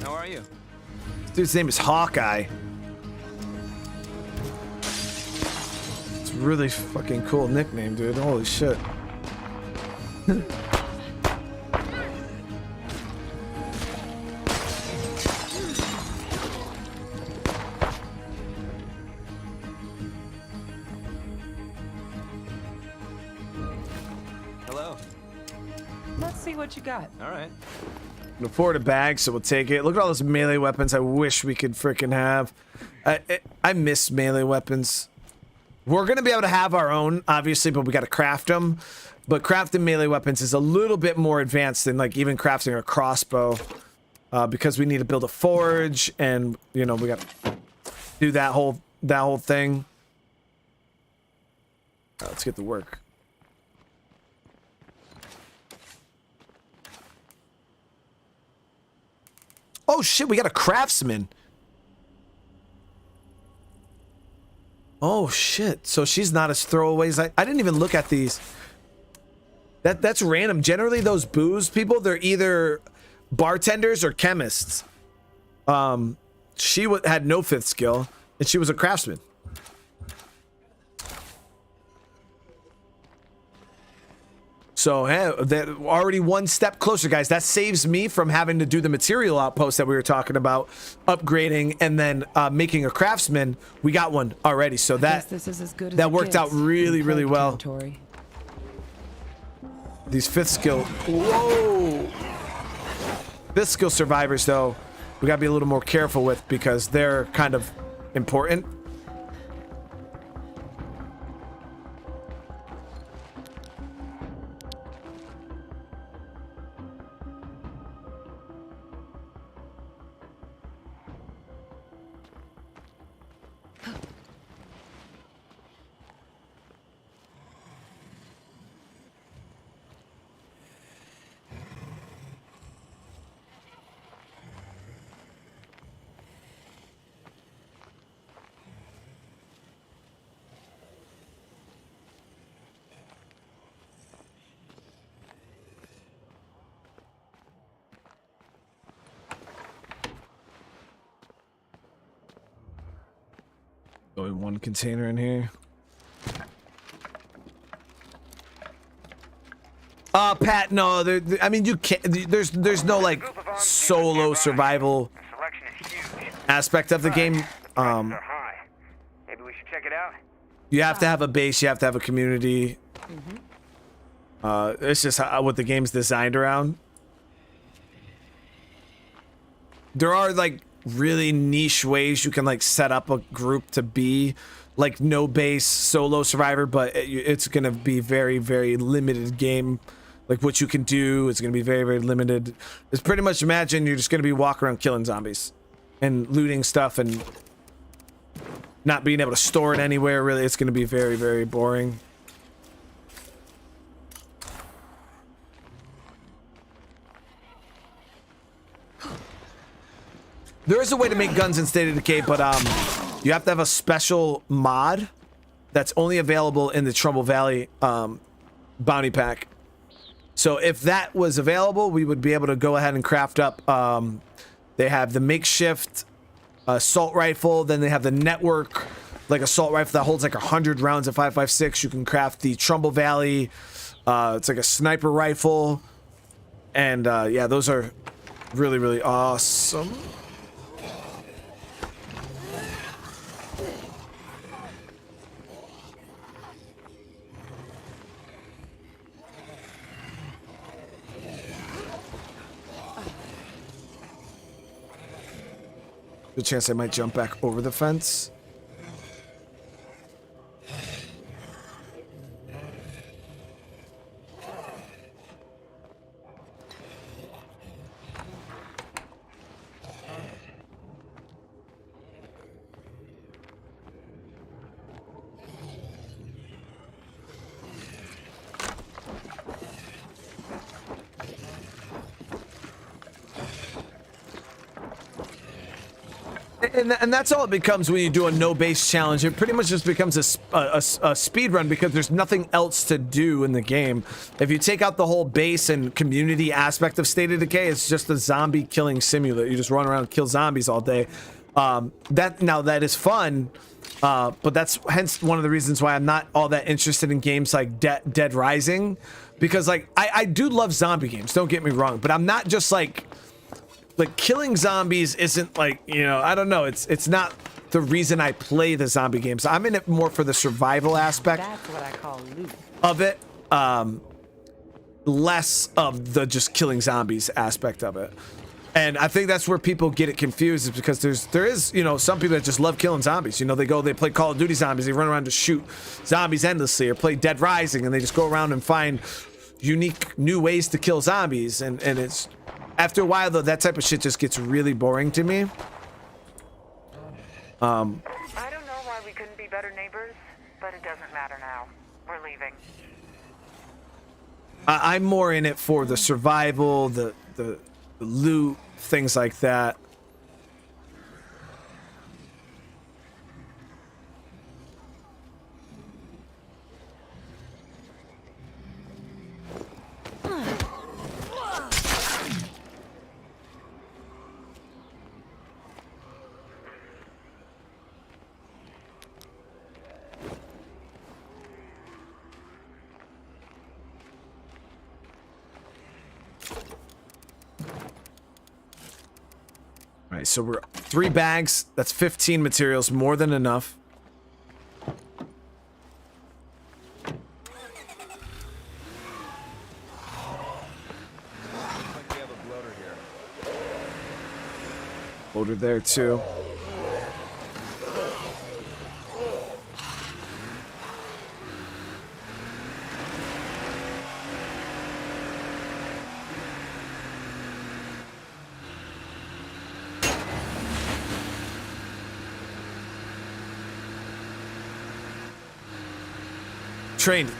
How are you? This dude's name is Hawkeye. It's a really fucking cool nickname, dude. Holy shit. Hello. Let's see what you got. All right. Can afford a bag, so we'll take it. Look at all those melee weapons I wish we could freaking have. I miss melee weapons. We're going to be able to have our own, obviously, but we got to craft them. But crafting melee weapons is a little bit more advanced than like even crafting a crossbow. Because we need to build a forge and, you know, we got to do that whole thing. All right, let's get to work. Oh shit, we got a craftsman. Oh shit. So she's not as throwaways. I didn't even look at these. That's random. Generally those booze people, they're either bartenders or chemists. She had no 5th skill and she was a craftsman. So, hey, they're already one step closer, guys. That saves me from having to do the material outpost that we were talking about, upgrading, and then making a craftsman. We got one already, so that This is as good as that it worked gets out really, in really plague well. territory. These 5th skill, whoa! 5th skill survivors, though, we gotta be a little more careful with because they're kind of important. Only one container in here. Pat, no, I mean, you can't, there's no, like, solo survival aspect of the game. Maybe we should check it out. You have to have a base, you have to have a community. It's just what the game's designed around. There are, like, really niche ways you can like set up a group to be like no base solo survivor, but it's gonna be very, very limited game. Like what you can do is gonna be very, very limited. It's pretty much, imagine you're just gonna be walking around killing zombies and looting stuff and not being able to store it anywhere. Really, it's gonna be very, very boring. There is a way to make guns in State of Decay, but you have to have a special mod that's only available in the Trumbull Valley bounty pack. So if that was available, we would be able to go ahead and craft up. They have the makeshift assault rifle, then they have the network, like assault rifle that holds like 100 rounds of 5.56. You can craft the Trumbull Valley. It's like a sniper rifle, and yeah, those are really, really awesome. Good chance I might jump back over the fence. And that's all it becomes when you do a no base challenge. It pretty much just becomes a speed run because there's nothing else to do in the game. If you take out the whole base and community aspect of State of Decay, it's just a zombie killing simulator. You just run around and kill zombies all day. That is fun, but that's hence one of the reasons why I'm not all that interested in games like Dead Rising, because like I do love zombie games. Don't get me wrong, but I'm not just like killing zombies isn't like, you know, I don't know. It's not the reason I play the zombie games. I'm in it more for the survival aspect. That's what I call loot. Of it. Less of the just killing zombies aspect of it. And I think that's where people get it confused, is because there is, you know, some people that just love killing zombies. You know, they play Call of Duty zombies, they run around to shoot zombies endlessly, or play Dead Rising and they just go around and find unique new ways to kill zombies. And it's, after a while though, that type of shit just gets really boring to me. I don't know why we couldn't be better neighbors, but it doesn't matter now. We're leaving. I'm more in it for the survival, the loot, things like that. All right, so we're 3 bags. That's 15 materials, more than enough. Loader there too. Trained.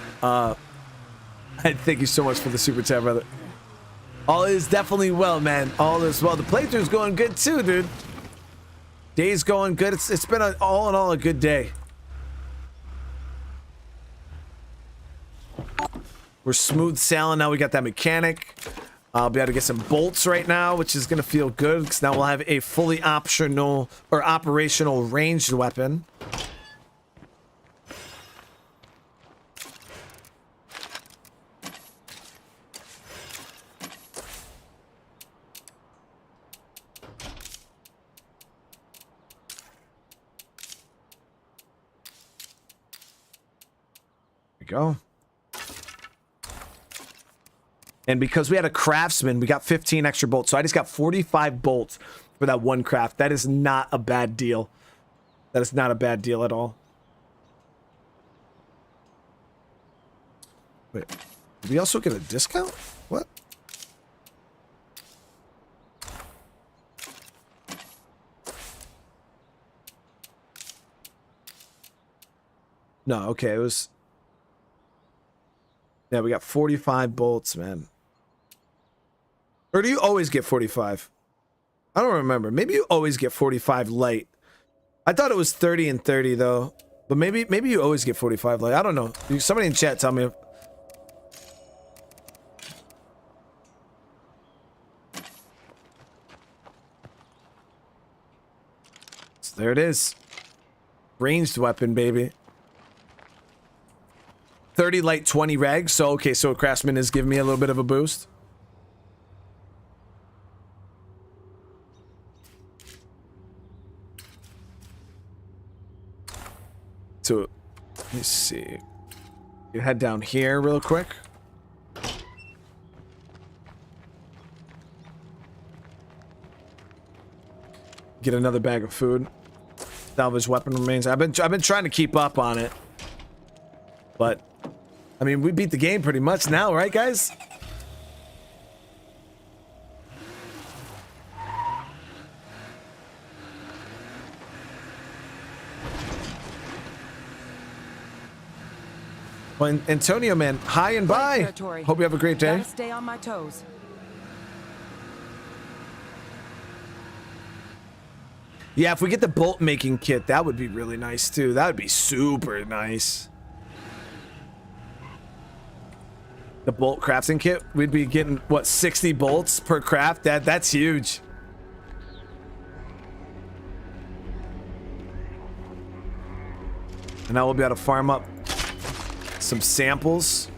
Thank you so much for the super chat, brother. All is definitely well, man. All is well. The playthrough's going good too, dude. Day's going good. It's been all in all a good day. We're smooth sailing now. We got that mechanic. I'll be able to get some bolts right now, which is gonna feel good because now we'll have a fully optional or operational ranged weapon. Go. And because we had a craftsman, we got 15 extra bolts. So I just got 45 bolts for that one craft. That is not a bad deal. That is not a bad deal at all. Wait, did we also get a discount? What? No, okay, it was... Yeah, we got 45 bolts, man. Or do you always get 45? I don't remember. Maybe you always get 45 light. I thought it was 30 and 30 though. But maybe you always get 45 light. I don't know. Somebody in chat tell me. So there it is. Ranged weapon, baby. 30 light, 20 reg. So, okay, so Craftsman is giving me a little bit of a boost. So, let me see. You head down here real quick. Get another bag of food. Salvage weapon remains. I've been trying to keep up on it. But I mean, we beat the game pretty much now, right, guys? Well, Antonio, man, hi and bye. Hope you have a great day. Gotta stay on my toes. Yeah, if we get the bolt making kit, that would be really nice too. That would be super nice. The bolt crafting kit, we'd be getting what, 60 bolts per craft? That's huge. And now we'll be able to farm up some samples.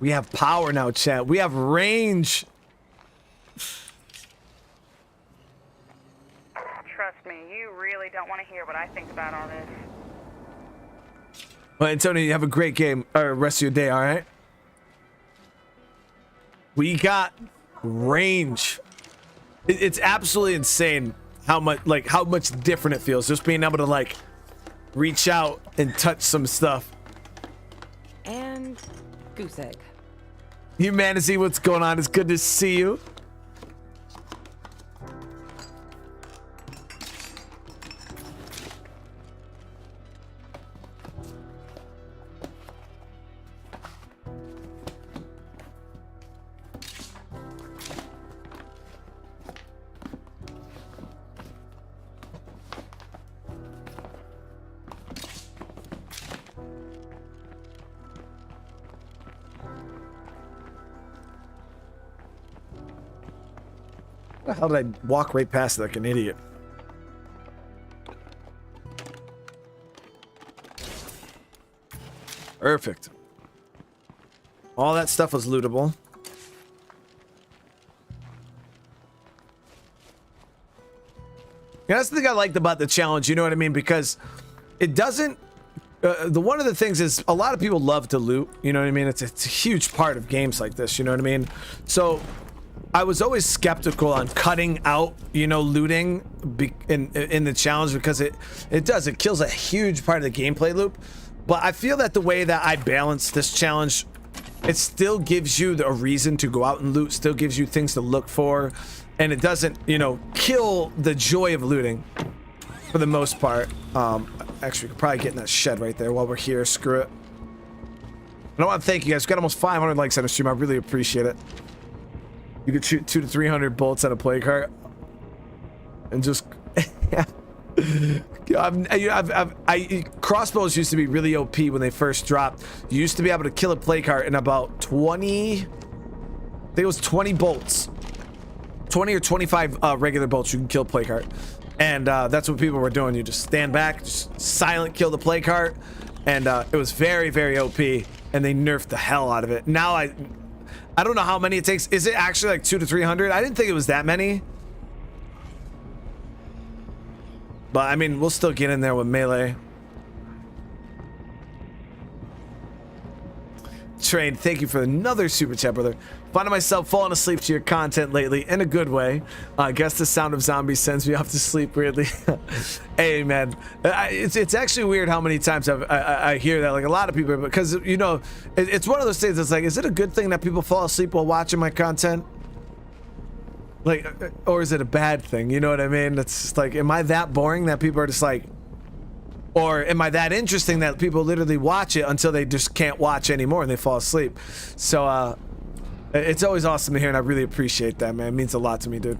We have power now, chat. We have range. Trust me, you really don't want to hear what I think about all this. Well, Antonio, you have a great game or rest of your day, all right? We got range. It's absolutely insane how much different it feels just being able to like reach out and touch some stuff. And goose egg. Humanity, what's going on? It's good to see you. How did I walk right past it like an idiot? Perfect. All that stuff was lootable. Yeah, that's the thing I liked about the challenge, you know what I mean? Because it doesn't... one of the things is a lot of people love to loot, you know what I mean? It's a huge part of games like this, you know what I mean? So... I was always skeptical on cutting out, you know, looting in the challenge because it kills a huge part of the gameplay loop. But I feel that the way that I balance this challenge, it still gives you a reason to go out and loot, still gives you things to look for, and it doesn't, you know, kill the joy of looting for the most part. Actually, we could probably get in that shed right there while we're here. Screw it. I want to thank you guys. We got almost 500 likes on the stream. I really appreciate it. You could shoot 200 to 300 bolts at a play cart and just crossbows used to be really OP when they first dropped. You used to be able to kill a play cart in about 20, I think it was 20 bolts, 20 or 25 regular bolts. You can kill play cart, and that's what people were doing. You just stand back, just silent kill the play cart, and it was very, very OP, and they nerfed the hell out of it. Now I don't know how many it takes. Is it actually like 200 to 300? I didn't think it was that many. But I mean, we'll still get in there with melee. Train, thank you for another super chat, brother. Finding myself falling asleep to your content lately in a good way. I guess the sound of zombies sends me off to sleep weirdly. Hey, man, it's actually weird how many times I hear that. Like a lot of people, because you know, it's one of those things. It's like, is it a good thing that people fall asleep while watching my content? Like, or is it a bad thing? You know what I mean? It's just like, am I that boring that people are just like, or am I that interesting that people literally watch it until they just can't watch anymore and they fall asleep? So, it's always awesome to hear, and I really appreciate that, man. It means a lot to me, dude.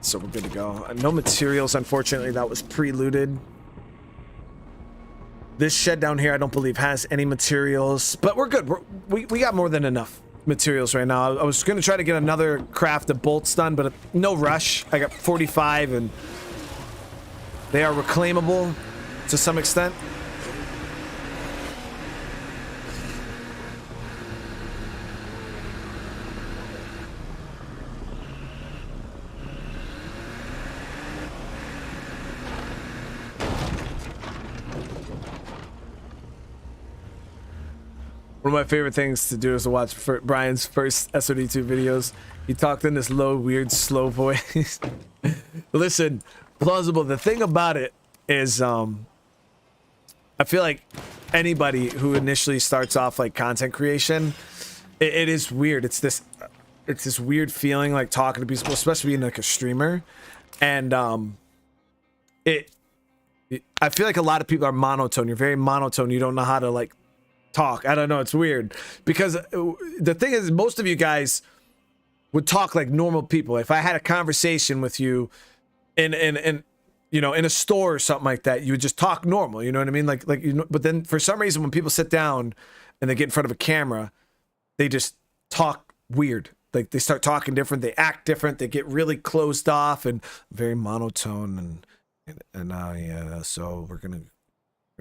So we're good to go. No materials, unfortunately. That was pre-looted. This shed down here, I don't believe has any materials, but we're good. We got more than enough materials right now. I was going to try to get another craft of bolts done, but no rush. I got 45, and they are reclaimable to some extent. One of my favorite things to do is to watch Brian's first SOD2 videos. He talked in this low, weird, slow voice. Listen, plausible. The thing about it is, I feel like anybody who initially starts off like content creation, it is weird. It's this weird feeling like talking to people, especially being like a streamer, and I feel like a lot of people are monotone. You're very monotone. You don't know how to like talk. I don't know. It's weird because the thing is, most of you guys would talk like normal people. If I had a conversation with you in you know, in a store or something like that, you would just talk normal. You know what I mean? Like you know. But then for some reason, when people sit down and they get in front of a camera, they just talk weird. Like they start talking different. They act different. They get really closed off and very monotone. And yeah. So we're gonna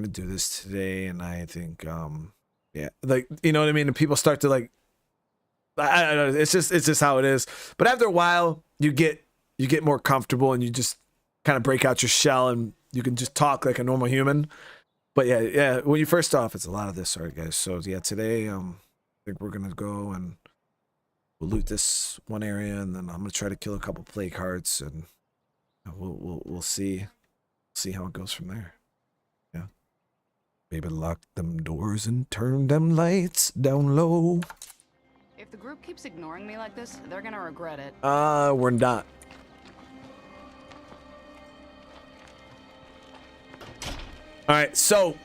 do this today. And I think yeah, like you know what I mean. And people start to like. I don't know. It's just how it is. But after a while, you get more comfortable and you just kind of break out your shell and you can just talk like a normal human. But yeah, when you first off, it's a lot of this. All right, guys. So yeah, today I think we're gonna go and we'll loot this one area, and then I'm gonna try to kill a couple plague hearts, and we'll see how it goes from there. Yeah. Maybe lock them doors and turn them lights down low. If the group keeps ignoring me like this, they're gonna regret it. We're not. All right, so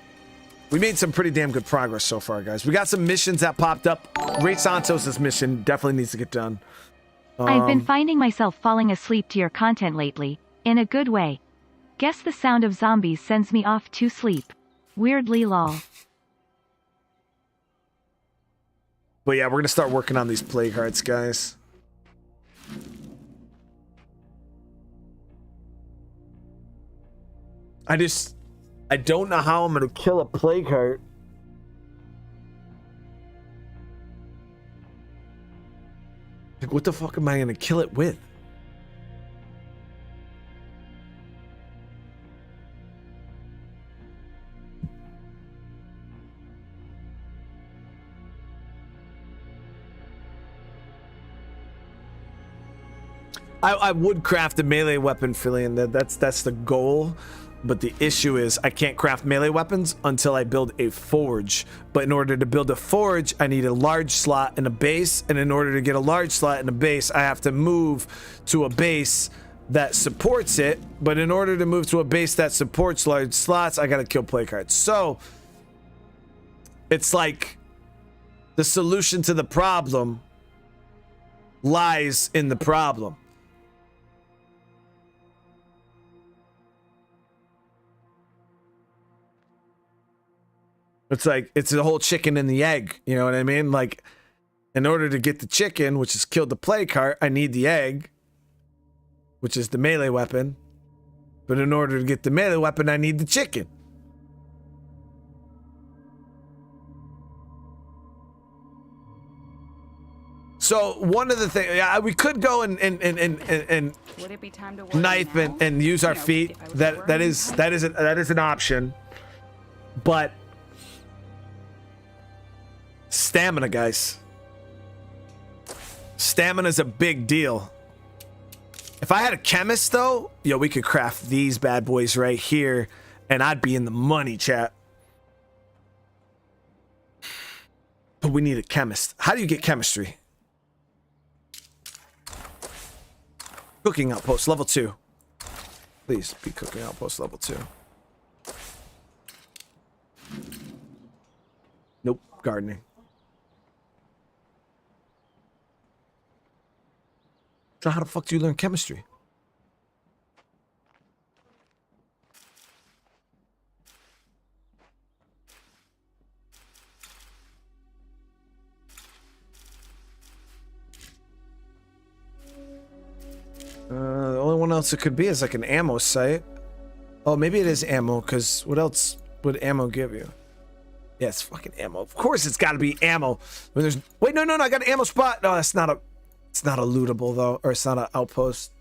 we made some pretty damn good progress so far, guys. We got some missions that popped up. Ray Santos' mission definitely needs to get done. I've been finding myself falling asleep to your content lately, in a good way. Guess the sound of zombies sends me off to sleep. Weirdly lol. But yeah, we're gonna start working on these plague hearts, guys. I don't know how I'm gonna kill a plague heart. Like, what the fuck am I gonna kill it with? I would craft a melee weapon, Fillion. That's the goal. But the issue is I can't craft melee weapons until I build a forge. But in order to build a forge, I need a large slot and a base. And in order to get a large slot and a base, I have to move to a base that supports it. But in order to move to a base that supports large slots, I gotta kill plague hearts. So it's like the solution to the problem lies in the problem. It's like, it's the whole chicken and the egg. You know what I mean? Like, in order to get the chicken, which has killed the plague heart, I need the egg, which is the melee weapon. But in order to get the melee weapon, I need the chicken. So one of the things, yeah, we could go and Would it be time to knife and use our feet. That is an option. But stamina, guys. Stamina's a big deal. If I had a chemist, though, yo, we could craft these bad boys right here, and I'd be in the money, chat. But we need a chemist. How do you get chemistry? Cooking outpost, level 2. Please be cooking outpost, level 2. Nope, gardening. So how the fuck do you learn chemistry? The only one else it could be is like an ammo site. Oh, maybe it is ammo, because what else would ammo give you? Yeah, it's fucking ammo. Of course it's got to be ammo. When there's... Wait, no, I got an ammo spot. No, that's not a... It's not a lootable, though, or it's not an outpost.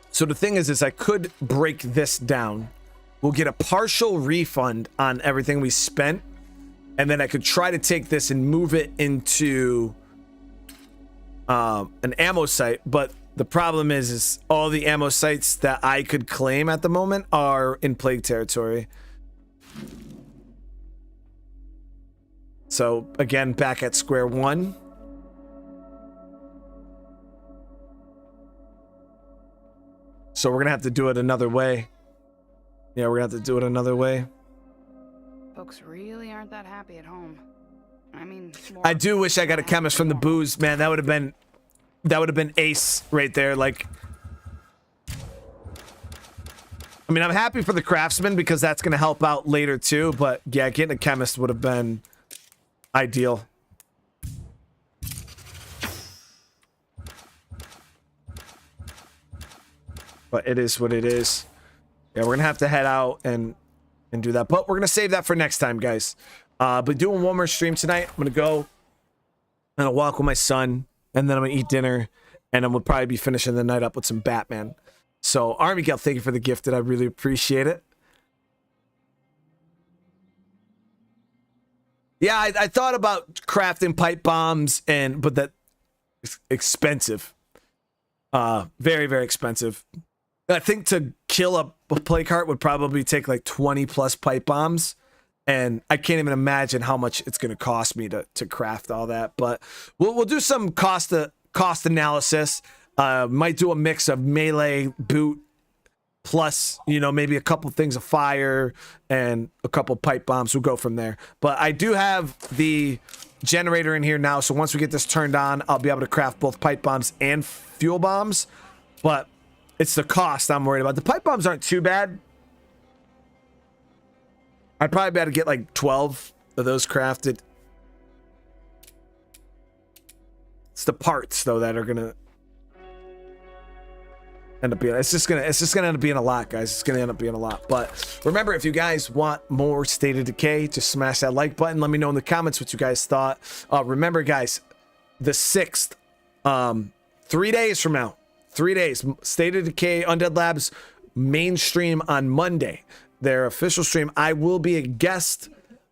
So the thing is I could break this down. We'll get a partial refund on everything we spent, and then I could try to take this and move it into an ammo site. But the problem is all the ammo sites that I could claim at the moment are in plague territory. So again, back at square one. So we're gonna have to do it another way. Yeah, we're gonna have to do it another way. Folks really aren't that happy at home. I mean, I do wish I got a chemist from the booze, man. That would have been ace right there. Like, I mean, I'm happy for the craftsman because that's gonna help out later too. But yeah, getting a chemist would have been ideal. But it is what it is. Yeah, we're gonna have to head out and do that. But we're gonna save that for next time, guys. But doing one more stream tonight. I'm gonna go and I'll walk with my son, and then I'm gonna eat dinner, and then we'll probably be finishing the night up with some Batman. So Army Gal, thank you for the gifted. I really appreciate it. Yeah, I thought about crafting pipe bombs, but that is expensive. Very, very expensive. I think to kill a plague heart would probably take like 20 plus pipe bombs. And I can't even imagine how much it's going to cost me to craft all that. But we'll do some cost analysis. Might do a mix of melee, boot, plus, you know, maybe a couple things of fire and a couple pipe bombs. We'll go from there. But I do have the generator in here now. So once we get this turned on, I'll be able to craft both pipe bombs and fuel bombs. But it's the cost I'm worried about. The pipe bombs aren't too bad. I'd probably be able to get like 12 of those crafted. It's the parts though that are gonna end up being. It's just gonna end up being a lot, guys. It's gonna end up being a lot. But remember, if you guys want more State of Decay, just smash that like button. Let me know in the comments what you guys thought. Remember, guys, the 6th, 3 days from now. 3 days, State of Decay Undead Labs mainstream on Monday. Their official stream. I will be a guest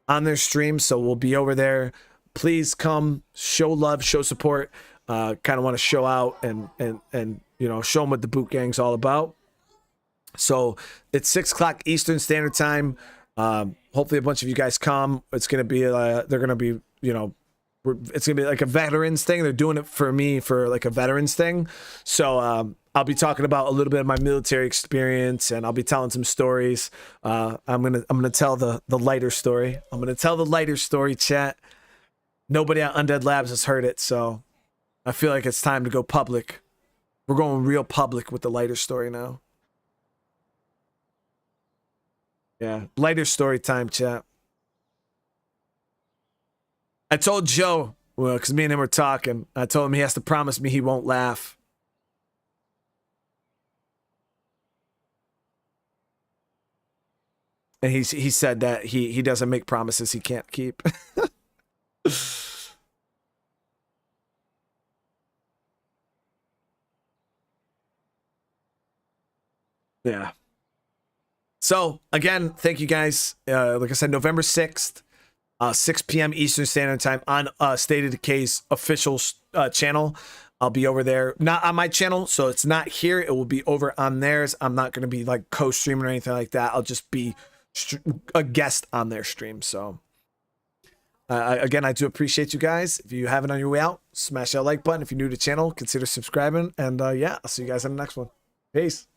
on their stream, so we'll be over there. Please come, show love, show support. Kind of want to show out and you know, show them what the boot gang's all about. So it's 6 o'clock Eastern Standard Time. Hopefully a bunch of you guys come. It's gonna be they're gonna be, you know, it's gonna be like a veterans thing. They're doing it for me for like a veterans thing. So I'll be talking about a little bit of my military experience, and I'll be telling some stories. I'm gonna tell the lighter story. I'm gonna tell the lighter story, chat. Nobody at Undead Labs has heard it, so I feel like it's time to go public. We're going real public with the lighter story now. Yeah, lighter story time, chat. I told Joe, well, because me and him were talking, I told him he has to promise me he won't laugh. And he said that he doesn't make promises he can't keep. Yeah. So again, thank you guys. Like I said, November 6th, 6 p.m. Eastern Standard Time on State of Decay's official channel. I'll be over there, not on my channel, so it's not here. It will be over on theirs. I'm not going to be like co-streaming or anything like that. I'll just be a guest on their stream. So again, I do appreciate you guys. If you have it on your way out, smash that like button. If you're new to the channel, consider subscribing. And yeah, I'll see you guys in the next one. Peace.